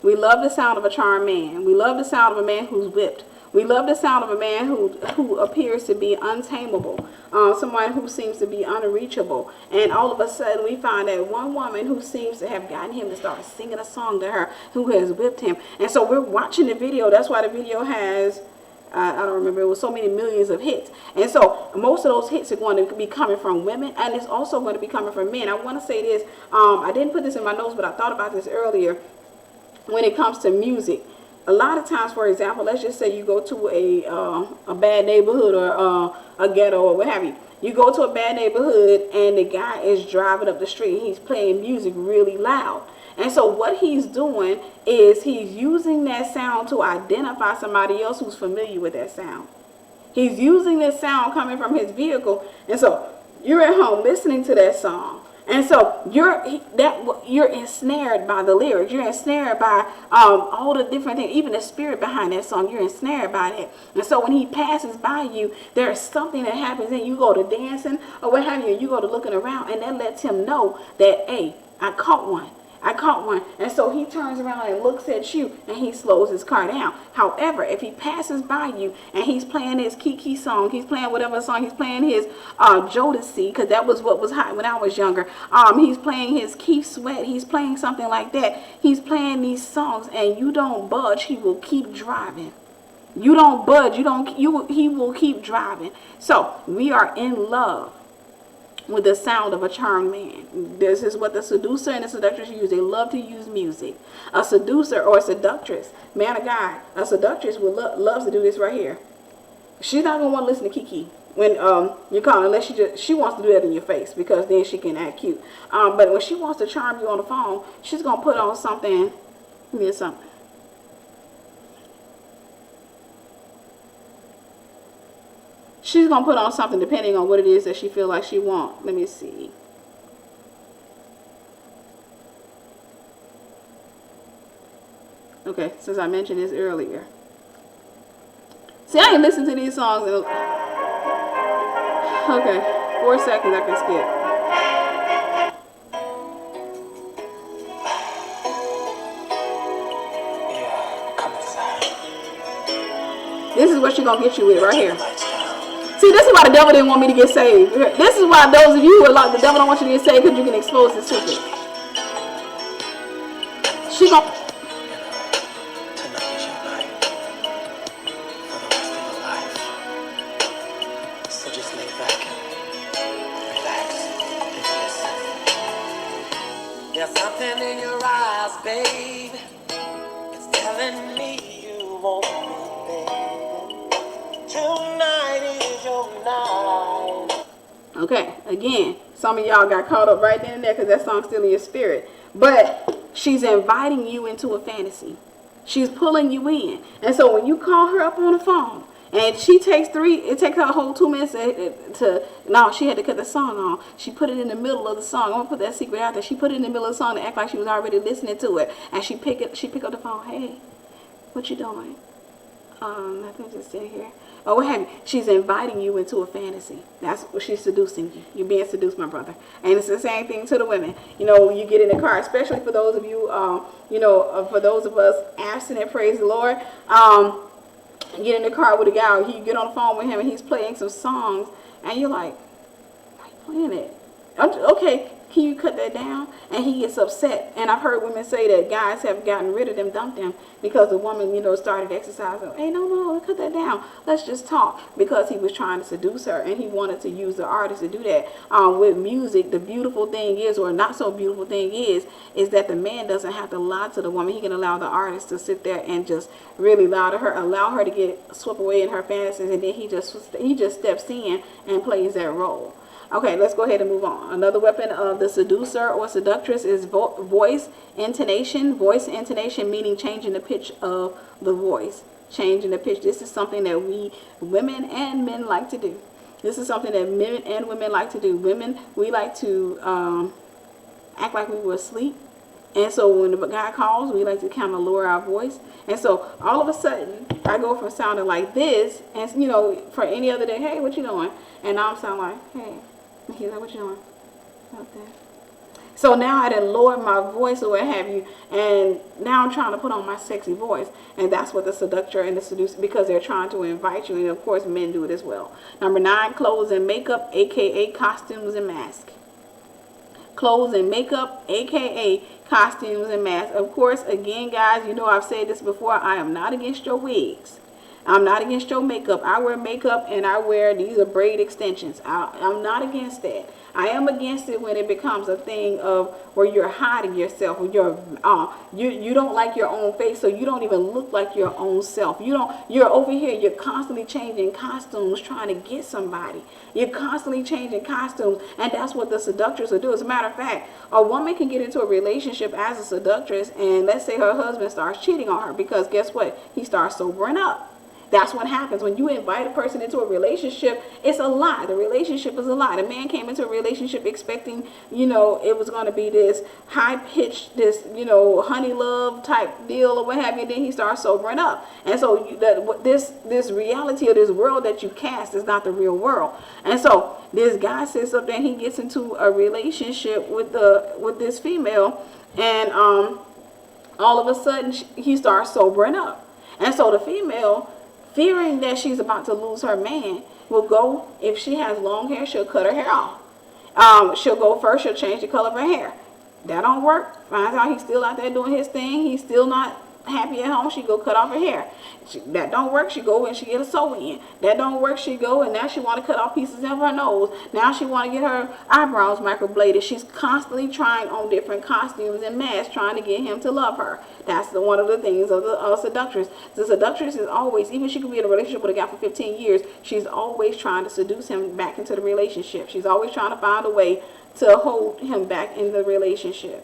Speaker 1: We love the sound of a charmed man. We love the sound of a man who's whipped. We love the sound of a man who appears to be untamable, someone who seems to be unreachable. And all of a sudden we find that one woman who seems to have gotten him to start singing a song to her, who has whipped him. And so we're watching the video. That's why the video has, I don't remember, it was so many millions of hits. And so most of those hits are going to be coming from women, and it's also going to be coming from men. I want to say this, I didn't put this in my notes, but I thought about this earlier. When it comes to music, a lot of times, for example, let's just say you go to a bad neighborhood or a ghetto or what have you. You go to a bad neighborhood and the guy is driving up the street. He's playing music really loud. And so what he's doing is he's using that sound to identify somebody else who's familiar with that sound. He's using this sound coming from his vehicle. And so you're at home listening to that song. And so you're ensnared by the lyrics. You're ensnared by all the different things, even the spirit behind that song. You're ensnared by that. And so when he passes by you, there's something that happens, and you go to dancing or what have you. You go to looking around, and that lets him know that, hey, I caught one. I caught one. And so he turns around and looks at you, and he slows his car down. However, if he passes by you and he's playing his Kiki song, he's playing whatever song, he's playing his Jodeci, because that was what was hot when I was younger. He's playing his Keith Sweat. He's playing something like that. He's playing these songs, and you don't budge. He will keep driving. You don't budge. He will keep driving. So we are in love with the sound of a charmed man. This is what the seducer and the seductress use. They love to use music. A seducer or a seductress, man of God, a seductress loves to do this right here. She's not gonna want to listen to Kiki when you call her, unless she wants to do that in your face, because then she can act cute. But when she wants to charm you on the phone, she's gonna put on something. Give me something. She's going to put on something depending on what it is that she feels like she wants. Let me see. Okay, since I mentioned this earlier. See, I ain't listened to these songs. Okay, 4 seconds I can skip.
Speaker 4: yeah, come inside.
Speaker 1: This is what she's going to get you with right here. See, this is why the devil didn't want me to get saved. This is why those of you who are like, the devil don't want you to get saved, because you can expose the secret. She gon'
Speaker 4: Tonight is your night for the rest of your life. So just lay back, relax, and listen. There's something in your eyes, babe. It's telling me you want me, baby. Tonight is your night.
Speaker 1: Okay, again, some of y'all got caught up right then and there because that song's still in your spirit. But she's inviting you into a fantasy. She's pulling you in. And so when you call her up on the phone, and she takes it takes her a whole 2 minutes no, she had to cut the song on. She put it in the middle of the song. I'm going to put that secret out there. She put it in the middle of the song to act like she was already listening to it. And she pick up the phone. Hey, what you doing? Nothing, just sit here. Or what have you. She's inviting you into a fantasy. That's what she's seducing you. You're being seduced, my brother. And it's the same thing to the women. You know, when you get in the car, especially for those of you, for those of us abstinent, praise the Lord. You get in the car with a guy, or you get on the phone with him, and he's playing some songs, and you're like, why are you playing it? Okay, can you cut that down? And he gets upset. And I've heard women say that guys have gotten rid of them, dumped them, because the woman, started exercising. Hey, no, cut that down. Let's just talk. Because he was trying to seduce her, and he wanted to use the artist to do that. With music, the beautiful thing is, or not so beautiful thing is that the man doesn't have to lie to the woman. He can allow the artist to sit there and just really allow her to get swept away in her fantasies, and then he just steps in and plays that role. Okay, let's go ahead and move on. Another weapon of the seducer or seductress is voice intonation. Voice intonation meaning changing the pitch of the voice. changing the pitch. This is something that we women and men like to do. This is something that men and women like to do. Women, we like to act like we were asleep. And so when the guy calls, we like to kind of lower our voice. And so all of a sudden, I go from sounding like this, and you know, for any other day, hey, what you doing? And now I'm sounding like, hey. And he's like, what you doing? Out there. So now I done lowered my voice or what have you, and now I'm trying to put on my sexy voice. And that's what the seductor and the seducer, because they're trying to invite you, and of course men do it as well. Number 9, clothes and makeup, aka costumes and masks. Clothes and makeup, aka costumes and masks. Of course, again, guys, you know I've said this before, I am not against your wigs. I'm not against your makeup. I wear makeup and I wear, these are braid extensions. I'm not against that. I am against it when it becomes a thing of where you're hiding yourself, when you don't like your own face, so you don't even look like your own self. You're over here, you're constantly changing costumes trying to get somebody. You're constantly changing costumes, and that's what the seductress will do. As a matter of fact, a woman can get into a relationship as a seductress, and let's say her husband starts cheating on her, because guess what? He starts sobering up. That's what happens when you invite a person into a relationship. It's a lie. The relationship is a lie. The man came into a relationship expecting, you know, it was going to be this high-pitched, this, you know, honey love type deal or what have you. Then he starts sobering up. And so this reality of this world that you cast is not the real world. And so this guy sits up there and he gets into a relationship with this female, and all of a sudden he starts sobering up. And so the female, fearing that she's about to lose her man, will go, if she has long hair, she'll cut her hair off. She'll go first, she'll change the color of her hair. That don't work. Finds out he's still out there doing his thing, he's still not happy at home, she go cut off her hair. That don't work, she go and she get a sew in. That don't work, she go and now she want to cut off pieces of her nose. Now she want to get her eyebrows microbladed. She's constantly trying on different costumes and masks, trying to get him to love her. That's one of the things of the seductress. The seductress is always, even she could be in a relationship with a guy for 15 years, she's always trying to seduce him back into the relationship. She's always trying to find a way to hold him back in the relationship.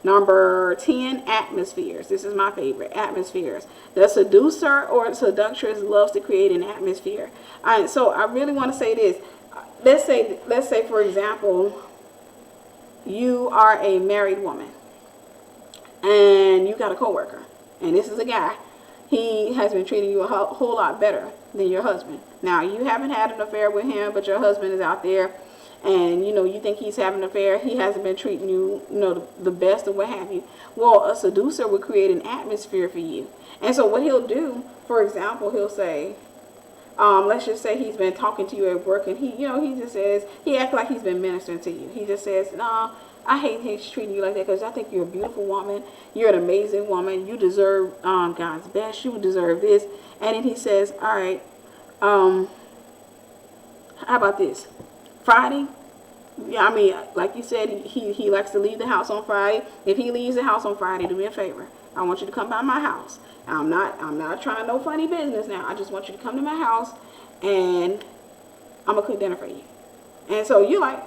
Speaker 1: Number 10, atmospheres. This is my favorite, atmospheres. The seducer or seductress loves to create an atmosphere. So I really want to say this. Let's say, for example, you are a married woman and you got a coworker, and this is a guy. He has been treating you a whole lot better than your husband. Now, you haven't had an affair with him, but your husband is out there, and you know you think he's having an affair. He hasn't been treating you, the best or what have you. Well, a seducer will create an atmosphere for you. And so what he'll do, for example, he'll say, let's just say he's been talking to you at work, and he just says, he acts like he's been ministering to you. He just says, no, I hate treating you like that, because I think you're a beautiful woman. You're an amazing woman. You deserve God's best. You deserve this. And then he says, all right, how about this? Friday? Yeah, I mean, like you said, he likes to leave the house on Friday. If he leaves the house on Friday, do me a favor. I want you to come by my house. I'm not trying no funny business now. I just want you to come to my house, and I'm going to cook dinner for you. And so you're like,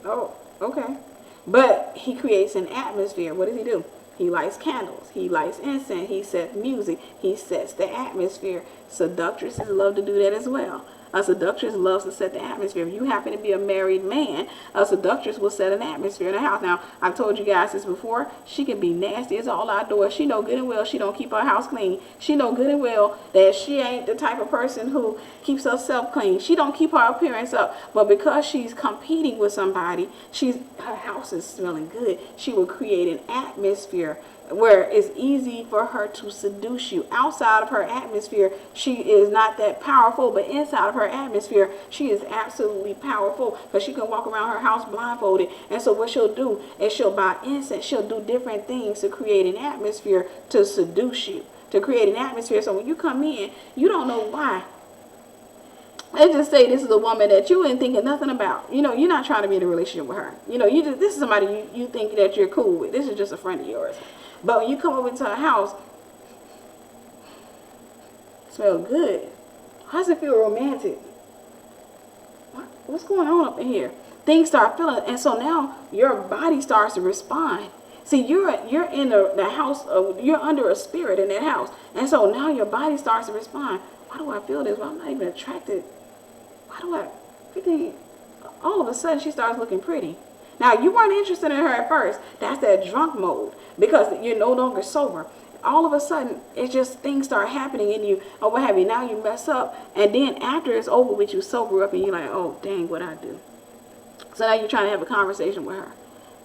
Speaker 1: oh, okay. But he creates an atmosphere. What does he do? He lights candles. He lights incense. He sets music. He sets the atmosphere. Seductresses love to do that as well. A seductress loves to set the atmosphere. If you happen to be a married man, a seductress will set an atmosphere in the house. Now, I've told you guys this before. She can be nasty as all outdoors. She know good and well she don't keep her house clean. She know good and well that she ain't the type of person who keeps herself clean. She don't keep her appearance up. But because she's competing with somebody, her house is smelling good. She will create an atmosphere where it's easy for her to seduce you. Outside of her atmosphere, she is not that powerful, but inside of her atmosphere, she is absolutely powerful, because she can walk around her house blindfolded. And so what she'll do is she'll buy incense. She'll do different things to create an atmosphere to seduce you, to create an atmosphere. So when you come in, you don't know why. Let's just say this is a woman that you ain't thinking nothing about. You're not trying to be in a relationship with her. This is somebody you think that you're cool with. This is just a friend of yours. But when you come over into her house, it smells good. How does it feel romantic? What's going on up in here? Things start feeling, and so now your body starts to respond. See, you're in the house of, you're under a spirit in that house. And so now your body starts to respond. Why do I feel this? Well, I'm not even attracted. Why do I everything? All of a sudden she starts looking pretty. Now you weren't interested in her at first. That's that drunk mode because you're no longer sober. All of a sudden, it's just things start happening in you or what have you. Now you mess up, and then after it's over with, you sober up and you're like, oh dang, what I do? So now you're trying to have a conversation with her.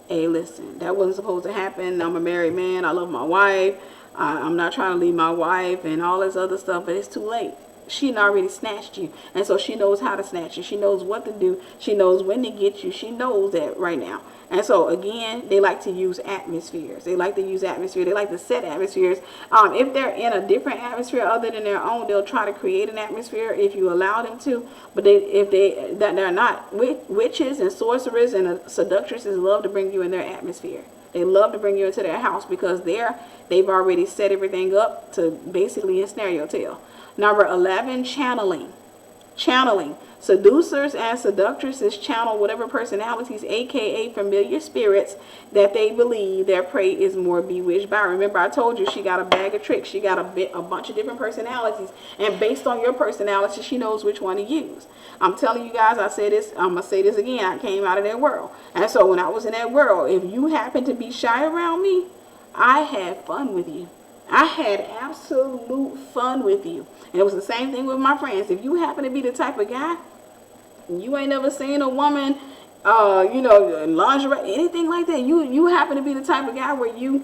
Speaker 1: Hey, listen, that wasn't supposed to happen. I'm a married man. I love my wife. I'm not trying to leave my wife and all this other stuff, but it's too late. She had already snatched you, and so she knows how to snatch you. She knows what to do. She knows when to get you. She knows that right now. And so again, they like to use atmospheres. They like to use atmosphere. They like to set atmospheres. If they're in a different atmosphere other than their own, they'll try to create an atmosphere if you allow them to. But they're not witches and sorcerers and seductresses love to bring you in their atmosphere. They love to bring you into their house because they've already set everything up to basically ensnare your tail. Number 11, channeling. Channeling. Seducers and seductresses channel whatever personalities, aka familiar spirits, that they believe their prey is more bewitched by. Remember, I told you she got a bag of tricks. She got a bunch of different personalities, and based on your personality, she knows which one to use. I'm telling you guys, I say this, I'm gonna say this again. I came out of that world, and so when I was in that world, if you happen to be shy around me, I had fun with you. I had absolute fun with you. And it was the same thing with my friends. If you happen to be the type of guy, you ain't never seen a woman, lingerie, anything like that. You happen to be the type of guy where you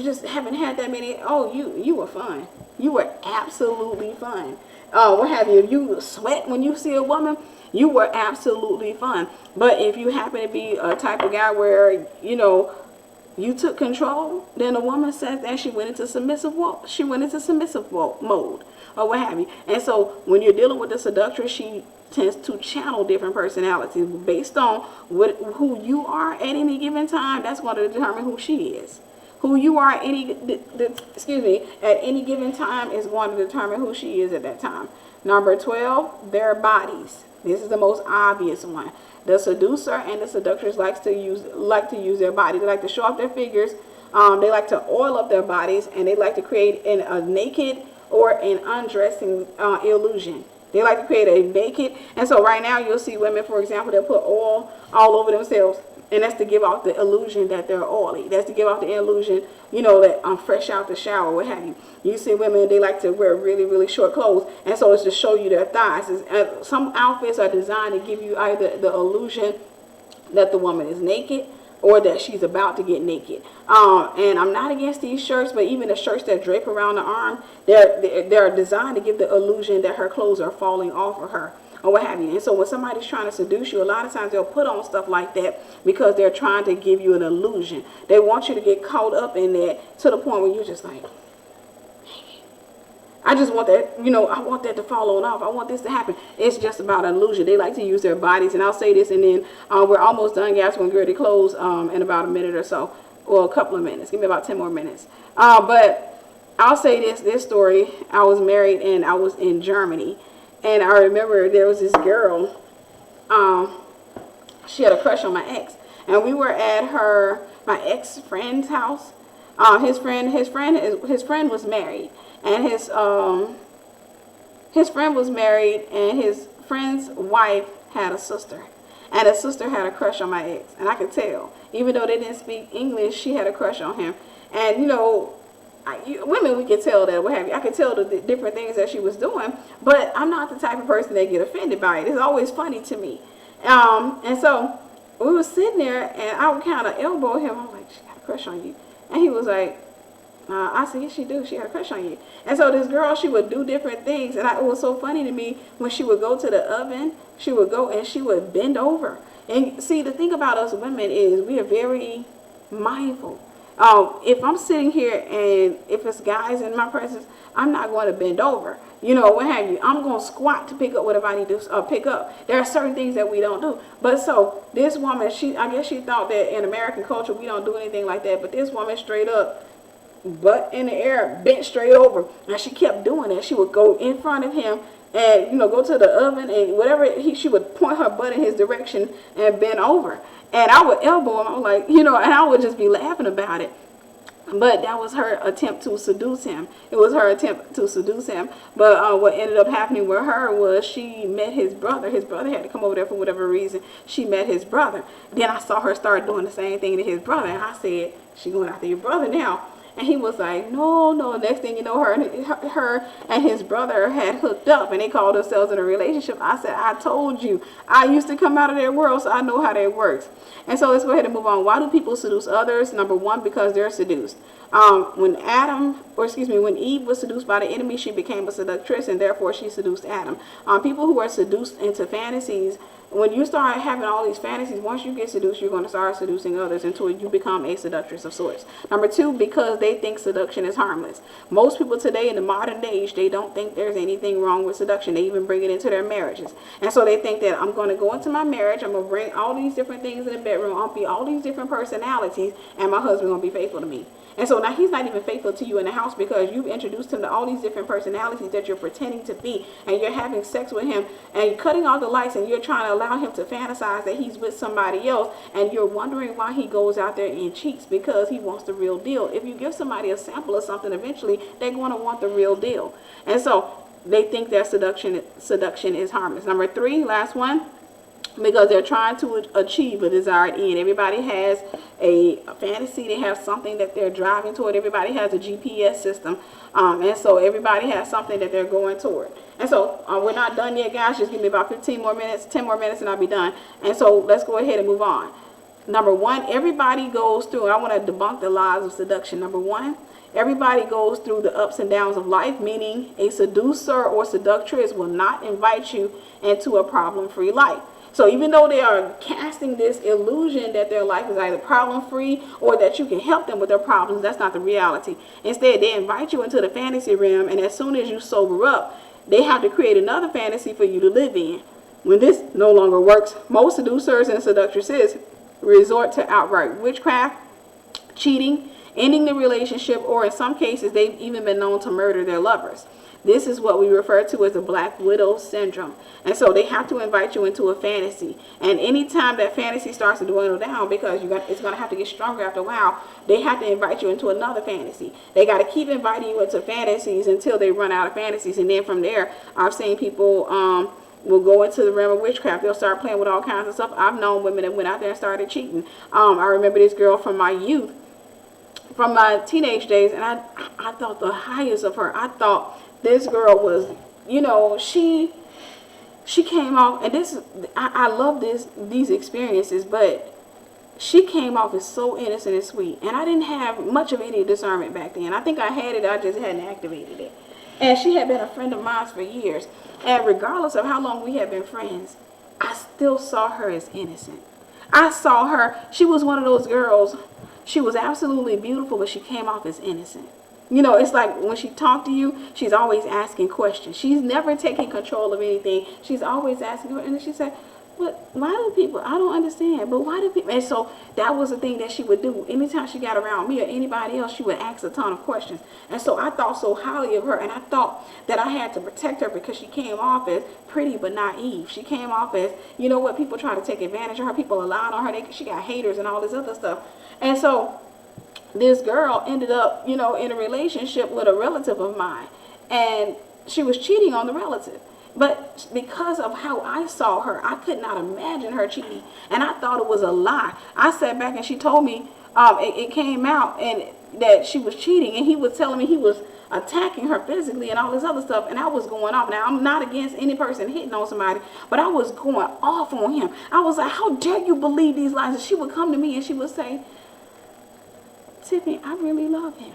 Speaker 1: just haven't had that many. Oh, you were fun. You were absolutely fun. What have you? If you sweat when you see a woman, you were absolutely fun. But if you happen to be a type of guy where, you took control, then a woman says that she went into submissive mode or what have you. And so when you're dealing with the seductress, she tends to channel different personalities based on who you are at any given time. That's going to determine who she is. Who you are at any given time is going to determine who she is at that time. Number 12, their bodies. This is the most obvious one. The seducer and the seductress like to use their body. They like to show off their figures. They like to oil up their bodies, and they like to create a naked or an undressing illusion. They like to create a naked. And so right now you'll see women, for example, they'll put oil all over themselves. And that's to give off the illusion that they're oily. That's to give off the illusion, that I'm fresh out the shower, what have you. You see women, they like to wear really, really short clothes. And so it's to show you their thighs. Some outfits are designed to give you either the illusion that the woman is naked or that she's about to get naked. And I'm not against these shirts, but even the shirts that drape around the arm, they're designed to give the illusion that her clothes are falling off of her, or what have you. And so when somebody's trying to seduce you, a lot of times they'll put on stuff like that because they're trying to give you an illusion. They want you to get caught up in that to the point where you're just like, I just want that, I want that to fall on off. I want this to happen. It's just about an illusion. They like to use their bodies. And I'll say this, and then we're almost done, guys. We're going to get ready to close in about a minute or so. Well, a couple of minutes. Give me about 10 more minutes. But I'll say this story. I was married, and I was in Germany. And I remember there was this girl. She had a crush on my ex. And we were at my ex-friend's house. His friend was married. And his friend was married, and his friend's wife had a sister. And his sister had a crush on my ex. And I could tell. Even though they didn't speak English, she had a crush on him. And, women, we could tell that, what have you. I could tell the different things that she was doing. But I'm not the type of person that get offended by it. It's always funny to me. And so we were sitting there, and I would kind of elbow him. I'm like, she got a crush on you. And he was like, I said, yes, she do. She had a crush on you. And so this girl, she would do different things. And it was so funny to me when she would go to the oven, she would go and she would bend over. And see, the thing about us women is we are very mindful. If I'm sitting here and if it's guys in my presence, I'm not going to bend over. What have you. I'm going to squat to pick up whatever I need to pick up. There are certain things that we don't do. But so this woman, I guess she thought that in American culture we don't do anything like that. But this woman straight up, butt in the air, bent straight over. And she kept doing that. She would go in front of him and go to the oven and whatever she would point her butt in his direction and bend over, and I would elbow him. I was like, and I would just be laughing about it. But that was her attempt to seduce him. It was her attempt to seduce him. But what ended up happening with her was she met his brother. His brother had to come over there for whatever reason. She met his brother. Then I saw her start doing the same thing to his brother. And I said, she going after your brother now. And he was like, no. Next thing you know, her and his brother had hooked up, and they called themselves in a relationship. I said, I told you. I used to come out of their world, so I know how that works. And so let's go ahead and move on. Why do people seduce others? Number one, because they're seduced. When Eve was seduced by the enemy, she became a seductress, and therefore she seduced Adam. People who are seduced into fantasies, when you start having all these fantasies, once you get seduced, you're going to start seducing others until you become a seductress of sorts. Number two, because they think seduction is harmless. Most people today in the modern age, they don't think there's anything wrong with seduction. They even bring it into their marriages. And so they think that I'm going to go into my marriage, I'm going to bring all these different things in the bedroom, I'll be all these different personalities, and my husband's going to be faithful to me. And so now he's not even faithful to you in the house because you've introduced him to all these different personalities that you're pretending to be, and you're having sex with him, and you're cutting off the lights, and you're trying to allow him to fantasize that he's with somebody else, and you're wondering why he goes out there and cheats, because he wants the real deal. If you give somebody a sample of something, eventually they're going to want the real deal. And so they think that seduction is harmless. Number three, last one, because they're trying to achieve a desired end. Everybody has a fantasy. They have something that they're driving toward. Everybody has a GPS system. And so everybody has something that they're going toward. And so we're not done yet, guys. Just give me about 10 more minutes, and I'll be done. And so let's go ahead and move on. Number one, everybody goes through, and I want to debunk the lies of seduction. Number one, everybody goes through the ups and downs of life, meaning a seducer or seductress will not invite you into a problem-free life. So even though they are casting this illusion that their life is either problem-free or that you can help them with their problems, that's not the reality. Instead, they invite you into the fantasy realm, and as soon as you sober up, they have to create another fantasy for you to live in. When this no longer works, most seducers and seductresses resort to outright witchcraft, cheating, ending the relationship, or in some cases, they've even been known to murder their lovers. This is what we refer to as the Black Widow syndrome. And so they have to invite you into a fantasy. And anytime that fantasy starts to dwindle down, because it's going to have to get stronger after a while, they have to invite you into another fantasy. They got to keep inviting you into fantasies until they run out of fantasies. And then from there, I've seen people will go into the realm of witchcraft. They'll start playing with all kinds of stuff. I've known women that went out there and started cheating. I remember this girl from my youth, from my teenage days, and I thought the highest of her. I thought this girl was, she came off, and I love these experiences, but she came off as so innocent and sweet, and I didn't have much of any discernment back then. I think I had it, I just hadn't activated it. And she had been a friend of mine for years, and regardless of how long we had been friends, I still saw her as innocent. I saw her, she was one of those girls, she was absolutely beautiful, but she came off as innocent. It's like when she talked to you, she's always asking questions. She's never taking control of anything. She's always asking, and then she said, but why do people, I don't understand, but why do people, and so that was the thing that she would do. Anytime she got around me or anybody else, she would ask a ton of questions. And so I thought so highly of her, and I thought that I had to protect her because she came off as pretty but naive. She came off as, people try to take advantage of her. People allowed on her. She got haters and all this other stuff. And so this girl ended up, in a relationship with a relative of mine, and she was cheating on the relative. But because of how I saw her, I could not imagine her cheating, and I thought it was a lie. I sat back and she told me it came out and that she was cheating, and he was telling me he was attacking her physically and all this other stuff, and I was going off. Now, I'm not against any person hitting on somebody, but I was going off on him. I was like, how dare you believe these lies? And she would come to me and she would say, Tiffany, I really love him.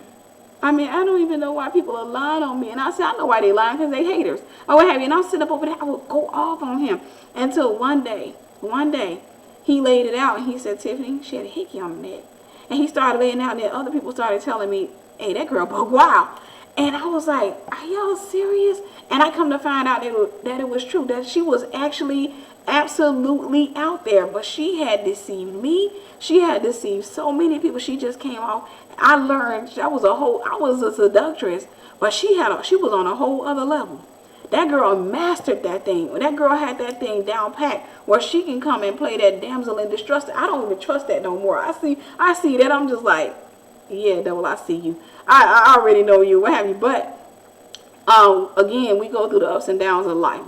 Speaker 1: I mean, I don't even know why people are lying on me. And I said, I know why they lying, because they haters or what have you. And I'm sitting up over there, I would go off on him until one day, he laid it out and he said, Tiffany, she had a hickey on the neck. And he started laying out, and then other people started telling me, hey, that girl buck wild. And I was like, are y'all serious? And I come to find out that it was true, that she was actually absolutely out there, but she had deceived me. She had deceived so many people. She just came off. I learned I was a seductress, but she was on a whole other level. That girl mastered that thing. When that girl had that thing down pat, where she can come and play that damsel in distress. I don't even trust that no more. I see that. I'm just like, yeah, devil, I see you. I already know you. What have you? But again, we go through the ups and downs of life.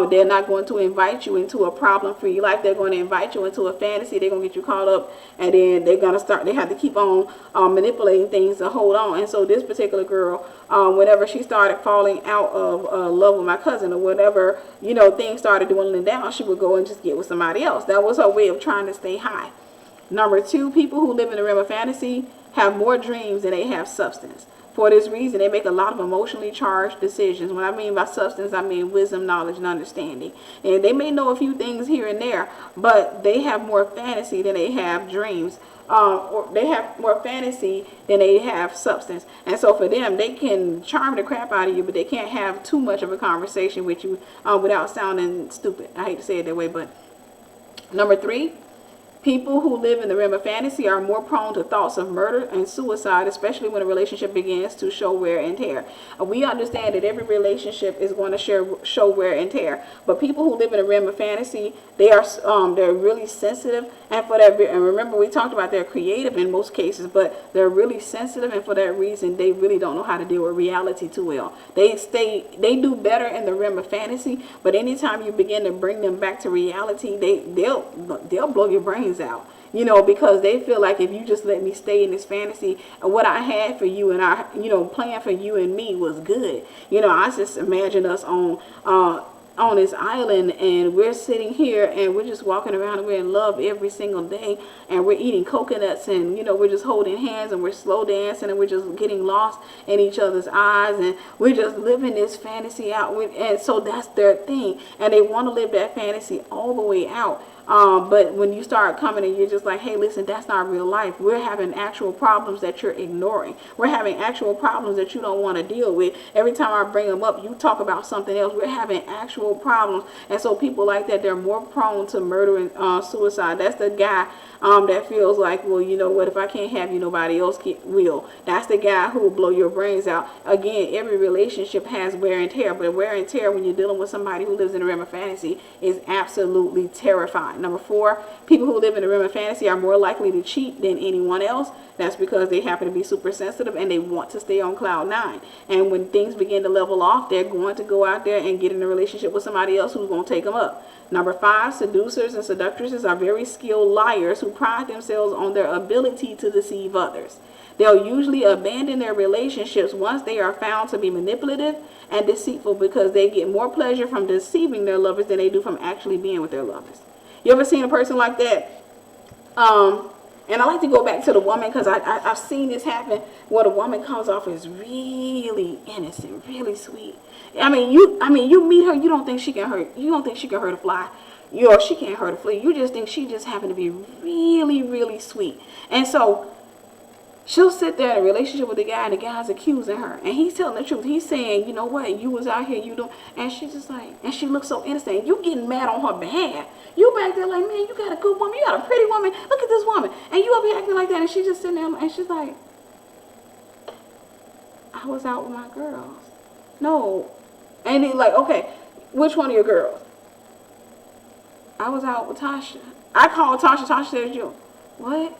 Speaker 1: They're not going to invite you into a problem-free life. They're going to invite you into a fantasy. They're going to get you caught up, and then they have to keep on manipulating things to hold on. And so this particular girl, whenever she started falling out of love with my cousin, or whatever, things started dwindling down, she would go and just get with somebody else. That was her way of trying to stay high. Number 2, people who live in the realm of fantasy have more dreams than they have substance. For this reason, they make a lot of emotionally charged decisions. When I mean by substance, I mean wisdom, knowledge, and understanding. And they may know a few things here and there, but they have more fantasy than they have dreams. Or they have more fantasy than they have substance. And so for them, they can charm the crap out of you, but they can't have too much of a conversation with you without sounding stupid. I hate to say it that way, but number 3, people who live in the realm of fantasy are more prone to thoughts of murder and suicide, especially when a relationship begins to show wear and tear. We understand that every relationship is going to show wear and tear, but people who live in the realm of fantasy, they're really sensitive, and remember we talked about they're creative in most cases, but they're really sensitive, and for that reason they really don't know how to deal with reality too well. They do better in the realm of fantasy, but anytime you begin to bring them back to reality, they'll blow your brains out, because they feel like if you just let me stay in this fantasy, and what I had for you and I, plan for you and me was good. I just imagine us on this island, and we're sitting here and we're just walking around and we're in love every single day, and we're eating coconuts, and we're just holding hands, and we're slow dancing, and we're just getting lost in each other's eyes, and we're just living this fantasy out. And so that's their thing, and they want to live that fantasy all the way out. But when you start coming and you're just like, hey, listen, that's not real life. We're having actual problems that you're ignoring. We're having actual problems that you don't want to deal with. Every time I bring them up, you talk about something else. We're having actual problems. And so people like that, they're more prone to murder and suicide. That's the guy that feels like, well, you know what, if I can't have you, nobody else will. That's the guy who will blow your brains out. Again, every relationship has wear and tear, but wear and tear when you're dealing with somebody who lives in the realm of fantasy is absolutely terrifying. Number 4, people who live in the realm of fantasy are more likely to cheat than anyone else. That's because they happen to be super sensitive and they want to stay on cloud 9. And when things begin to level off, they're going to go out there and get in a relationship with somebody else who's going to take them up. Number 5, seducers and seductresses are very skilled liars who pride themselves on their ability to deceive others. They'll usually abandon their relationships once they are found to be manipulative and deceitful, because they get more pleasure from deceiving their lovers than they do from actually being with their lovers. You ever seen a person like that? And I like to go back to the woman, because I've seen this happen where the woman comes off as really innocent, really sweet. I mean, you meet her, you don't think she can hurt a fly. She can't hurt a flea. You just think she just happened to be really, really sweet. And so she'll sit there in a relationship with the guy, and the guy's accusing her, and he's telling the truth. He's saying, you know what, you was out here, you don't, and she's just like, and she looks so innocent. You getting mad on her behalf. You back there like, man, you got a good woman, you got a pretty woman. Look at this woman, and you up here acting like that, and she's just sitting there, and she's like, I was out with my girls. No, and he's like, okay, which one of your girls? I was out with Tasha. I called Tasha. Tasha said you. What?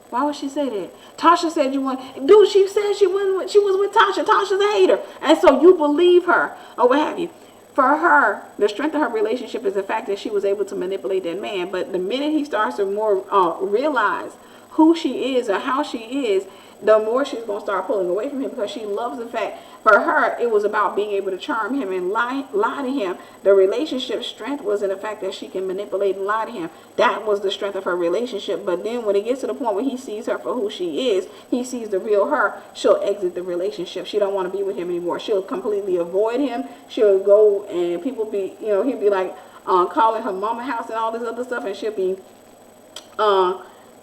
Speaker 1: Why would she say that? Tasha said you want. Dude, she said she was with Tasha. Tasha's a hater. And so you believe her or what have you. For her, the strength of her relationship is the fact that she was able to manipulate that man. But the minute he starts to more realize who she is or how she is, the more she's going to start pulling away from him, because she loves the fact, for her, it was about being able to charm him and lie to him. The relationship strength was in the fact that she can manipulate and lie to him. That was the strength of her relationship. But then when it gets to the point where he sees her for who she is, he sees the real her, she'll exit the relationship. She don't want to be with him anymore. She'll completely avoid him. She'll go, and people be, he'll be like calling her mama house and all this other stuff, and she'll be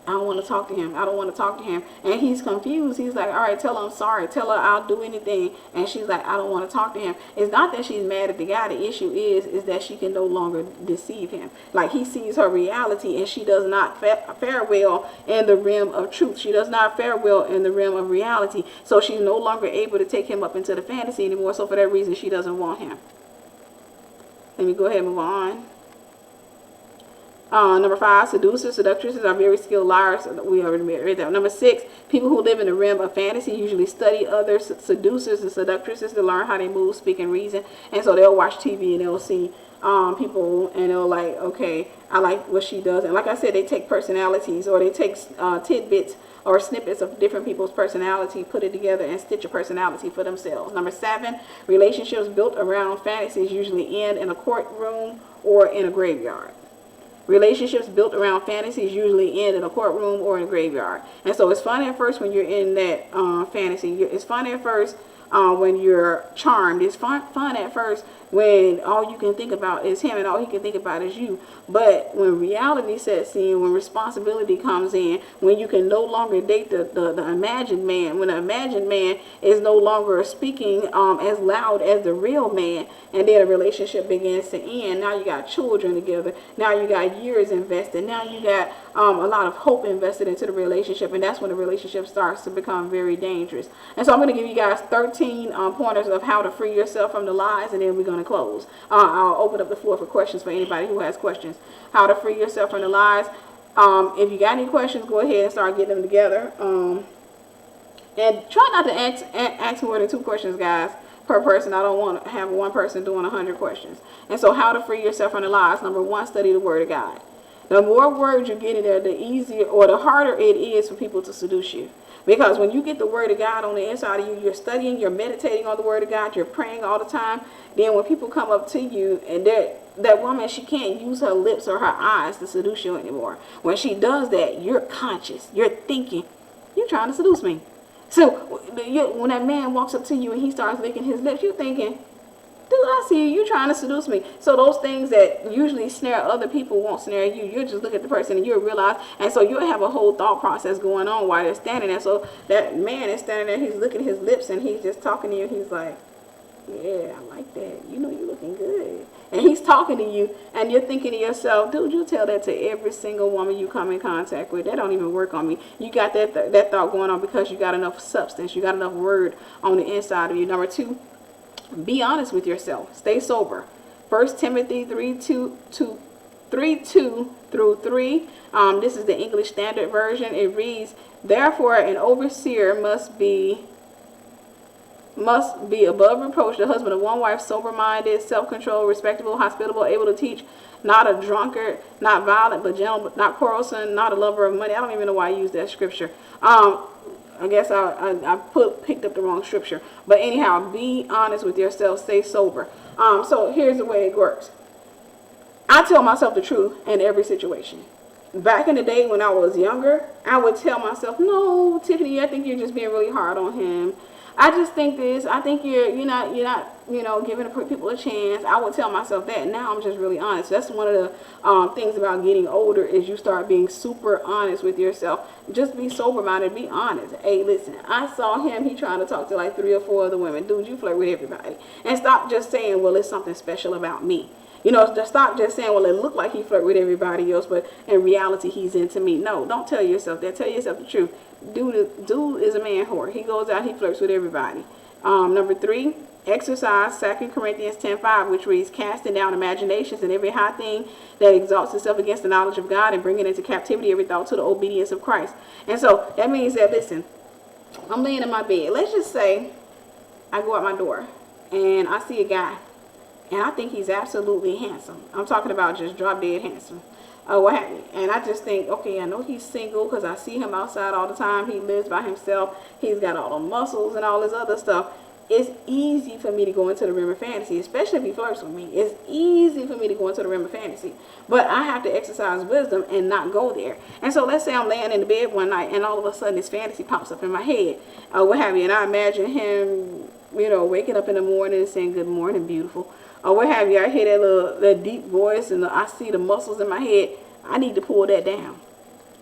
Speaker 1: I don't want to talk to him. I don't want to talk to him. And he's confused. He's like, all right, tell her I'm sorry. Tell her I'll do anything. And she's like, I don't want to talk to him. It's not that she's mad at the guy. The issue is that she can no longer deceive him. Like, he sees her reality, and she does not fare well in the realm of truth. She does not fare well in the realm of reality. So she's no longer able to take him up into the fantasy anymore. So for that reason, she doesn't want him. Let me go ahead and move on. Number 5, seducers, seductresses are very skilled liars. We already read that. Number 6, people who live in the realm of fantasy usually study other seducers and seductresses to learn how they move, speak, and reason. And so they'll watch TV and they'll see people, and they'll like, okay, I like what she does. And like I said, they take personalities, or they take tidbits or snippets of different people's personality, put it together, and stitch a personality for themselves. Number 7, relationships built around fantasies usually end in a courtroom or in a graveyard. Relationships built around fantasies usually end in a courtroom or in a graveyard. And so it's fun at first when you're in that fantasy. It's fun at first when you're charmed. It's fun at first when all you can think about is him and all he can think about is you. But when reality sets in, when responsibility comes in, when you can no longer date the imagined man, when the imagined man is no longer speaking as loud as the real man, and then a relationship begins to end. Now you got children together. Now you got years invested. Now you got a lot of hope invested into the relationship, and that's when the relationship starts to become very dangerous. And so I'm going to give you guys 13 pointers of how to free yourself from the lies, and then we're going to close. I'll open up the floor for questions for anybody who has questions. How to free yourself from the lies. If you got any questions, go ahead and start getting them together. And try not to ask more than 2 questions, guys, per person. I don't want to have one person doing 100 questions. And so how to free yourself from the lies. Number 1, study the Word of God. The more words you get in there, the easier or the harder it is for people to seduce you. Because when you get the Word of God on the inside of you, you're studying, you're meditating on the Word of God, you're praying all the time. Then when people come up to you, and that woman, she can't use her lips or her eyes to seduce you anymore. When she does that, you're conscious. You're thinking, you're trying to seduce me. So when that man walks up to you and he starts licking his lips, you're thinking, dude, I see you trying to seduce me. So those things that usually snare other people won't snare you. You'll just look at the person and you'll realize. And so you'll have a whole thought process going on while they're standing there. So that man is standing there, he's licking his lips and he's just talking to you. He's like, yeah, I like that. You know, you're looking good. And he's talking to you and you're thinking to yourself, dude, you tell that to every single woman you come in contact with. That don't even work on me. You got that thought going on because you got enough substance. You got enough word on the inside of you. Number 2, be honest with yourself. Stay sober. 1 Timothy 3:2 through 3. This is the English Standard Version. It reads, therefore an overseer must be above reproach, the husband of one wife, sober-minded, self-controlled, respectable, hospitable, able to teach, not a drunkard, not violent, but gentle, not quarrelsome, not a lover of money. I don't even know why I use that scripture. I guess I picked up the wrong scripture. But anyhow, be honest with yourself. Stay sober. So here's the way it works. I tell myself the truth in every situation. Back in the day when I was younger, I would tell myself, no, Tiffany, I think you're just being really hard on him. I just think this. I think you're not, giving people a chance. I would tell myself that. Now I'm just really honest. That's one of the things about getting older is you start being super honest with yourself. Just be sober-minded. Be honest. Hey, listen, I saw him. He trying to talk to like 3 or 4 other women. Dude, you flirt with everybody. And stop just saying, well, it's something special about me. Stop just saying, well, it looked like he flirt with everybody else, but in reality, he's into me. No, don't tell yourself that. Tell yourself the truth. Dude is a man whore. He goes out, he flirts with everybody. Number 3, exercise 2 Corinthians 10:5, which reads, casting down imaginations and every high thing that exalts itself against the knowledge of God and bringing into captivity every thought to the obedience of Christ. And so that means that, listen, I'm laying in my bed. Let's just say I go out my door and I see a guy. And I think he's absolutely handsome. I'm talking about just drop dead handsome. What have you. And I just think, okay, I know he's single because I see him outside all the time. He lives by himself. He's got all the muscles and all this other stuff. It's easy for me to go into the realm of fantasy, especially if he flirts with me. It's easy for me to go into the realm of fantasy. But I have to exercise wisdom and not go there. And so let's say I'm laying in the bed one night and all of a sudden this fantasy pops up in my head. What have you. And I imagine him, waking up in the morning and saying, good morning, beautiful. Or what have you. I hear that deep voice and I see the muscles in my head. I need to pull that down.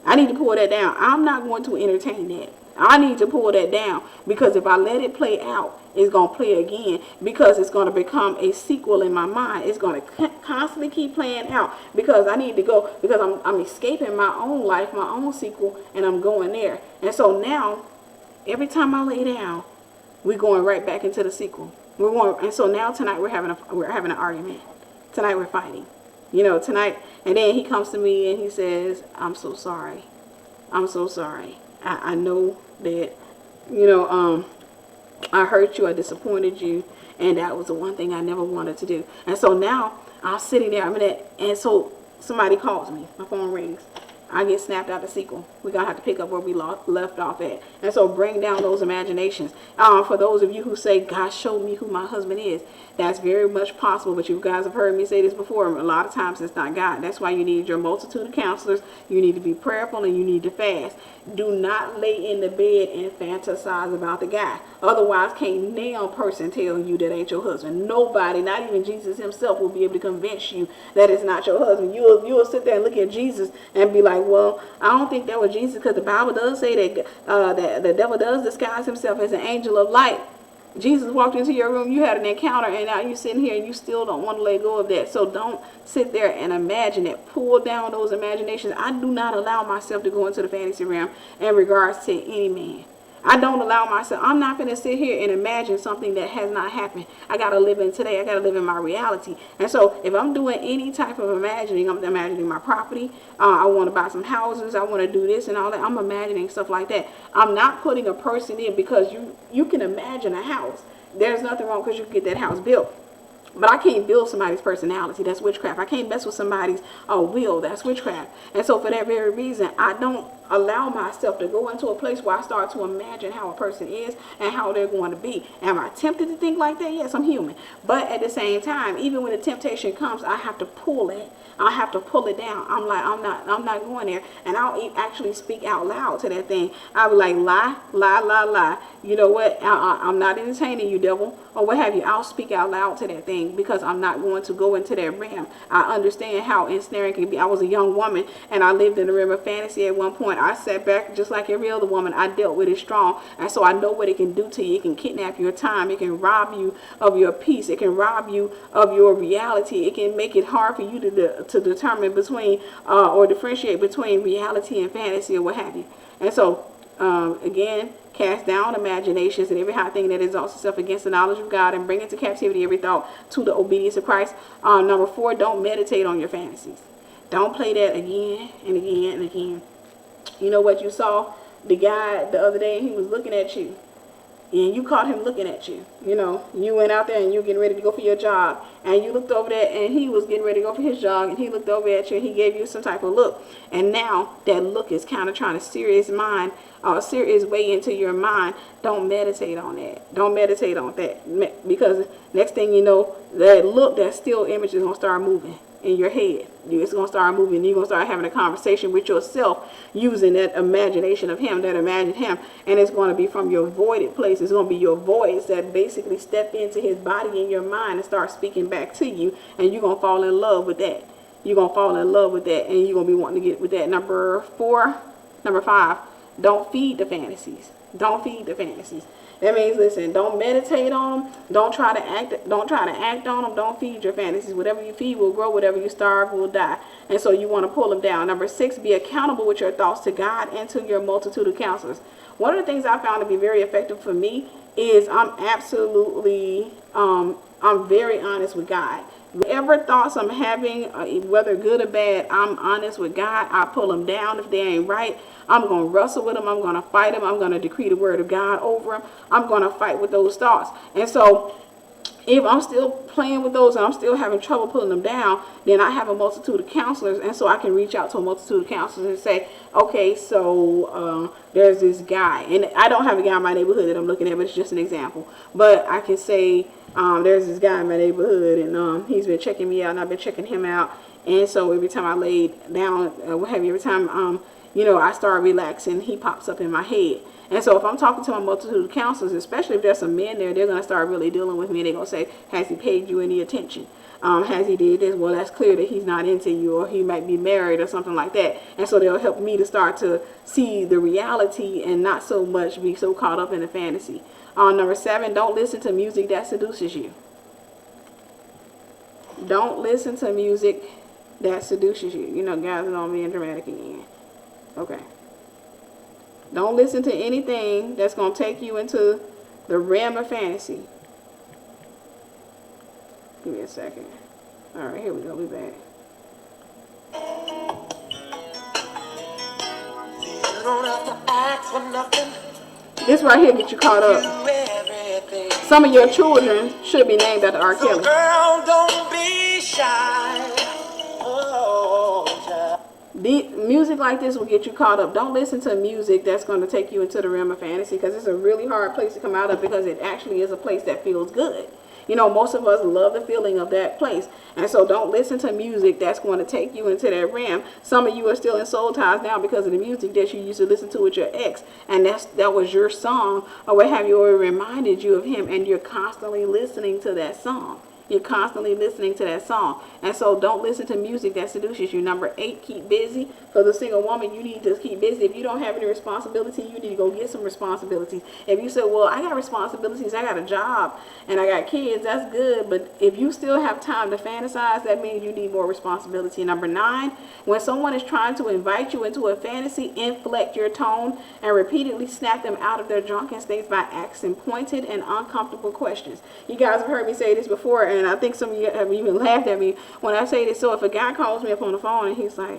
Speaker 1: I need to pull that down. I'm not going to entertain that. I need to pull that down, because if I let it play out, it's going to play again, because it's going to become a sequel in my mind. It's going to constantly keep playing out, because I need to go, because I'm escaping my own life, my own sequel, and I'm going there. And so now, every time I lay down, we're going right back into the sequel. And so now tonight we're having an argument. Tonight we're fighting. Tonight, and then he comes to me and he says, I'm so sorry. I'm so sorry. I know that, I hurt you, I disappointed you, and that was the one thing I never wanted to do. And so now I'm sitting there, and so somebody calls me, my phone rings. I get snapped out the sequel. We're going to have to pick up where we left off at. And so bring down those imaginations. For those of you who say, God showed me who my husband is, that's very much possible. But you guys have heard me say this before. A lot of times it's not God. That's why you need your multitude of counselors. You need to be prayerful, and you need to fast. Do not lay in the bed and fantasize about the guy. Otherwise, can't no person tell you that ain't your husband. Nobody, not even Jesus himself, will be able to convince you that it's not your husband. You'll sit there and look at Jesus and be like, well, I don't think that was Jesus, because the Bible does say that that the devil does disguise himself as an angel of light. Jesus walked into your room, you had an encounter, and now you're sitting here and you still don't want to let go of that. So don't sit there and imagine it. Pull down those imaginations. I do not allow myself to go into the fantasy realm in regards to any man. I don't allow myself. I'm not going to sit here and imagine something that has not happened. I got to live in today. I got to live in my reality. And so if I'm doing any type of imagining, I'm imagining my property. I want to buy some houses. I want to do this and all that. I'm imagining stuff like that. I'm not putting a person in, because you can imagine a house. There's nothing wrong, because you can get that house built. But I can't build somebody's personality. That's witchcraft. I can't mess with somebody's will. That's witchcraft. And so for that very reason, I don't allow myself to go into a place where I start to imagine how a person is and how they're going to be. Am I tempted to think like that? Yes, I'm human. But at the same time, even when the temptation comes, I have to pull it. I have to pull it down. I'm like, I'm not going there. And I'll actually speak out loud to that thing. I'll be like, lie, lie, lie, lie. You know what? I'm not entertaining you, devil, or what have you. I'll speak out loud to that thing, because I'm not going to go into that realm. I understand how ensnaring can be. I was a young woman, and I lived in the realm of fantasy at one point. I sat back just like every other woman. I dealt with it strong. And so I know what it can do to you. It can kidnap your time. It can rob you of your peace. It can rob you of your reality. It can make it hard for you to determine between or differentiate between reality and fantasy or what have you. And so, again, cast down imaginations and every high thing that exalts itself against the knowledge of God, and bring into captivity every thought to the obedience of Christ. Number 4, don't meditate on your fantasies. Don't play that again and again and again. You know what you saw? The guy the other day, he was looking at you, and you caught him looking at you. You went out there and you were getting ready to go for your jog, and you looked over there, and he was getting ready to go for his jog, and he looked over at you, and he gave you some type of look. And now that look is kind of trying to steer his way into your mind. Don't meditate on that. Don't meditate on that, because next thing you know, that look, that still image is going to start moving in your head. It's going to start moving. You're going to start having a conversation with yourself using that imagination of him, that imagined him. And it's going to be from your voided place. It's going to be your voice that basically step into his body and your mind and start speaking back to you. And you're going to fall in love with that. You're going to fall in love with that. And you're going to be wanting to get with that. Number 5, don't feed the fantasies. Don't feed the fantasies. That means, listen, don't meditate on them. Don't try to act on them. Don't feed your fantasies. Whatever you feed will grow. Whatever you starve will die. And so you want to pull them down. Number 6, be accountable with your thoughts to God and to your multitude of counselors. One of the things I found to be very effective for me is I'm very honest with God. Whatever thoughts I'm having, whether good or bad, I'm honest with God. I pull them down if they ain't right. I'm going to wrestle with them. I'm going to fight them. I'm going to decree the word of God over them. I'm going to fight with those thoughts. And so if I'm still playing with those and I'm still having trouble pulling them down, then I have a multitude of counselors. And so I can reach out to a multitude of counselors and say, okay, so there's this guy. And I don't have a guy in my neighborhood that I'm looking at, but it's just an example. But I can say, there's this guy in my neighborhood, and he's been checking me out, and I've been checking him out. And so every time I lay down, every time I start relaxing, he pops up in my head. And so if I'm talking to my multitude of counselors, especially if there's some men there, they're going to start really dealing with me. They're going to say, has he paid you any attention? Has he did this? Well, that's clear that he's not into you, or he might be married or something like that. And so they'll help me to start to see the reality and not so much be so caught up in the fantasy. Number 7, don't listen to music that seduces you. Don't listen to music that seduces you. You know, guys, know I'm being dramatic again. Okay. Don't listen to anything that's going to take you into the realm of fantasy. Give me a second. All right, here we go. We back.
Speaker 4: You don't have to ask for nothing.
Speaker 1: This right here get you caught up.
Speaker 4: Do everything.
Speaker 1: Some of your children should be named after R.
Speaker 4: So
Speaker 1: Kelly.
Speaker 4: girl, don't be shy. Oh, child.
Speaker 1: Music like this will get you caught up. Don't listen to music that's going to take you into the realm of fantasy, because it's a really hard place to come out of, because it actually is a place that feels good. You know, most of us love the feeling of that place. And so don't listen to music that's going to take you into that realm. Some of you are still in soul ties now because of the music that you used to listen to with your ex. And that was your song, or what have you, or it reminded you of him, and you're constantly listening to that song. You're constantly listening to that song. And so don't listen to music that seduces you. Number 8, keep busy. For the single woman, you need to keep busy. If you don't have any responsibility, you need to go get some responsibilities. If you say, well, I got responsibilities, I got a job, and I got kids, that's good. But if you still have time to fantasize, that means you need more responsibility. Number 9, when someone is trying to invite you into a fantasy, inflect your tone and repeatedly snap them out of their drunken states by asking pointed and uncomfortable questions. You guys have heard me say this before, and I think some of you have even laughed at me when I say this. So if a guy calls me up on the phone and he's like,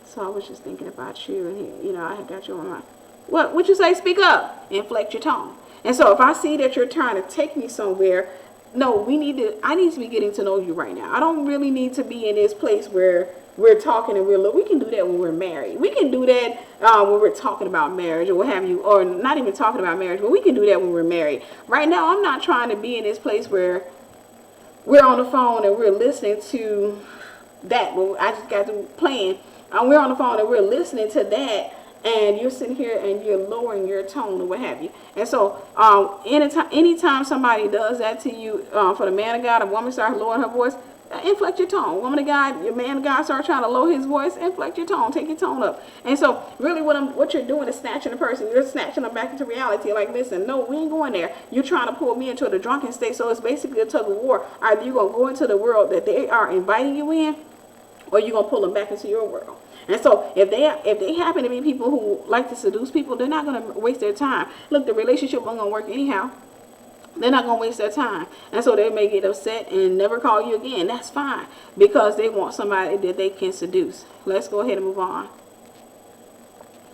Speaker 1: so I was just thinking about you, and you know, I had got you on my, what you say? Speak up, inflect your tone. And so if I see that you're trying to take me somewhere, no, I need to be getting to know you right now. I don't really need to be in this place where we're talking and we can do that when we're married. We can do that when we're talking about marriage or what have you, or not even talking about marriage, but we can do that when we're married. Right now, I'm not trying to be in this place where we're on the phone and we're listening to that. Well, I just got to playing. We're on the phone and we're listening to that, and you're sitting here and you're lowering your tone or what have you. And so anytime somebody does that to you, for the man of God, a woman starts lowering her voice, inflect your tone. Woman of God, your man of God starts trying to lower his voice, inflect your tone, take your tone up. And so really what you're doing is snatching the person. You're snatching them back into reality. Like, listen, no, we ain't going there. You're trying to pull me into the drunken state. So it's basically a tug of war. Either you're going to go into the world that they are inviting you in, or you're going to pull them back into your world. And so if they happen to be people who like to seduce people, they're not going to waste their time. Look, the relationship wasn't going to work anyhow. They're not going to waste their time. And so they may get upset and never call you again. That's fine, because they want somebody that they can seduce. Let's go ahead and move on.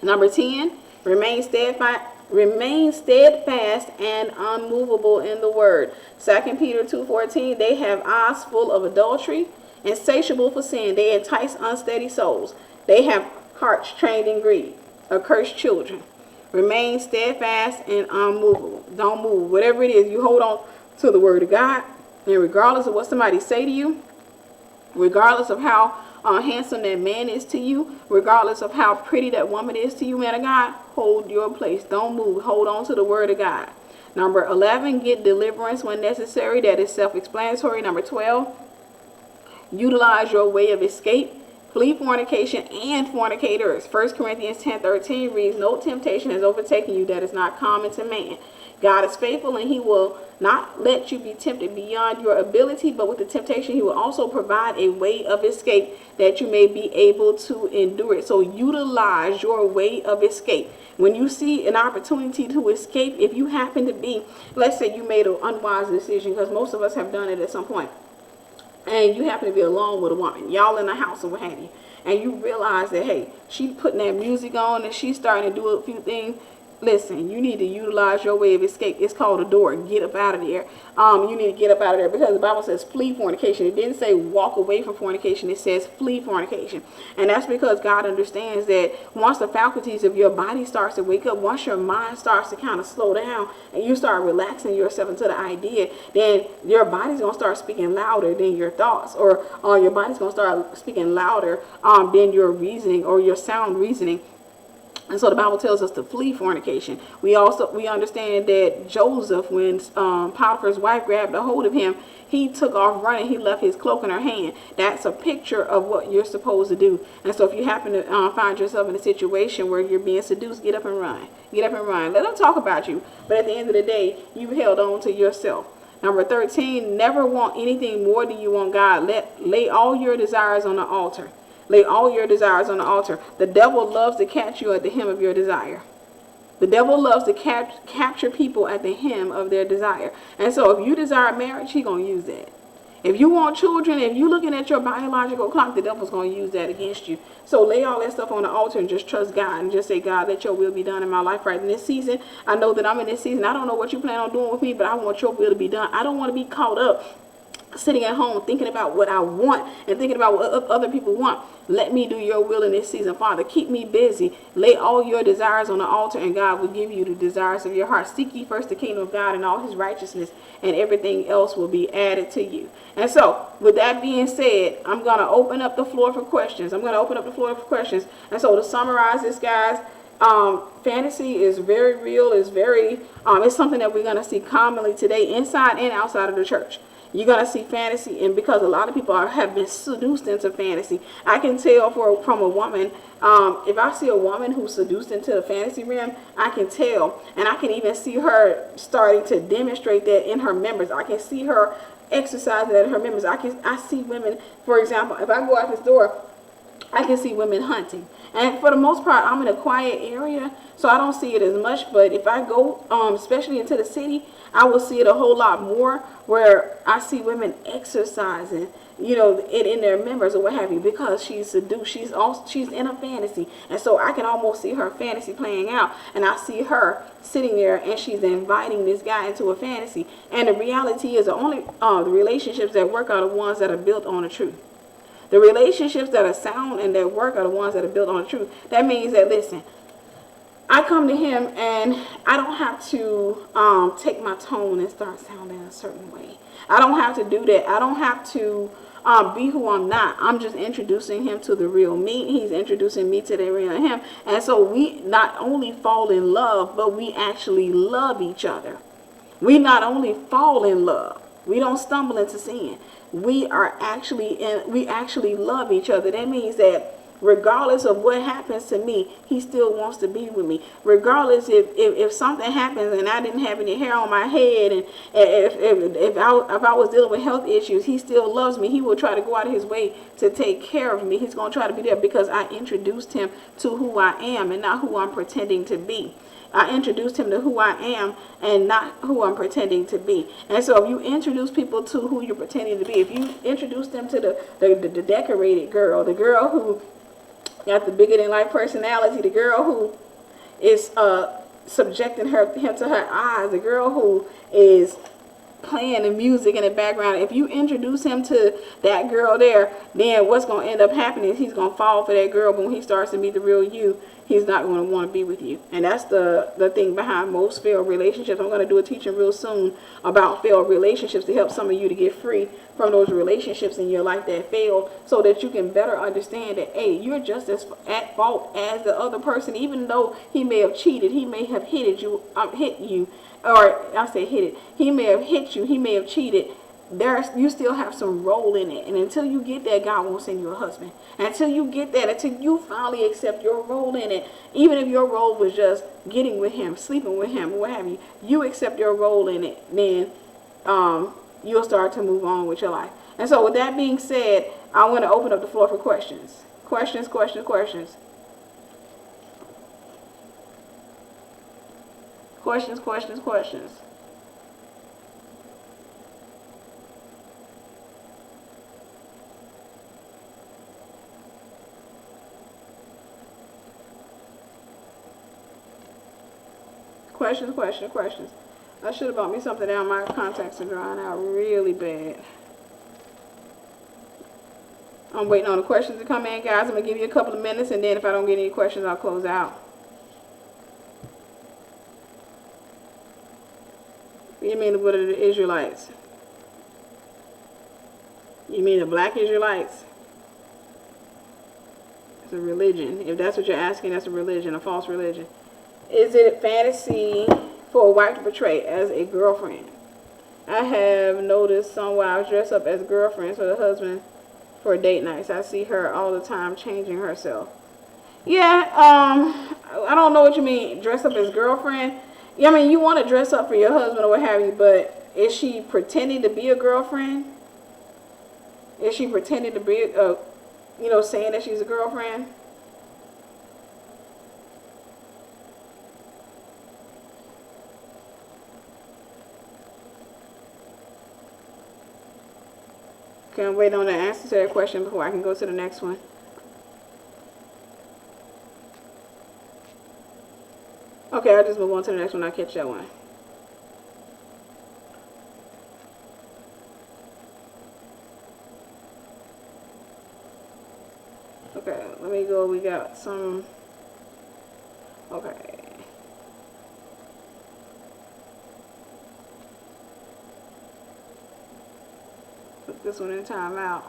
Speaker 1: Number 10, remain steadfast and unmovable in the word. 2 Peter 2:14, they have eyes full of adultery, insatiable for sin. They entice unsteady souls. They have hearts trained in greed, accursed children. Remain steadfast and unmovable. Don't move. Whatever it is, you hold on to the word of God. And regardless of what somebody say to you, regardless of how handsome that man is to you, regardless of how pretty that woman is to you, man of God, hold your place. Don't move. Hold on to the word of God. Number 11, get deliverance when necessary. That is self-explanatory. Number 12, utilize your way of escape. Flee fornication and fornicators. 1 Corinthians 10:13 reads, no temptation has overtaken you that is not common to man. God is faithful, and he will not let you be tempted beyond your ability, but with the temptation he will also provide a way of escape that you may be able to endure it. So utilize your way of escape. When you see an opportunity to escape, if you happen to be, let's say you made an unwise decision, because most of us have done it at some point, and you happen to be alone with a woman, y'all in the house or what have you, and you realize that, hey, she putting that music on and she's starting to do a few things. Listen, you need to utilize your way of escape. It's called a door. Get up out of there. You need to get up out of there, because the Bible says flee fornication. It didn't say walk away from fornication. It says flee fornication. And that's because God understands that once the faculties of your body starts to wake up, once your mind starts to kind of slow down and you start relaxing yourself into the idea, then your body's going to start speaking louder than your thoughts, or your body's going to start speaking louder than your reasoning or your sound reasoning. And so the Bible tells us to flee fornication. We understand that Joseph, when Potiphar's wife grabbed a hold of him, he took off running. He left his cloak in her hand. That's a picture of what you're supposed to do. And so if you happen to find yourself in a situation where you're being seduced, get up and run. Get up and run. Let them talk about you. But at the end of the day, you held on to yourself. Number 13, never want anything more than you want God. Lay all your desires on the altar. Lay all your desires on the altar. The devil loves to catch you at the hem of your desire. The devil loves to capture people at the hem of their desire. And so if you desire marriage, he's going to use that. If you want children, if you're looking at your biological clock, the devil's going to use that against you. So lay all that stuff on the altar and just trust God and just say, God, let your will be done in my life right in this season. I know that I'm in this season. I don't know what you plan on doing with me, but I want your will to be done. I don't want to be caught up sitting at home thinking about what I want and thinking about what other people want. Let me do your will in this season, Father. Keep me busy. Lay all your desires on the altar, and God will give you the desires of your heart. Seek ye first the kingdom of God and all his righteousness, and everything else will be added to you. And so, with that being said, I'm going to open up the floor for questions. And so, to summarize this, guys, fantasy is very real. It's something that we're going to see commonly today, inside and outside of the church. You're going to see fantasy, and because a lot of people have been seduced into fantasy. I can tell from a woman, if I see a woman who's seduced into the fantasy realm, I can tell, and I can even see her starting to demonstrate that in her members. I can see her exercising that in her members. I see women, for example, if I go out this door, I can see women hunting. And for the most part, I'm in a quiet area, so I don't see it as much. But if I go, especially into the city, I will see it a whole lot more, where I see women exercising, it in their members or what have you, because she's seduced. She's in a fantasy. And so I can almost see her fantasy playing out. And I see her sitting there, and she's inviting this guy into a fantasy. And the reality is the relationships that work are the ones that are built on the truth. The relationships that are sound and that work are the ones that are built on the truth. That means that, listen, I come to him and I don't have to take my tone and start sounding a certain way. I don't have to do that. I don't have to be who I'm not. I'm just introducing him to the real me. He's introducing me to the real him. And so we not only fall in love, but we actually love each other. We not only fall in love, we don't stumble into sin. We actually love each other. That means that regardless of what happens to me, he still wants to be with me. Regardless if something happens and I didn't have any hair on my head, and if I was dealing with health issues, he still loves me. He will try to go out of his way to take care of me. He's going to try to be there because I introduced him to who I am and not who I'm pretending to be. I introduced him to who I am and not who I'm pretending to be. And so if you introduce people to who you're pretending to be, if you introduce them to the decorated girl, the girl who got the bigger than life personality, the girl who is subjecting him to her eyes, the girl who is playing the music in the background, if you introduce him to that girl there, then what's going to end up happening is he's going to fall for that girl. But when he starts to meet the real you, he's not going to want to be with you. And that's the thing behind most failed relationships. I'm going to do a teaching real soon about failed relationships to help some of you to get free from those relationships in your life that failed, so that you can better understand that, hey, you're just as at fault as the other person. Even though he may have cheated, he may have hit you, or I say hit it. He may have hit you. He may have cheated. You still have some role in it. And until you get that, God won't send you a husband. Until you get that, until you finally accept your role in it, even if your role was just getting with him, sleeping with him, what have you, you accept your role in it, then you'll start to move on with your life. And so with that being said, I want to open up the floor for questions. Questions. Questions. Questions. I should have bought me something down. My contacts are drying out really bad. I'm waiting on the questions to come in, guys. I'm going to give you a couple of minutes, and then if I don't get any questions, I'll close out. You mean what are the Israelites? You mean the black Israelites? It's a religion. If that's what you're asking, that's a religion, a false religion. Is it fantasy for a wife to portray as a girlfriend? I have noticed some wives dress up as girlfriends for the husband for date nights. I see her all the time changing herself. Yeah, I don't know what you mean, dress up as girlfriend. Yeah, I mean, you want to dress up for your husband or what have you, but is she pretending to be a girlfriend? Is she pretending to be, saying that she's a girlfriend? Okay, I'm waiting on the answer to that question before I can go to the next one. Okay, I'll just move on to the next one. I'll catch that one. Okay, let me go. We got some. Okay. Put this one in timeout.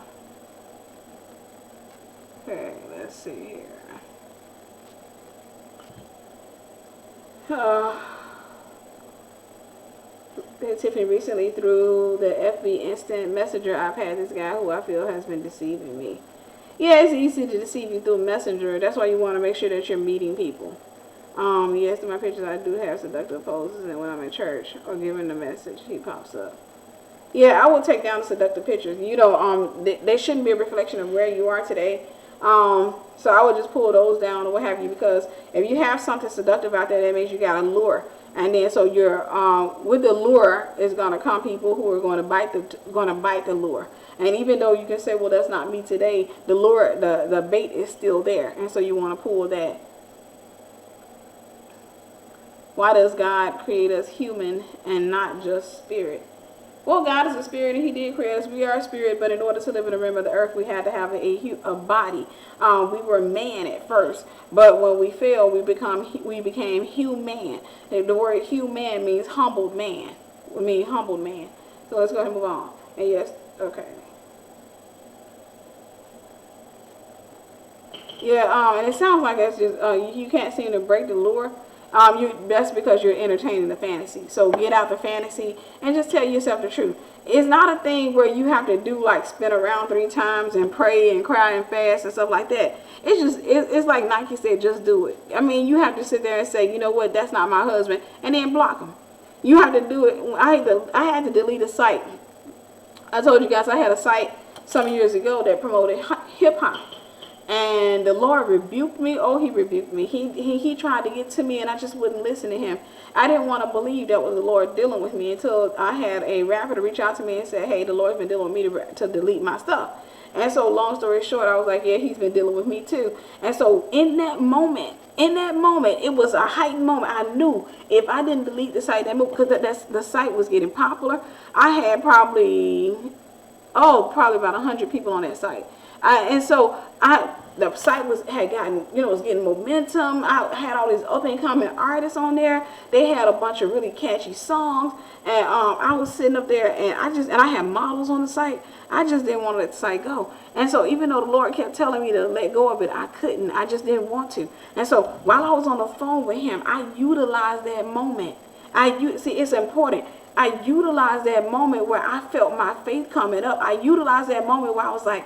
Speaker 1: Okay, let's see here. Tiffany, recently through the FB instant messenger, I've had this guy who I feel has been deceiving me. Yeah, it's easy to deceive you through messenger. That's why you want to make sure that you're meeting people. Yes, in my pictures I do have seductive poses, and when I'm in church or giving the message, he pops up. Yeah, I will take down the seductive pictures. They shouldn't be a reflection of where you are today. So I would just pull those down or what have you, because if you have something seductive out there, that means you got a lure. And then so you're with the lure is gonna come people who are gonna bite the lure. And even though you can say, well, that's not me today, the lure, the bait is still there, and so you want to pull that. Why does God create us human and not just spirit? Well, God is a spirit, and He did create us. We are a spirit, but in order to live in the realm of the earth, we had to have a body. We were man at first, but when we fell, we became human. The word human means humbled man. It means humbled man. So let's go ahead and move on. And yes, okay. Yeah, and it sounds like that's just you can't seem to break the lure. That's because you're entertaining the fantasy. So get out the fantasy and just tell yourself the truth. It's not a thing where you have to do like spin around 3 times and pray and cry and fast and stuff like that. It's like Nike said, just do it. I mean, you have to sit there and say, you know what, that's not my husband, and then block him. You have to do it. I had to delete a site. I told you guys I had a site some years ago that promoted hip hop. And the Lord rebuked me. Oh, He rebuked me. He tried to get to me, and I just wouldn't listen to Him. I didn't want to believe that was the Lord dealing with me until I had a rapper to reach out to me and say, hey, the Lord's been dealing with me to delete my stuff. And so long story short, I was like, yeah, He's been dealing with me too. And so in that moment, it was a heightened moment. I knew if I didn't delete the site, because the site was getting popular. I had probably about 100 people on that site. The site was getting momentum. I had all these up and coming artists on there. They had a bunch of really catchy songs, and I was sitting up there, and I had models on the site. I just didn't want to let the site go. And so even though the Lord kept telling me to let go of it, I couldn't. I just didn't want to. And so while I was on the phone with Him, I utilized that moment. It's important. I utilized that moment where I felt my faith coming up. I utilized that moment where I was like,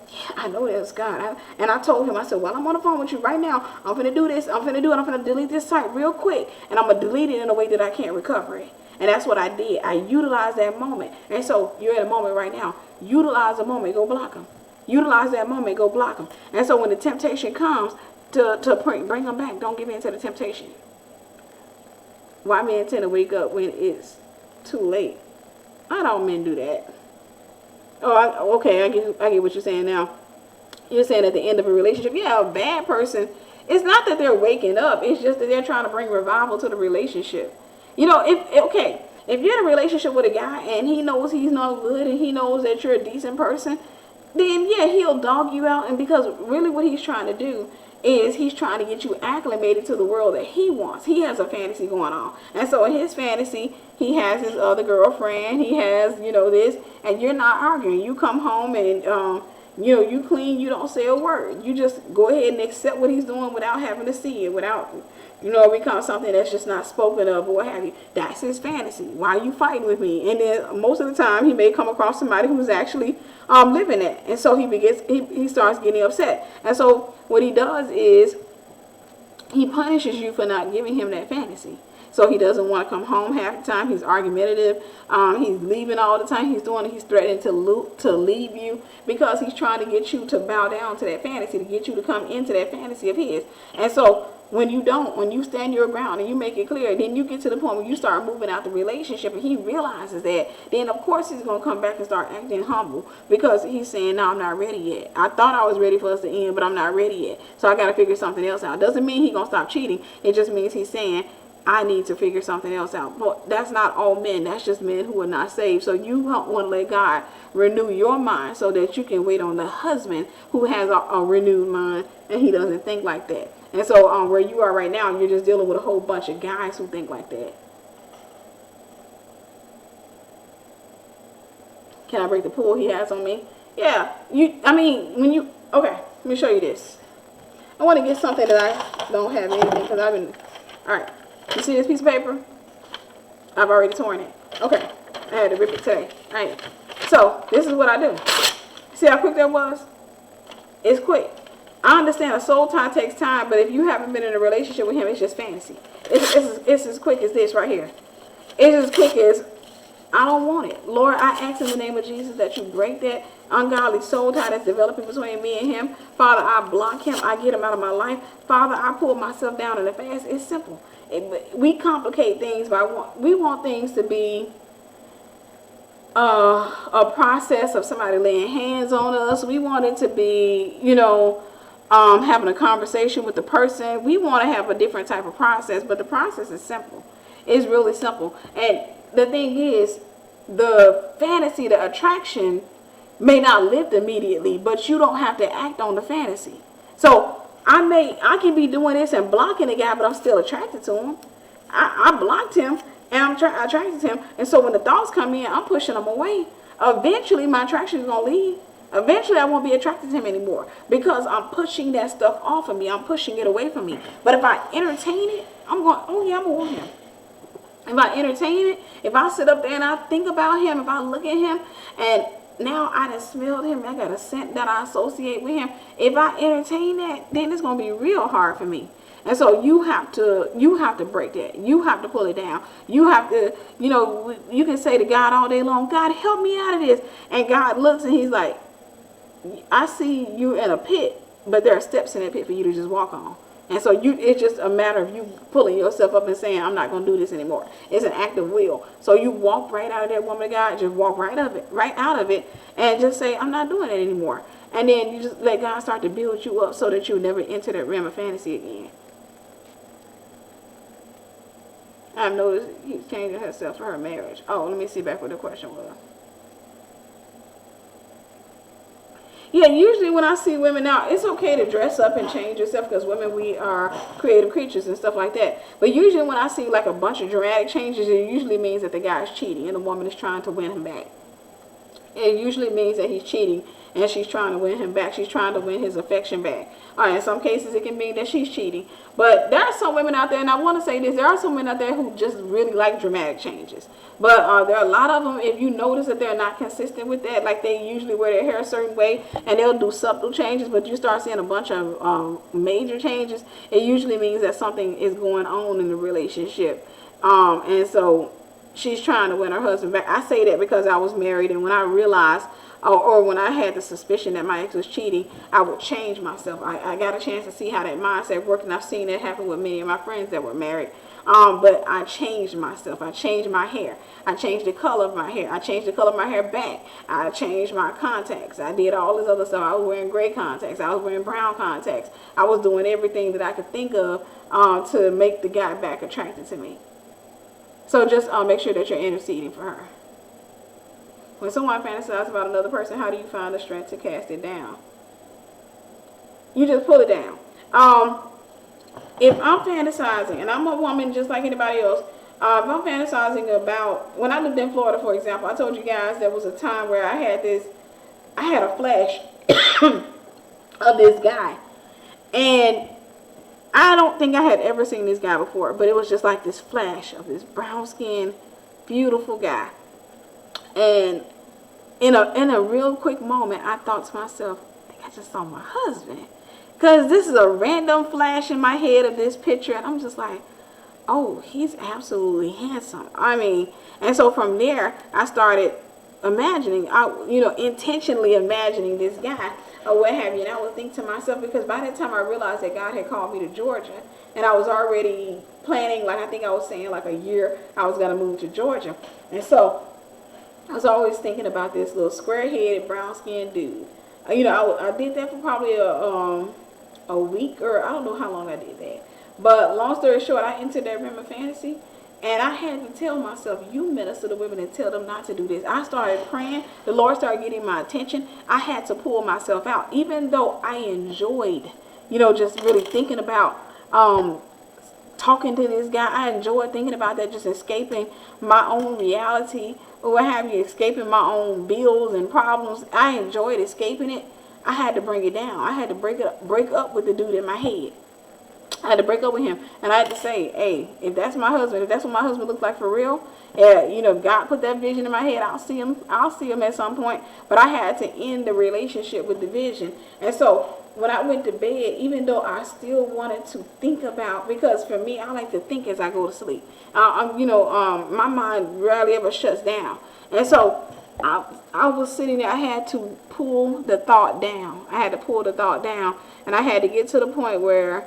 Speaker 1: yeah, I know that's God. And I told Him, I said, well, I'm on the phone with you right now. I'm going to do this. I'm going to do it. I'm going to delete this site real quick. And I'm going to delete it in a way that I can't recover it. And that's what I did. I utilized that moment. And so you're in a moment right now. Utilize the moment. Go block them. Utilize that moment. Go block them. And so when the temptation comes to bring them back, don't give in to the temptation. Why men tend to wake up when it's too late? I don't men do that. Oh, okay, I get what you're saying now. You're saying at the end of a relationship, yeah, a bad person, it's not that they're waking up, it's just that they're trying to bring revival to the relationship. If you're in a relationship with a guy and he knows he's not good and he knows that you're a decent person, then yeah, he'll dog you out. And because really what he's trying to do is he's trying to get you acclimated to the world that he wants. He has a fantasy going on. And so in his fantasy, he has his other girlfriend. He has, this, and you're not arguing. You come home and You clean, you don't say a word. You just go ahead and accept what he's doing without having to see it, without, it becomes something that's just not spoken of or what have you. That's his fantasy. Why are you fighting with me? And then most of the time he may come across somebody who's actually living it. And so he starts getting upset. And so what he does is he punishes you for not giving him that fantasy. So he doesn't want to come home half the time. He's argumentative. He's leaving all the time. He's threatening to leave you because he's trying to get you to bow down to that fantasy, to get you to come into that fantasy of his. And so when you stand your ground and you make it clear, then you get to the point where you start moving out the relationship and he realizes that, then of course he's going to come back and start acting humble because he's saying, no, I'm not ready yet. I thought I was ready for us to end, but I'm not ready yet. So I got to figure something else out. Doesn't mean he's going to stop cheating. It just means he's saying, I need to figure something else out. But that's not all men. That's just men who are not saved. So you want to let God renew your mind so that you can wait on the husband who has a renewed mind and he doesn't think like that. And so where you are right now, you're just dealing with a whole bunch of guys who think like that. Can I break the pull he has on me? Yeah. Okay, let me show you this. I want to get something that I don't have anything because alright. You see this piece of paper? I've already torn it. Okay. I had to rip it today. Alright. So, this is what I do. See how quick that was? It's quick. I understand a soul tie takes time, but if you haven't been in a relationship with him, it's just fantasy. It's as quick as this right here. It's as quick as, I don't want it. Lord, I ask in the name of Jesus that you break that ungodly soul tie that's developing between me and him. Father, I block him. I get him out of my life. Father, I pull myself down in the fast. It's simple. We complicate things we want things to be a process of somebody laying hands on us. We want it to be, having a conversation with the person. We want to have a different type of process, but the process is simple. It's really simple. And the thing is, the fantasy, the attraction may not lift immediately, but you don't have to act on the fantasy. So I can be doing this and blocking the guy, but I'm still attracted to him. I blocked him and I'm attracted to him. And so when the thoughts come in, I'm pushing them away. Eventually my attraction is going to leave. Eventually I won't be attracted to him anymore because I'm pushing that stuff off of me. I'm pushing it away from me. But if I entertain it, I'm going, oh yeah, I'm going to want him. If I entertain it, if I sit up there and I think about him, if I look at him and now I done smelled him, I got a scent that I associate with him. If I entertain that, then it's going to be real hard for me. And so you have to break that. You have to pull it down. You have to, you can say to God all day long, God, help me out of this. And God looks and he's like, I see you in a pit, but there are steps in that pit for you to just walk on. And so it's just a matter of you pulling yourself up and saying, I'm not going to do this anymore. It's an act of will. So you walk right out of that, woman of God. Just walk right out of it and just say, I'm not doing it anymore. And then you just let God start to build you up so that you never enter that realm of fantasy again. I've noticed he's changing herself for her marriage. Oh, let me see back what the question was. Yeah, usually when I see women now, it's okay to dress up and change yourself because women, we are creative creatures and stuff like that. But usually when I see like a bunch of dramatic changes, it usually means that the guy is cheating and the woman is trying to win him back. It usually means that he's cheating and she's trying to win him back. She's trying to win his affection back. All right, in some cases it can mean that she's cheating. But there are some women out there, and I want to say this, there are some women out there who just really like dramatic changes. But there are a lot of them, if you notice that they're not consistent with that, like they usually wear their hair a certain way, and they'll do subtle changes, but you start seeing a bunch of major changes, it usually means that something is going on in the relationship. And so she's trying to win her husband back. I say that because I was married, and when I realized, or when I had the suspicion that my ex was cheating, I would change myself. I got a chance to see how that mindset worked, and I've seen it happen with many of my friends that were married. But I changed myself. I changed my hair. I changed the color of my hair. I changed the color of my hair back. I changed my contacts. I did all this other stuff. I was wearing gray contacts. I was wearing brown contacts. I was doing everything that I could think of to make the guy back attracted to me. So just make sure that you're interceding for her. When someone fantasizes about another person, how do you find the strength to cast it down? You just pull it down. If I'm fantasizing, and I'm a woman just like anybody else, if I'm fantasizing about, when I lived in Florida, for example, I told you guys there was a time where I had a flash of this guy. And I don't think I had ever seen this guy before, but it was just like this flash of this brown skinned, beautiful guy. And in a real quick moment, I thought to myself, I think I just saw my husband. Because this is a random flash in my head of this picture, and I'm just like, oh, he's absolutely handsome. I mean, and so from there, I started imagining, intentionally imagining this guy or what have you. And I would think to myself, because by that time I realized that God had called me to Georgia, and I was already planning, like I think I was saying, like a year I was going to move to Georgia. And so I was always thinking about this little square-headed, brown-skinned dude. I did that for probably a week, or I don't know how long I did that. But long story short, I entered that Rim of Fantasy, and I had to tell myself, you minister to women and tell them not to do this. I started praying. The Lord started getting my attention. I had to pull myself out, even though I enjoyed, just really thinking about talking to this guy. I enjoyed thinking about that, just escaping my own reality, or what have you, escaping my own bills and problems. I enjoyed escaping it. I had to bring it down. I had to break up with the dude in my head. I had to break up with him, and I had to say, hey, if that's my husband, if that's what my husband looks like for real, God put that vision in my head, I'll see him at some point. But I had to end the relationship with the vision. And so when I went to bed, even though I still wanted to think about, because for me, I like to think as I go to sleep. My mind rarely ever shuts down. And so I was sitting there. I had to pull the thought down. And I had to get to the point where,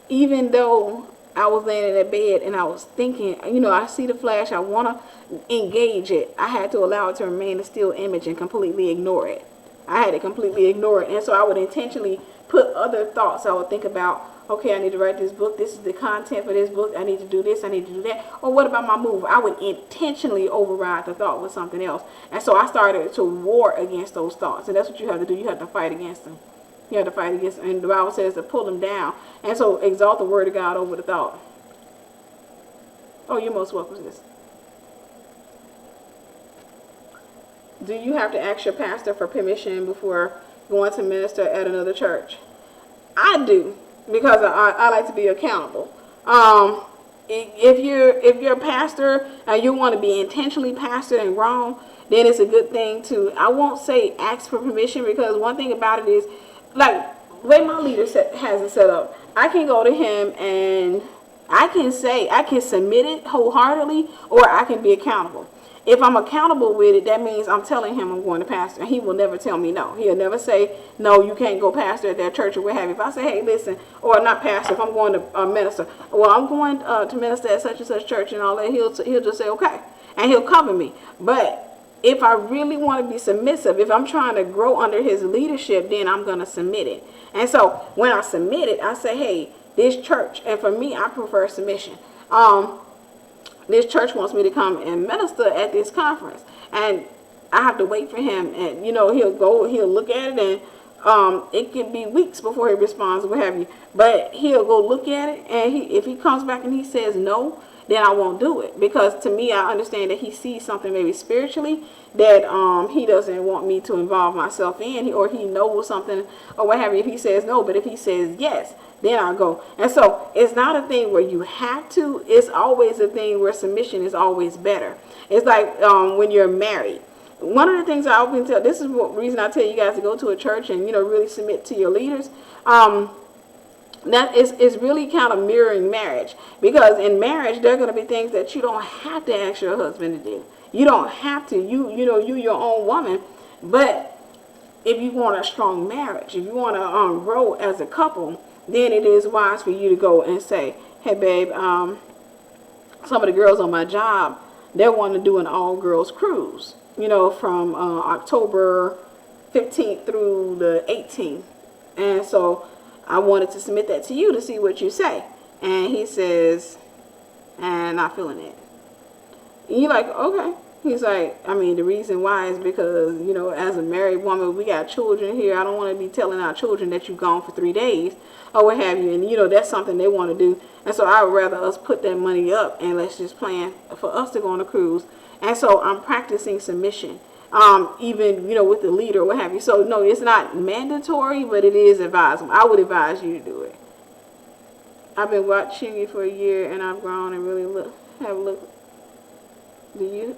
Speaker 1: even though I was laying in that bed and I was thinking, I see the flash, I want to engage it, I had to allow it to remain a still image and completely ignore it. I had to completely ignore it. And so I would intentionally put other thoughts. I would think about, okay, I need to write this book. This is the content for this book. I need to do this. I need to do that. Or what about my move? I would intentionally override the thought with something else. And so I started to war against those thoughts. And that's what you have to do. You have to fight against them. You have to fight against them. And the Bible says to pull them down. And so exalt the word of God over the thought. Oh, you're most welcome to this. Do you have to ask your pastor for permission before going to minister at another church? I do, because I like to be accountable. If you're a pastor and you want to be intentionally pastored and wrong, then it's a good thing to, I won't say ask for permission, because one thing about it is, like, the way my leader has it set up, I can go to him and I can submit it wholeheartedly, or I can be accountable. If I'm accountable with it, that means I'm telling him I'm going to pastor. And he will never tell me no. He'll never say, no, you can't go pastor at that church or what have you. If I say, hey, listen, or not pastor, if I'm going to minister, well, I'm going to minister at such and such church and all that, he'll just say, okay. And he'll cover me. But if I really want to be submissive, if I'm trying to grow under his leadership, then I'm going to submit it. And so when I submit it, I say, hey, this church, and for me, I prefer submission. This church wants me to come and minister at this conference, and I have to wait for him, and he'll look at it, and it can be weeks before he responds, what have you, but he'll go look at it, and if he comes back and he says no, then I won't do it, because to me, I understand that he sees something maybe spiritually that he doesn't want me to involve myself in, or he knows something or what have you. If he says no, but if he says yes, then I'll go. And so it's not a thing where you have to. It's always a thing where submission is always better. It's like when you're married. One of the things I often tell, this is the reason I tell you guys to go to a church and really submit to your leaders. That is really kind of mirroring marriage, because in marriage there are going to be things that you don't have to ask your husband to do. You don't have to. You your own woman, but if you want a strong marriage, if you want to grow as a couple, then it is wise for you to go and say, hey babe, some of the girls on my job, they want to do an all-girls cruise, from October 15th through the 18th. And so I wanted to submit that to you to see what you say. And he says, and not feeling it. And you're like, okay. He's like, the reason why is because, as a married woman, we got children here. I don't want to be telling our children that you're gone for 3 days or what have you. And, that's something they want to do. And so I would rather us put that money up and let's just plan for us to go on a cruise. And so I'm practicing submission. even, with the leader or what have you. So no, it's not mandatory, but it is advisable. I would advise you to do it. I've been watching you for a year, and I've grown and really have looked. You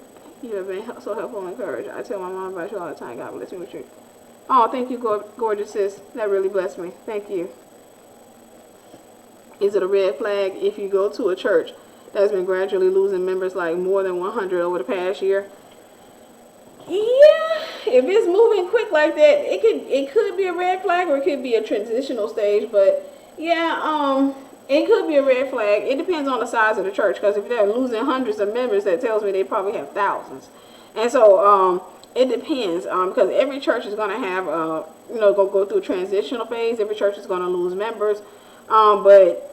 Speaker 1: have been so helpful and encouraged. I tell my mom about you all the time. God bless you with you. Oh, thank you, gorgeous sis. That really blessed me. Thank you. Is it a red flag if you go to a church that's been gradually losing members, like more than 100 over the past year? Yeah, if it's moving quick like that, it could be a red flag, or it could be a transitional stage. But yeah, it could be a red flag. It depends on the size of the church, because if they're losing hundreds of members, that tells me they probably have thousands. And so it depends, because every church is going to have go through a transitional phase. Every church is going to lose members. But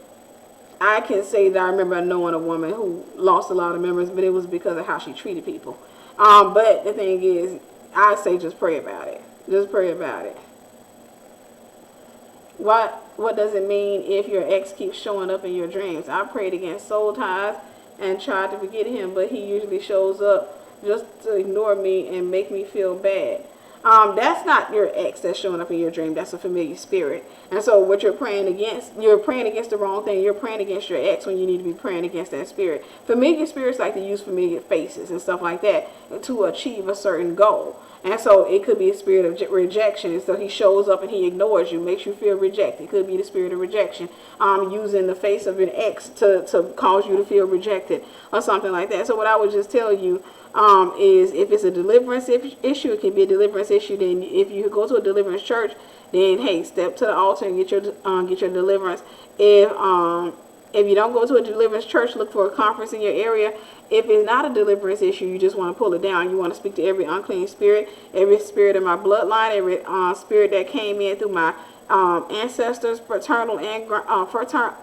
Speaker 1: I can say that I remember knowing a woman who lost a lot of members, but it was because of how she treated people. But the thing is, I say just pray about it. Just pray about it. What does it mean if your ex keeps showing up in your dreams? I prayed against soul ties and tried to forget him, but he usually shows up just to ignore me and make me feel bad. That's not your ex that's showing up in your dream. That's a familiar spirit. And so what you're praying against the wrong thing. You're praying against your ex when you need to be praying against that spirit. Familiar spirits like to use familiar faces and stuff like that to achieve a certain goal. And so it could be a spirit of rejection. So he shows up and he ignores you, makes you feel rejected. It could be the spirit of rejection, using the face of an ex to cause you to feel rejected or something like that. So what I would just tell you is, if it's a deliverance issue, it can be a deliverance issue. Then if you go to a deliverance church, then hey, step to the altar and get your deliverance. If you don't go to a deliverance church, look for a conference in your area. If it's not a deliverance issue, you just want to pull it down. You want to speak to every unclean spirit, every spirit in my bloodline, every spirit that came in through my ancestors, paternal and maternal.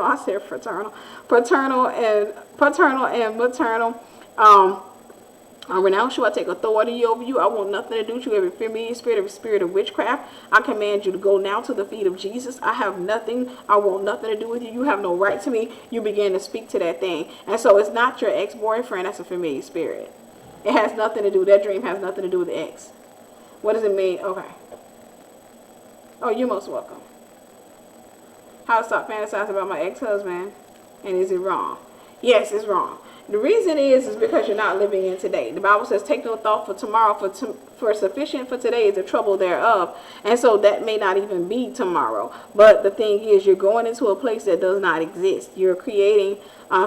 Speaker 1: I said fraternal, paternal and maternal. I renounce you. I take authority over you. I want nothing to do with you. Every familiar spirit, every spirit of witchcraft, I command you to go now to the feet of Jesus. I have nothing. I want nothing to do with you. You have no right to me. You begin to speak to that thing. And so it's not your ex-boyfriend. That's a familiar spirit. It has nothing to do. That dream has nothing to do with the ex. What does it mean? Okay. Oh, you're most welcome. How to stop fantasizing about my ex-husband, and is it wrong? Yes, it's wrong. The reason is because you're not living in today. The Bible says, take no thought for tomorrow, for sufficient for today is the trouble thereof. And so that may not even be tomorrow. But the thing is, you're going into a place that does not exist. You're creating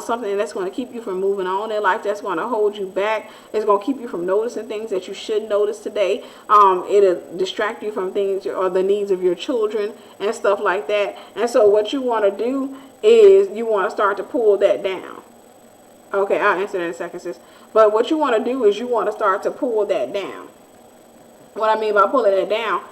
Speaker 1: something that's going to keep you from moving on in life, that's going to hold you back. It's going to keep you from noticing things that you should notice today. It'll distract you from things or the needs of your children and stuff like that. And so what you want to do is you want to start to pull that down. Okay, I'll answer that in a second, sis. But what you want to do is you want to start to pull that down. What I mean by pulling that down,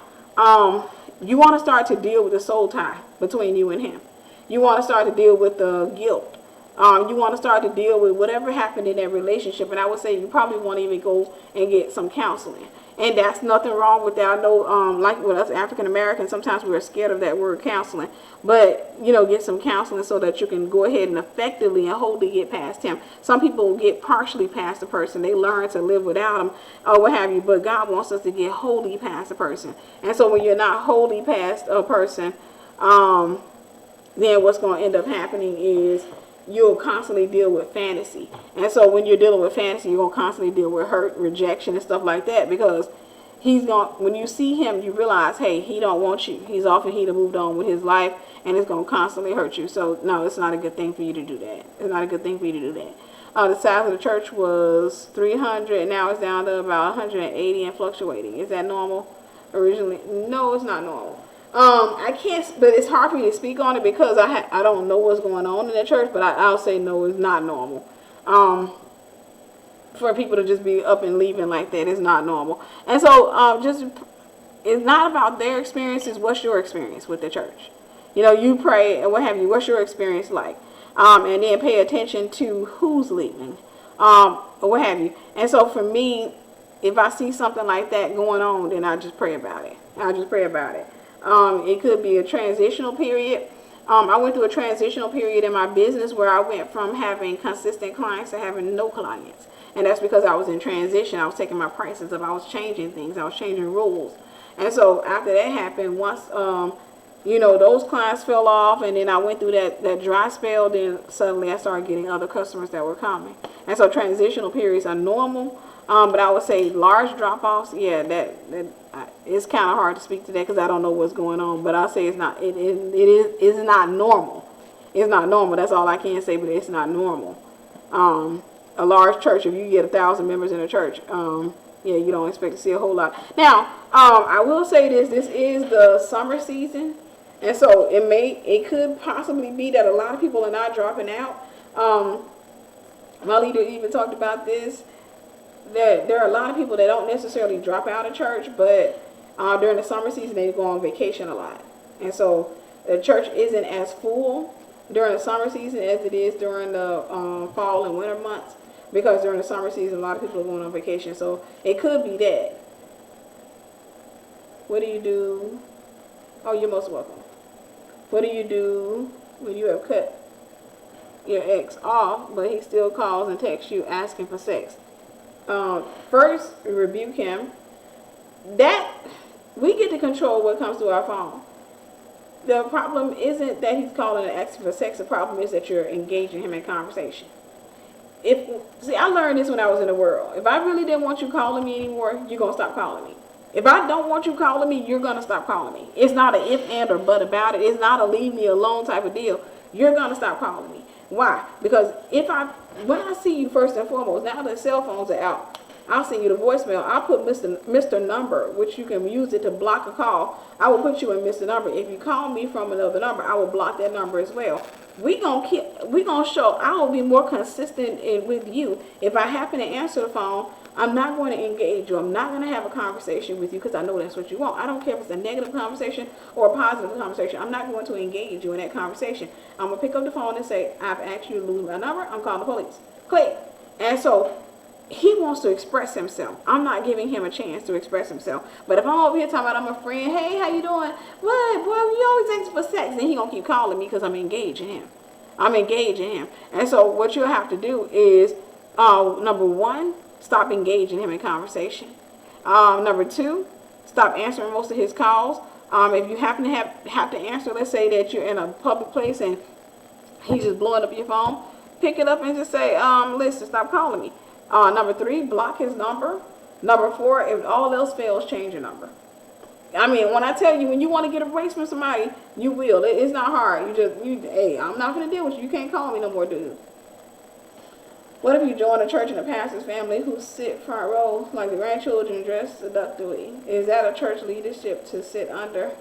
Speaker 1: you want to start to deal with the soul tie between you and him. You want to start to deal with the guilt. You want to start to deal with whatever happened in that relationship. And I would say you probably want to even go and get some counseling. And that's nothing wrong with that. I know, like with us African Americans, sometimes we're scared of that word counseling. But, get some counseling so that you can go ahead and effectively and wholly get past him. Some people get partially past the person. They learn to live without him or what have you. But God wants us to get wholly past the person. And so when you're not wholly past a person, then what's going to end up happening is you'll constantly deal with fantasy. And so when you're dealing with fantasy, you're going to constantly deal with hurt, rejection, and stuff like that, because when you see him, you realize, hey, he don't want you. He's off and he done moved on with his life, and it's going to constantly hurt you. So no, it's not a good thing for you to do that. It's not a good thing for you to do that. The size of the church was 300, and now it's down to about 180 and fluctuating. Is that normal originally? No, it's not normal. I can't, but it's hard for me to speak on it because I don't know what's going on in the church, but I'll say no, it's not normal. For people to just be up and leaving like that is not normal. And so, it's not about their experiences. What's your experience with the church? You pray and what have you. What's your experience like? And then pay attention to who's leaving, or what have you. And so for me, if I see something like that going on, then I just pray about it. It could be a transitional period. I went through a transitional period in my business where I went from having consistent clients to having no clients. And that's because I was in transition. I was taking my prices up. I was changing things. I was changing rules. And so after that happened, once, those clients fell off and then I went through that dry spell, then suddenly I started getting other customers that were coming. And so transitional periods are normal. But I would say large drop-offs, yeah, that it's kind of hard to speak to that because I don't know what's going on. But I'll say it's not not normal. It's not normal. That's all I can say. But it's not normal. A large church, if you get 1,000 members in a church, you don't expect to see a whole lot. Now, I will say this: this is the summer season, and so it could possibly be that a lot of people are not dropping out. My leader even talked about this. There are a lot of people that don't necessarily drop out of church, but during the summer season they go on vacation a lot, and so the church isn't as full during the summer season as it is during the fall and winter months, because during the summer season a lot of people are going on vacation. So it could be that. What do you do? Oh, you're most welcome. What do you do when you have cut your ex off, but he still calls and texts you asking for sex? First, rebuke him. That we get to control what comes through our phone. The problem isn't that he's calling and asking for sex. The problem is that you're engaging him in conversation. I learned this when I was in the world. If I really didn't want you calling me anymore, you're gonna stop calling me. If I don't want you calling me, you're gonna stop calling me. It's not an if, and, or but about it. It's not a leave me alone type of deal. You're gonna stop calling me. Why? Because when I see you, first and foremost, now that cell phones are out, I'll send you the voicemail. I'll put Mr. Number, which you can use it to block a call. I will put you in Mr. Number. If you call me from another number, I will block that number as well. We gonna show. I will be more consistent with you. If I happen to answer the phone, I'm not going to engage you. I'm not going to have a conversation with you because I know that's what you want. I don't care if it's a negative conversation or a positive conversation. I'm not going to engage you in that conversation. I'm going to pick up the phone and say, I've asked you to lose my number. I'm calling the police. Click. And so he wants to express himself. I'm not giving him a chance to express himself. But if I'm over here talking about I'm a friend, hey, how you doing? What? Boy, you always asking for sex. Then he going to keep calling me because I'm engaging him. And so what you'll have to do is, number one, stop engaging him in conversation. Number two, stop answering most of his calls. If you happen to have to answer, let's say that you're in a public place and he's just blowing up your phone, pick it up and just say, listen, stop calling me. Number three, block his number. Number four, if all else fails, change your number. I mean, when I tell you, when you want to get a break from somebody, you will. It's not hard. Hey, I'm not going to deal with you. You can't call me no more, dude. What if you join a church and a pastor's family who sit front row like the grandchildren dressed seductively? Is that a church leadership to sit under?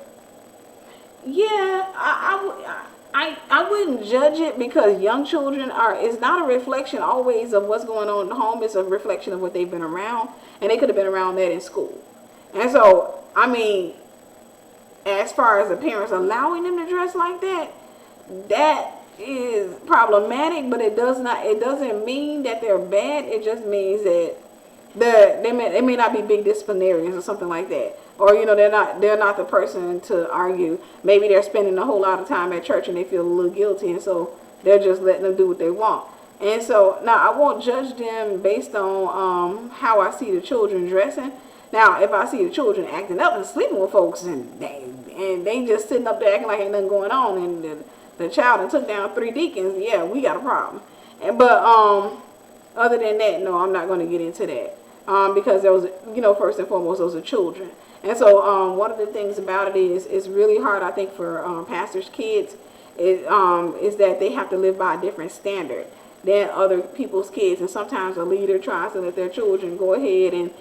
Speaker 1: Yeah, I wouldn't judge it because young children it's not a reflection always of what's going on in the home. It's a reflection of what they've been around, and they could have been around that in school. And so, I mean, as far as the parents allowing them to dress like that, that is problematic, but it doesn't mean that they're bad. It just means that they may not be big disciplinarians or something like that, or they're not the person to argue. Maybe they're spending a whole lot of time at church and they feel a little guilty, and so they're just letting them do what they want. And so now I won't judge them based on how I see the children dressing. Now, if I see the children acting up and sleeping with folks and they just sitting up there acting like ain't nothing going on, and the child that took down 3 deacons, yeah, we got a problem. But other than that, no, I'm not going to get into that because those, first and foremost, those are children. And so one of the things about it is it's really hard, I think, for pastors' kids is that they have to live by a different standard than other people's kids. And sometimes a leader tries to let their children go ahead and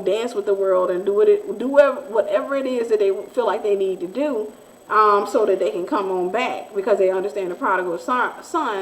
Speaker 1: dance with the world and do whatever it is that they feel like they need to do. So that they can come on back because they understand the prodigal son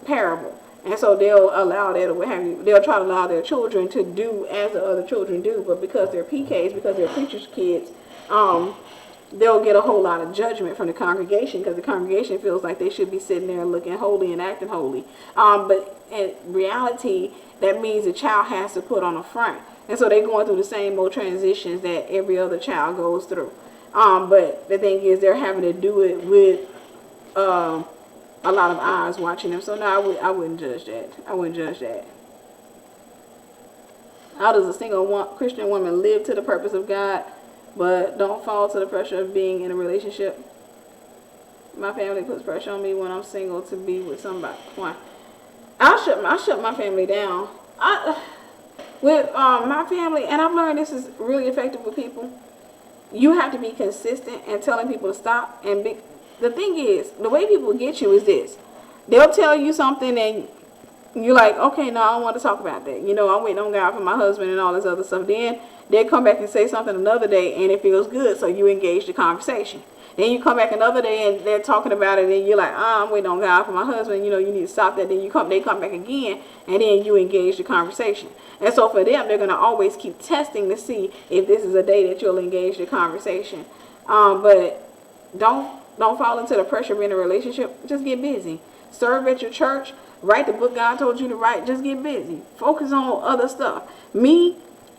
Speaker 1: parable. And so they'll allow that or what have you. They'll try to allow their children to do as the other children do. But because they're PKs, because they're preachers' kids, they'll get a whole lot of judgment from the congregation because the congregation feels like they should be sitting there looking holy and acting holy. But in reality, that means the child has to put on a front. And so they're going through the same old transitions that every other child goes through. But the thing is, they're having to do it with a lot of eyes watching them. So no, I wouldn't judge that. I wouldn't judge that. How does a single Christian woman live to the purpose of God, but don't fall to the pressure of being in a relationship? My family puts pressure on me when I'm single to be with somebody. Why? I shut my family down. With my family, and I've learned this is really effective with people. You have to be consistent and telling people to stop. And the thing is, the way people get you is this: they'll tell you something, and you're like, okay, no, I don't want to talk about that. I'm waiting on God for my husband and all this other stuff. Then they come back and say something another day, and it feels good, so you engage the conversation. Then you come back another day, and they're talking about it, and you're like, I'm waiting on God for my husband. You need to stop that. Then they come back again, and then you engage the conversation. And so for them, they're going to always keep testing to see if this is a day that you'll engage the conversation. But don't fall into the pressure of being in a relationship. Just get busy. Serve at your church. Write the book God told you to write. Just get busy. Focus on other stuff. Me,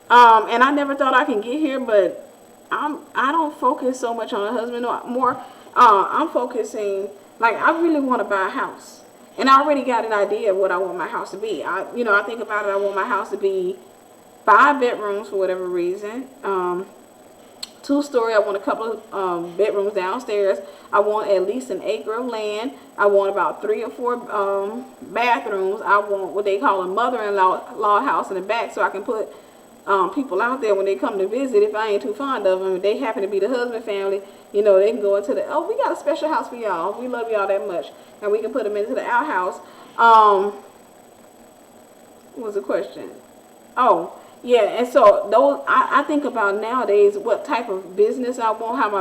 Speaker 1: and I never thought I can get here, but I don't focus so much on a husband or more. I'm focusing, like, I really want to buy a house. And I already got an idea of what I want my house to be. I think about it. I want my house to be 5 bedrooms for whatever reason. 2-story. I want a couple of bedrooms downstairs. I want at least an acre of land. I want about 3 or 4 bathrooms. I want what they call a mother-in-law house in the back, so I can put people out there when they come to visit. If I ain't too fond of them, if they happen to be the husband family, they can go into the, we got a special house for y'all. We love y'all that much. And we can put them into the outhouse. What was the question? Oh, yeah. And so those, I think about nowadays what type of business I want,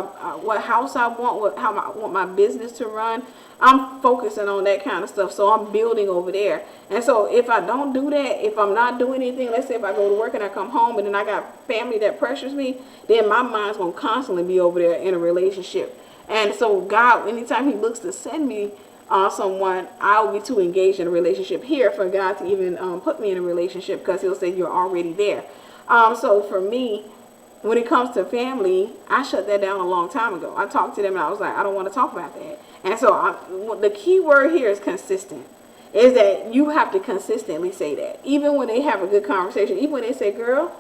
Speaker 1: what house I want, how I want my business to run. I'm focusing on that kind of stuff. So I'm building over there. And so if I don't do that, if I'm not doing anything, let's say if I go to work and I come home and then I got family that pressures me, then my mind's going to constantly be over there in a relationship. And so God, anytime he looks to send me someone, I'll be too engaged in a relationship here for God to even put me in a relationship, because he'll say you're already there. So for me, when it comes to family, I shut that down a long time ago. I talked to them and I was like, I don't want to talk about that. And so the key word here is consistent. Is that you have to consistently say that. Even when they have a good conversation, even when they say, girl,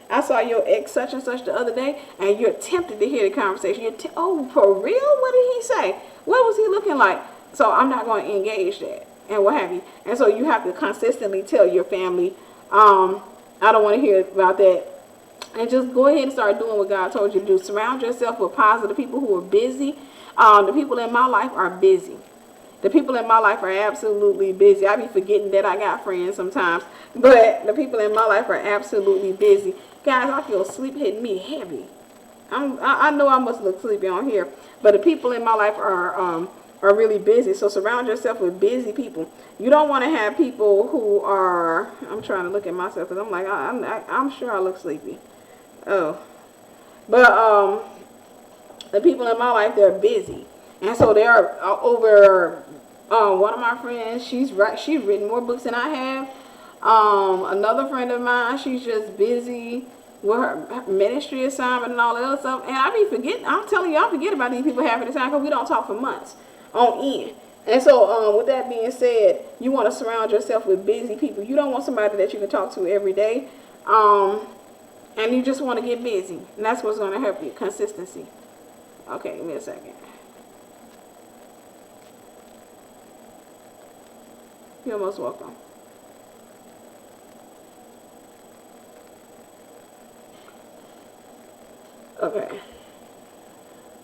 Speaker 1: I saw your ex such and such the other day, and you're tempted to hear the conversation. Oh, for real? What did he say? What was he looking like? So I'm not going to engage that and what have you. And so you have to consistently tell your family, I don't want to hear about that. And just go ahead and start doing what God told you to do. Surround yourself with positive people who are busy. The people in my life are busy. The people in my life are absolutely busy. I be forgetting that I got friends sometimes. But the people in my life are absolutely busy. Guys, I feel sleep hitting me heavy. I know I must look sleepy on here. But the people in my life are really busy. So surround yourself with busy people. You don't want to have people who are, I'm trying to look at myself because I'm like, I'm sure I look sleepy. Oh. But the people in my life, they're busy. And so they're over, one of my friends, she's written more books than I have. Another friend of mine, she's just busy with her ministry assignment and all that other stuff. And I be forgetting, I'm telling you, I forget about these people half of the time because we don't talk for months on end. And so with that being said, you want to surround yourself with busy people. You don't want somebody that you can talk to every day. And you just want to get busy. And that's what's going to help you. Consistency. Okay, give me a second. You're most welcome. Okay.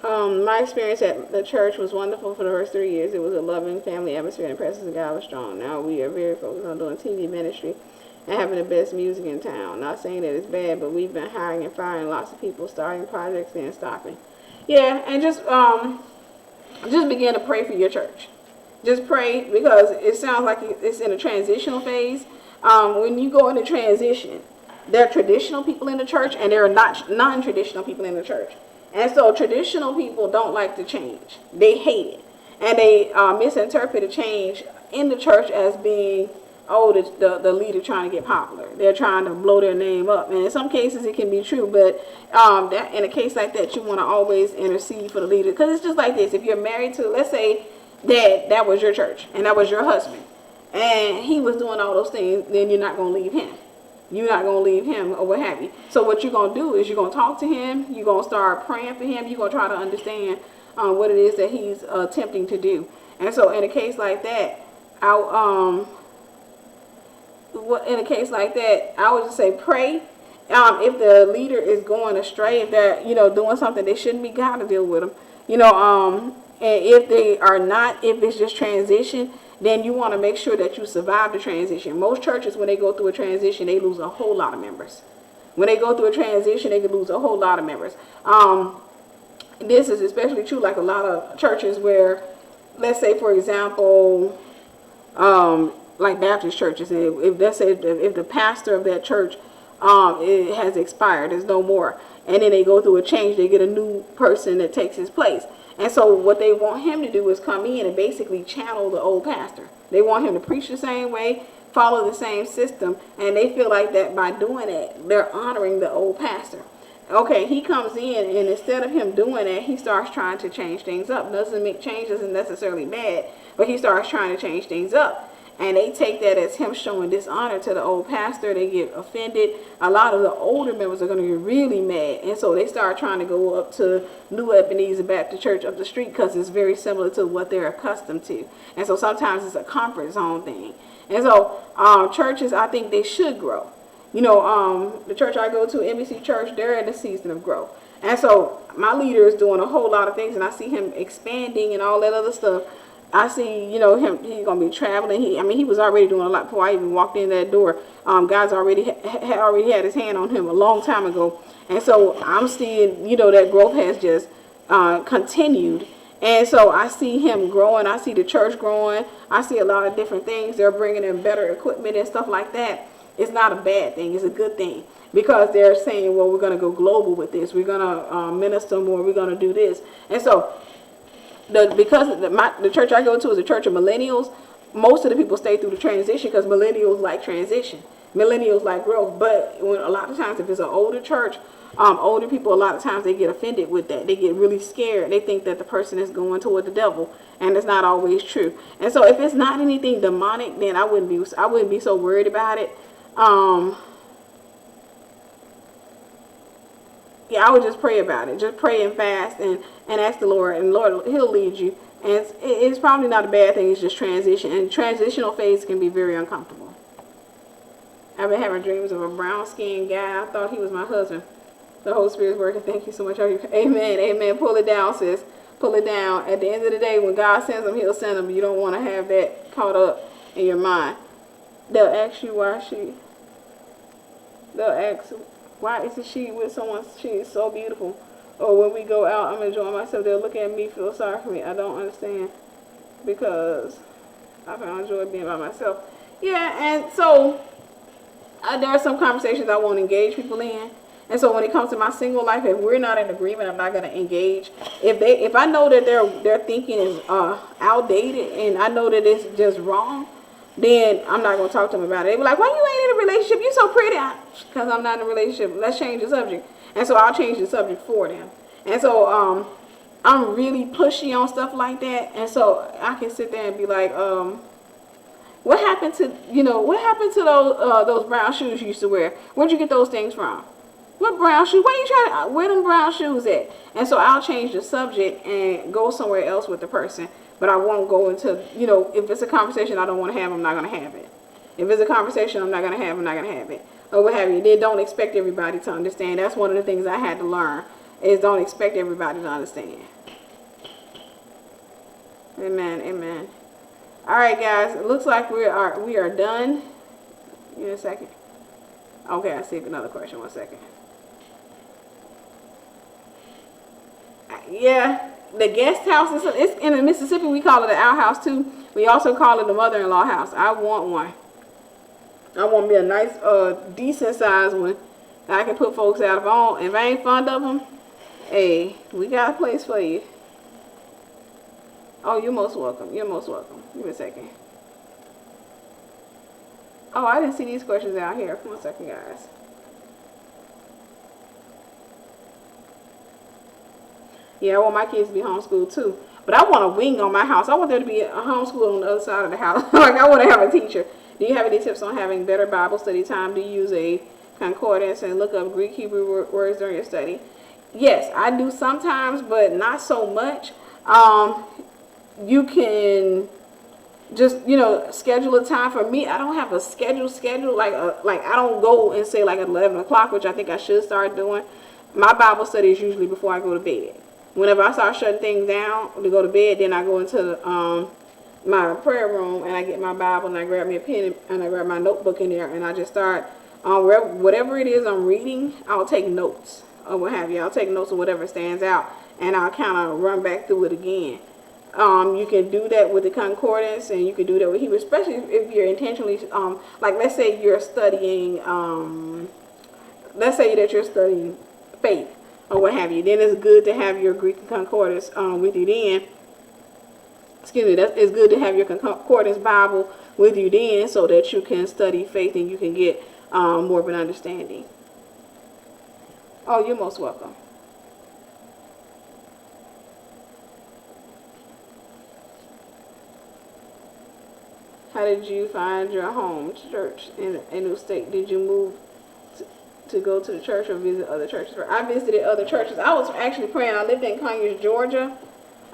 Speaker 1: My experience at the church was wonderful for the first 3 years. It was a loving family atmosphere and the presence of God was strong. Now we are very focused on doing TV ministry and having the best music in town. Not saying that it's bad, but we've been hiring and firing lots of people, starting projects and stopping. Yeah, and just begin to pray for your church. Just pray, because it sounds like it's in a transitional phase. When you go into transition, there are traditional people in the church and there are non-traditional people in the church. And so traditional people don't like to change. They hate it. And they misinterpret a change in the church as being oh, the leader trying to get popular. They're trying to blow their name up. And in some cases it can be true, but that in a case like that, you want to always intercede for the leader. Because it's just like this. If you're married to, let's say that was your church and that was your husband, and he was doing all those things, then you're not going to leave him. You're not going to leave him or what have you. So what you're going to do is you're going to talk to him. You're going to start praying for him. You're going to try to understand what it is that he's attempting to do. And so in a case like that, in a case like that, I would just say pray. If the leader is going astray, if they're doing something they shouldn't be, God to deal with them. And if they are not, if it's just transition, then you want to make sure that you survive the transition. Most churches, when they go through a transition, they lose a whole lot of members. When they go through a transition, they can lose a whole lot of members. This is especially true like a lot of churches where, let's say for example, like Baptist churches, if the pastor of that church it has expired, there's no more, and then they go through a change, they get a new person that takes his place. And so what they want him to do is come in and basically channel the old pastor. They want him to preach the same way, follow the same system, and they feel like that by doing that, they're honoring the old pastor. Okay, he comes in, and instead of him doing that, he starts trying to change things up. Change isn't necessarily bad, but he starts trying to change things up. And they take that as him showing dishonor to the old pastor. They get offended. A lot of the older members are going to get really mad. And so they start trying to go up to New Ebenezer Baptist Church up the street because it's very similar to what they're accustomed to. And so sometimes it's a comfort zone thing. And so churches, I think they should grow. The church I go to, NBC Church, they're in the season of growth. And so my leader is doing a whole lot of things, and I see him expanding and all that other stuff. I see, him, he's going to be traveling. He was already doing a lot before I even walked in that door. God's already had his hand on him a long time ago. And so I'm seeing, that growth has just continued. And so I see him growing. I see the church growing. I see a lot of different things. They're bringing in better equipment and stuff like that. It's not a bad thing. It's a good thing. Because they're saying, well, we're going to go global with this. We're going to minister more. We're going to do this. And so the church I go to is a church of millennials. Most of the people stay through the transition because millennials like transition. Millennials like growth. But a lot of times if it's an older church, older people, a lot of times they get offended with that. They get really scared. They think that the person is going toward the devil, and it's not always true. And so if it's not anything demonic, then I wouldn't be so worried about it. I would just pray about it. Just pray and fast and ask the Lord, and Lord, He'll lead you. And it's probably not a bad thing. It's just transition, and transitional phase can be very uncomfortable. I've been having dreams of a brown-skinned guy. I thought he was my husband. The Holy Spirit's working. Thank you so much. Amen. Amen. Pull it down, sis. Pull it down. At the end of the day, when God sends them, He'll send them. You don't want to have that caught up in your mind. They'll ask you They'll ask, why isn't she with someone? She is so beautiful. Or when we go out, I'm enjoying myself. They'll look at me, feel sorry for me. I don't understand, because I found joy being by myself. Yeah, and so there are some conversations I won't engage people in. And so when it comes to my single life, if we're not in agreement, I'm not going to engage. If I know that their thinking is outdated, and I know that it's just wrong, then I'm not going to talk to them about it. They be like, why you ain't in a relationship? You so pretty. Because I'm not in a relationship. Let's change the subject. And so I'll change the subject for them. And so I'm really pushy on stuff like that. And so I can sit there and be like, what happened to those brown shoes you used to wear? Where'd you get those things from? What brown shoes? Where them brown shoes at? And so I'll change the subject and go somewhere else with the person. But I won't go into, if it's a conversation I don't want to have, I'm not going to have it. If it's a conversation I'm not going to have, I'm not going to have it. Or what have you. Then don't expect everybody to understand. That's one of the things I had to learn, is don't expect everybody to understand. Amen. Amen. All right, guys. It looks like we are done. Give me a second. Okay, I see another question. 1 second. Yeah, the guest house it's in Mississippi. We call it an outhouse too. We also call it the mother-in-law house. I want one. I want me a nice, decent sized one that I can put folks out. If I ain't fond of them, hey, we got a place for you. Oh, you're most welcome. You're most welcome. Give me a second. Oh, I didn't see these questions out here. 1 second, guys. Yeah, I want my kids to be homeschooled too. But I want a wing on my house. I want there to be a homeschool on the other side of the house. Like, I want to have a teacher. Do you have any tips on having better Bible study time? Do you use a concordance and look up Greek, Hebrew words during your study? Yes, I do sometimes, but not so much. You can just, schedule a time. For me, I don't have a schedule like I don't go and say like at 11 o'clock, which I think I should start doing. My Bible study is usually before I go to bed. Whenever I start shutting things down to go to bed, then I go into my prayer room and I get my Bible and I grab me a pen and I grab my notebook in there and I just start whatever it is I'm reading. I'll take notes or what have you. I'll take notes of whatever stands out and I'll kind of run back through it again. You can do that with the concordance and you can do that with Hebrew, especially if you're intentionally like let's say you're studying let's say that you're studying faith or what have you. Then it's good to have your Greek concordance with you then. Excuse me, it's good to have your concordance Bible with you then so that you can study faith and you can get more of an understanding. Oh, you're most welcome. How did you find your home church in a new state? Did you move to go to the church or visit other churches? I visited other churches. I was actually praying. I lived in Conyers, Georgia.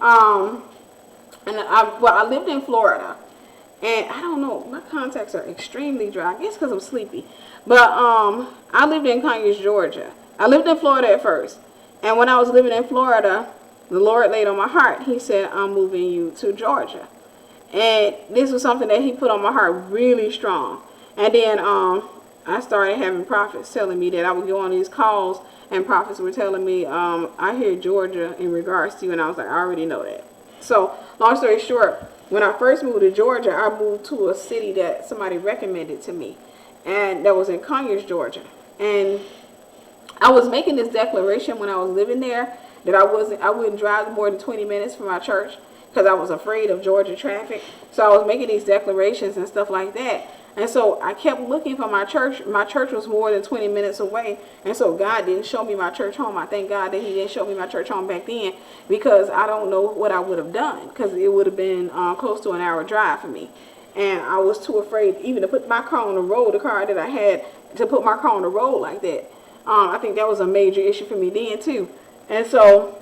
Speaker 1: And I lived in Florida. And I don't know, my contacts are extremely dry. I guess because I'm sleepy. But I lived in Conyers, Georgia. I lived in Florida at first. And when I was living in Florida, the Lord laid on my heart. He said, I'm moving you to Georgia. And this was something that he put on my heart really strong. And then I started having prophets telling me that I would go on these calls and prophets were telling me, I hear Georgia in regards to you. And I was like, I already know that. So long story short, when I first moved to Georgia, I moved to a city that somebody recommended to me. And that was in Conyers, Georgia. And I was making this declaration when I was living there that I wouldn't drive more than 20 minutes from my church because I was afraid of Georgia traffic. So I was making these declarations and stuff like that. And so I kept looking for my church. My church was more than 20 minutes away. And so God didn't show me my church home. I thank God that he didn't show me my church home back then because I don't know what I would have done because it would have been close to an hour drive for me. And I was too afraid even to put my car on the road, the car that I had, to put my car on the road like that. I think that was a major issue for me then too. And so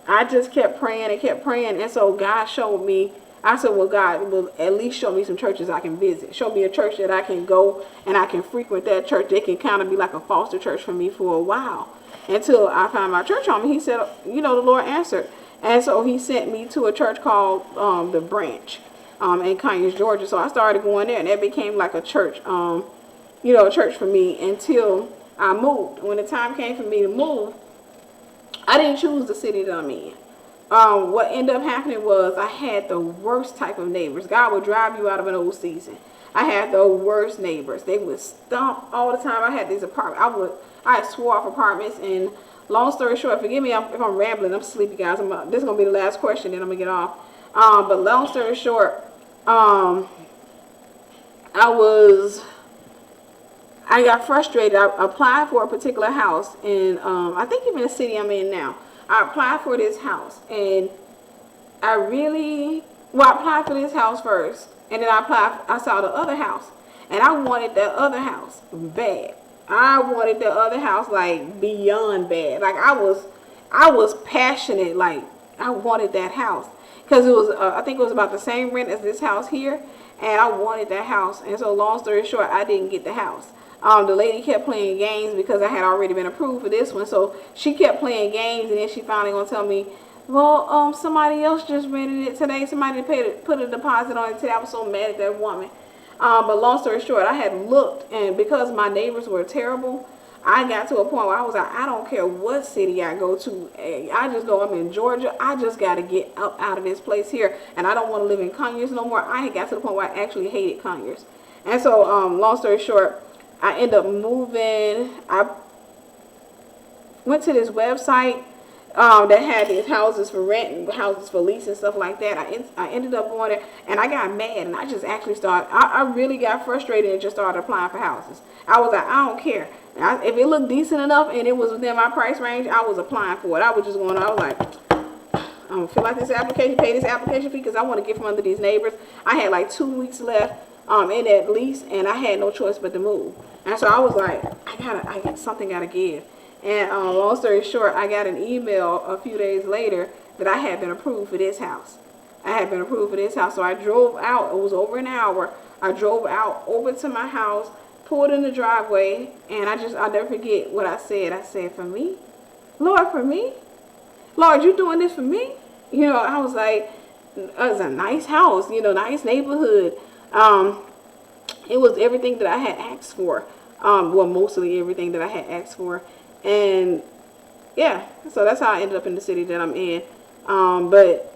Speaker 1: I just kept praying and kept praying. And so God showed me, I said, well, God will at least show me some churches I can visit. Show me a church that I can go and I can frequent that church. They can kind of be like a foster church for me for a while until I found my church home. And he said, the Lord answered. And so he sent me to a church called The Branch in Conyers, Georgia. So I started going there and that became like a church, a church for me until I moved. When the time came for me to move, I didn't choose the city that I'm in. What ended up happening was I had the worst type of neighbors. God would drive you out of an old season. I had the worst neighbors. They would stomp all the time. I had these apartments. I had swore off apartments. And long story short, forgive me if I'm rambling. I'm sleepy, guys. This is going to be the last question, then I'm going to get off. But long story short, I got frustrated. I applied for a particular house in, I think even the city I'm in now. I applied for this house and I applied for this house first and then I saw the other house and I wanted that other house bad. I wanted that other house like beyond bad. Like I was passionate. Like I wanted that house because it was, I think it was about the same rent as this house here and I wanted that house. And so long story short, I didn't get the house. The lady kept playing games because I had already been approved for this one. So she kept playing games and then she finally gonna tell me, well, somebody else just rented it today. Somebody put a deposit on it today. I was so mad at that woman. But long story short, I had looked and because my neighbors were terrible, I got to a point where I was like, I don't care what city I go to. I just know I'm in Georgia. I just got to get out of this place here. And I don't want to live in Conyers no more. I had got to the point where I actually hated Conyers. And so long story short, I ended up moving. I went to this website. that had these houses for rent and houses for lease and stuff like that. I ended up going there, and I got mad, and I just actually started, I really got frustrated and just started applying for houses. I was like, I don't care. If it looked decent enough and it was within my price range, I was applying for it. I was just going, I was like, I don't feel like this application, pay this application fee because I want to get from under these neighbors. I had like 2 weeks left in that lease, and I had no choice but to move. And so I was like, something gotta give. And long story short, I got an email a few days later that I had been approved for this house. So I drove out. It was over an hour. I drove out over to my house, pulled in the driveway, and I'll never forget what I said. I said, for me? Lord, for me? Lord, you doing this for me? You know, I was like, it was a nice house, you know, nice neighborhood. It was everything that I had asked for. Well, mostly everything that I had asked for. And yeah, so that's how I ended up in the city that I'm in. But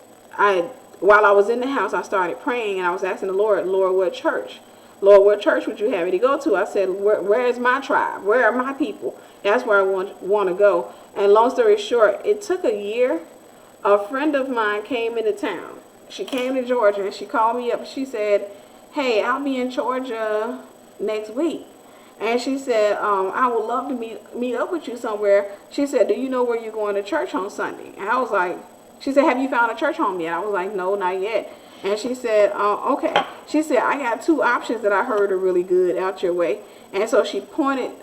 Speaker 1: while I was in the house, I started praying, and I was asking the Lord, what church? Lord, what church would you have me to go to? I said, where is my tribe? Where are my people? That's where I want to go. And long story short, it took a year. A friend of mine came into town. She came to Georgia, and she called me up. She said, hey, I'll be in Georgia next week. And she said, I would love to meet up with you somewhere. She said, do you know where you're going to church on Sunday? And I was like, she said, have you found a church home yet? I was like, no, not yet. And she said, okay. She said, I got 2 options that I heard are really good out your way. And so she pointed,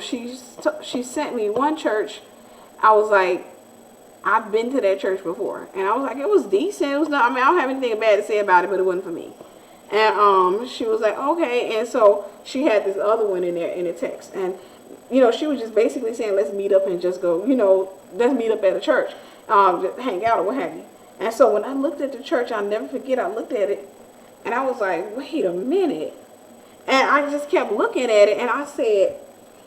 Speaker 1: she sent me one church. I was like, I've been to that church before. And I was like, it was decent. It was not, I mean, I don't have anything bad to say about it, but it wasn't for me. And she was like, okay. And so she had this other one in there in the text. And, you know, she was just basically saying, let's meet up and just go, you know, let's meet up at a church, just hang out or what have you. And so when I looked at the church, I'll never forget, I looked at it and I was like, wait a minute. And I just kept looking at it, and I said,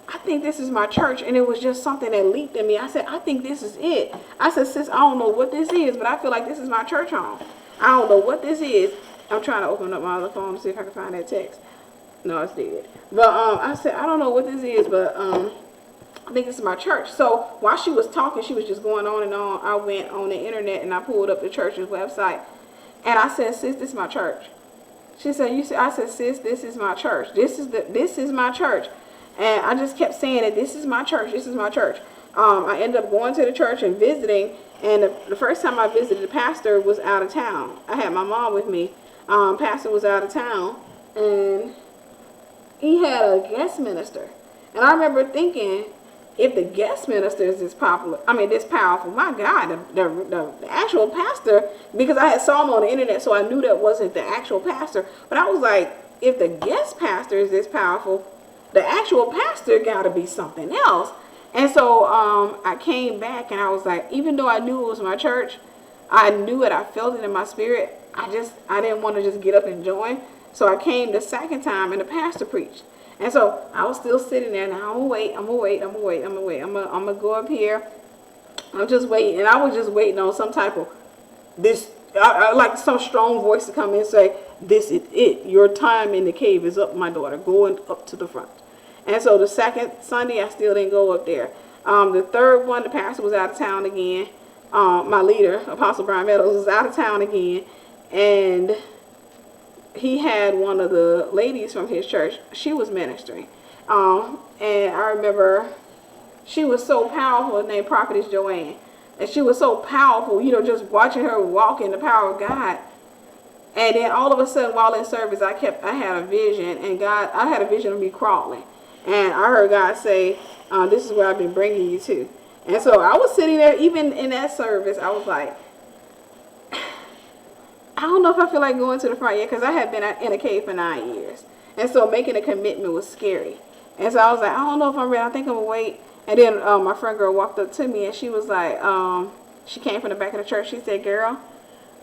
Speaker 1: I think this is my church. And it was just something that leaped in me. I said, I think this is it. I said, sis, I don't know what this is, but I feel like this is my church home. I don't know what this is. I'm trying to open up my other phone to see if I can find that text. No, it's dead. But I said, I don't know what this is, but I think this is my church. So while she was talking, she was just going on and on. I went on the internet and I pulled up the church's website. And I said, sis, this is my church. She said, you said, I said, sis, this is my church. This is my church. And I just kept saying that this is my church. This is my church. I ended up going to the church and visiting. And the first time I visited, the pastor was out of town. I had my mom with me. Pastor was out of town. And he had a guest minister. And I remember thinking, if the guest minister is this powerful, my God, the actual pastor, because I had saw him on the internet, so I knew that wasn't the actual pastor. But I was like, if the guest pastor is this powerful, the actual pastor got to be something else. And so I came back and I was like, even though I knew it was my church, I knew it, I felt it in my spirit. I didn't want to just get up and join. So I came the second time and the pastor preached. And so I was still sitting there. Now I'm gonna go up here. I'm just waiting. And I was just waiting on some type of I like some strong voice to come in and say, this is it. Your time in the cave is up, my daughter. Going up to the front. And so the second Sunday, I still didn't go up there. The third one, the pastor was out of town again. My leader, Apostle Brian Meadows, was out of town again. And he had one of the ladies from his church. She was ministering. And I remember she was so powerful, named Prophetess Joanne. And she was so powerful, you know, just watching her walk in the power of God. And then all of a sudden, while in service, I had a vision, and I had a vision of me crawling. And I heard God say, this is where I've been bringing you to. And so I was sitting there, even in that service, I was like, I don't know if I feel like going to the front yet, because I had been in a cave for 9 years. And so making a commitment was scary. And so I was like, I don't know if I'm ready. I think I'm going to wait. And then my friend girl walked up to me, and she was like, she came from the back of the church. She said, girl,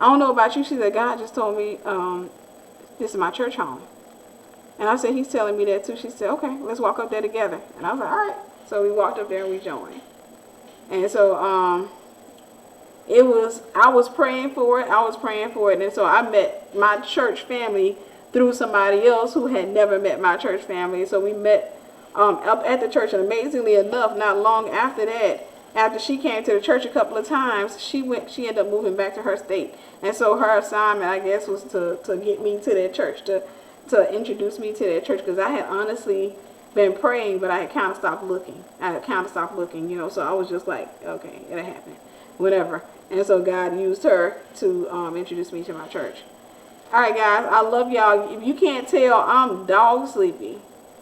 Speaker 1: I don't know about you. She said, God just told me this is my church home. And I said, he's telling me that too. She said, okay, let's walk up there together. And I was like, all right. So we walked up there and we joined. And so I was praying for it. And so I met my church family through somebody else who had never met my church family. So we met up at the church. And amazingly enough, not long after that, after she came to the church a couple of times, she ended up moving back to her state. And so her assignment, I guess, was to get me to that church, to introduce me to that church, because I had honestly been praying, but I had kind of stopped looking. You know, so I was just like, okay, it'll happen, whatever. And so God used her to introduce me to my church. All right, guys, I love y'all. If you can't tell, I'm dog sleepy.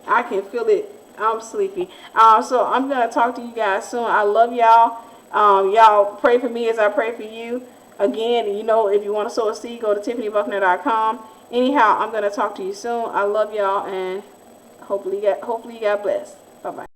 Speaker 1: I can feel it. I'm sleepy. So I'm going to talk to you guys soon. I love y'all. Y'all pray for me as I pray for you. Again, you know, if you want to sow a seed, go to tiffanybuckner.com. Anyhow, I'm going to talk to you soon. I love y'all, and hopefully you got blessed. Bye-bye.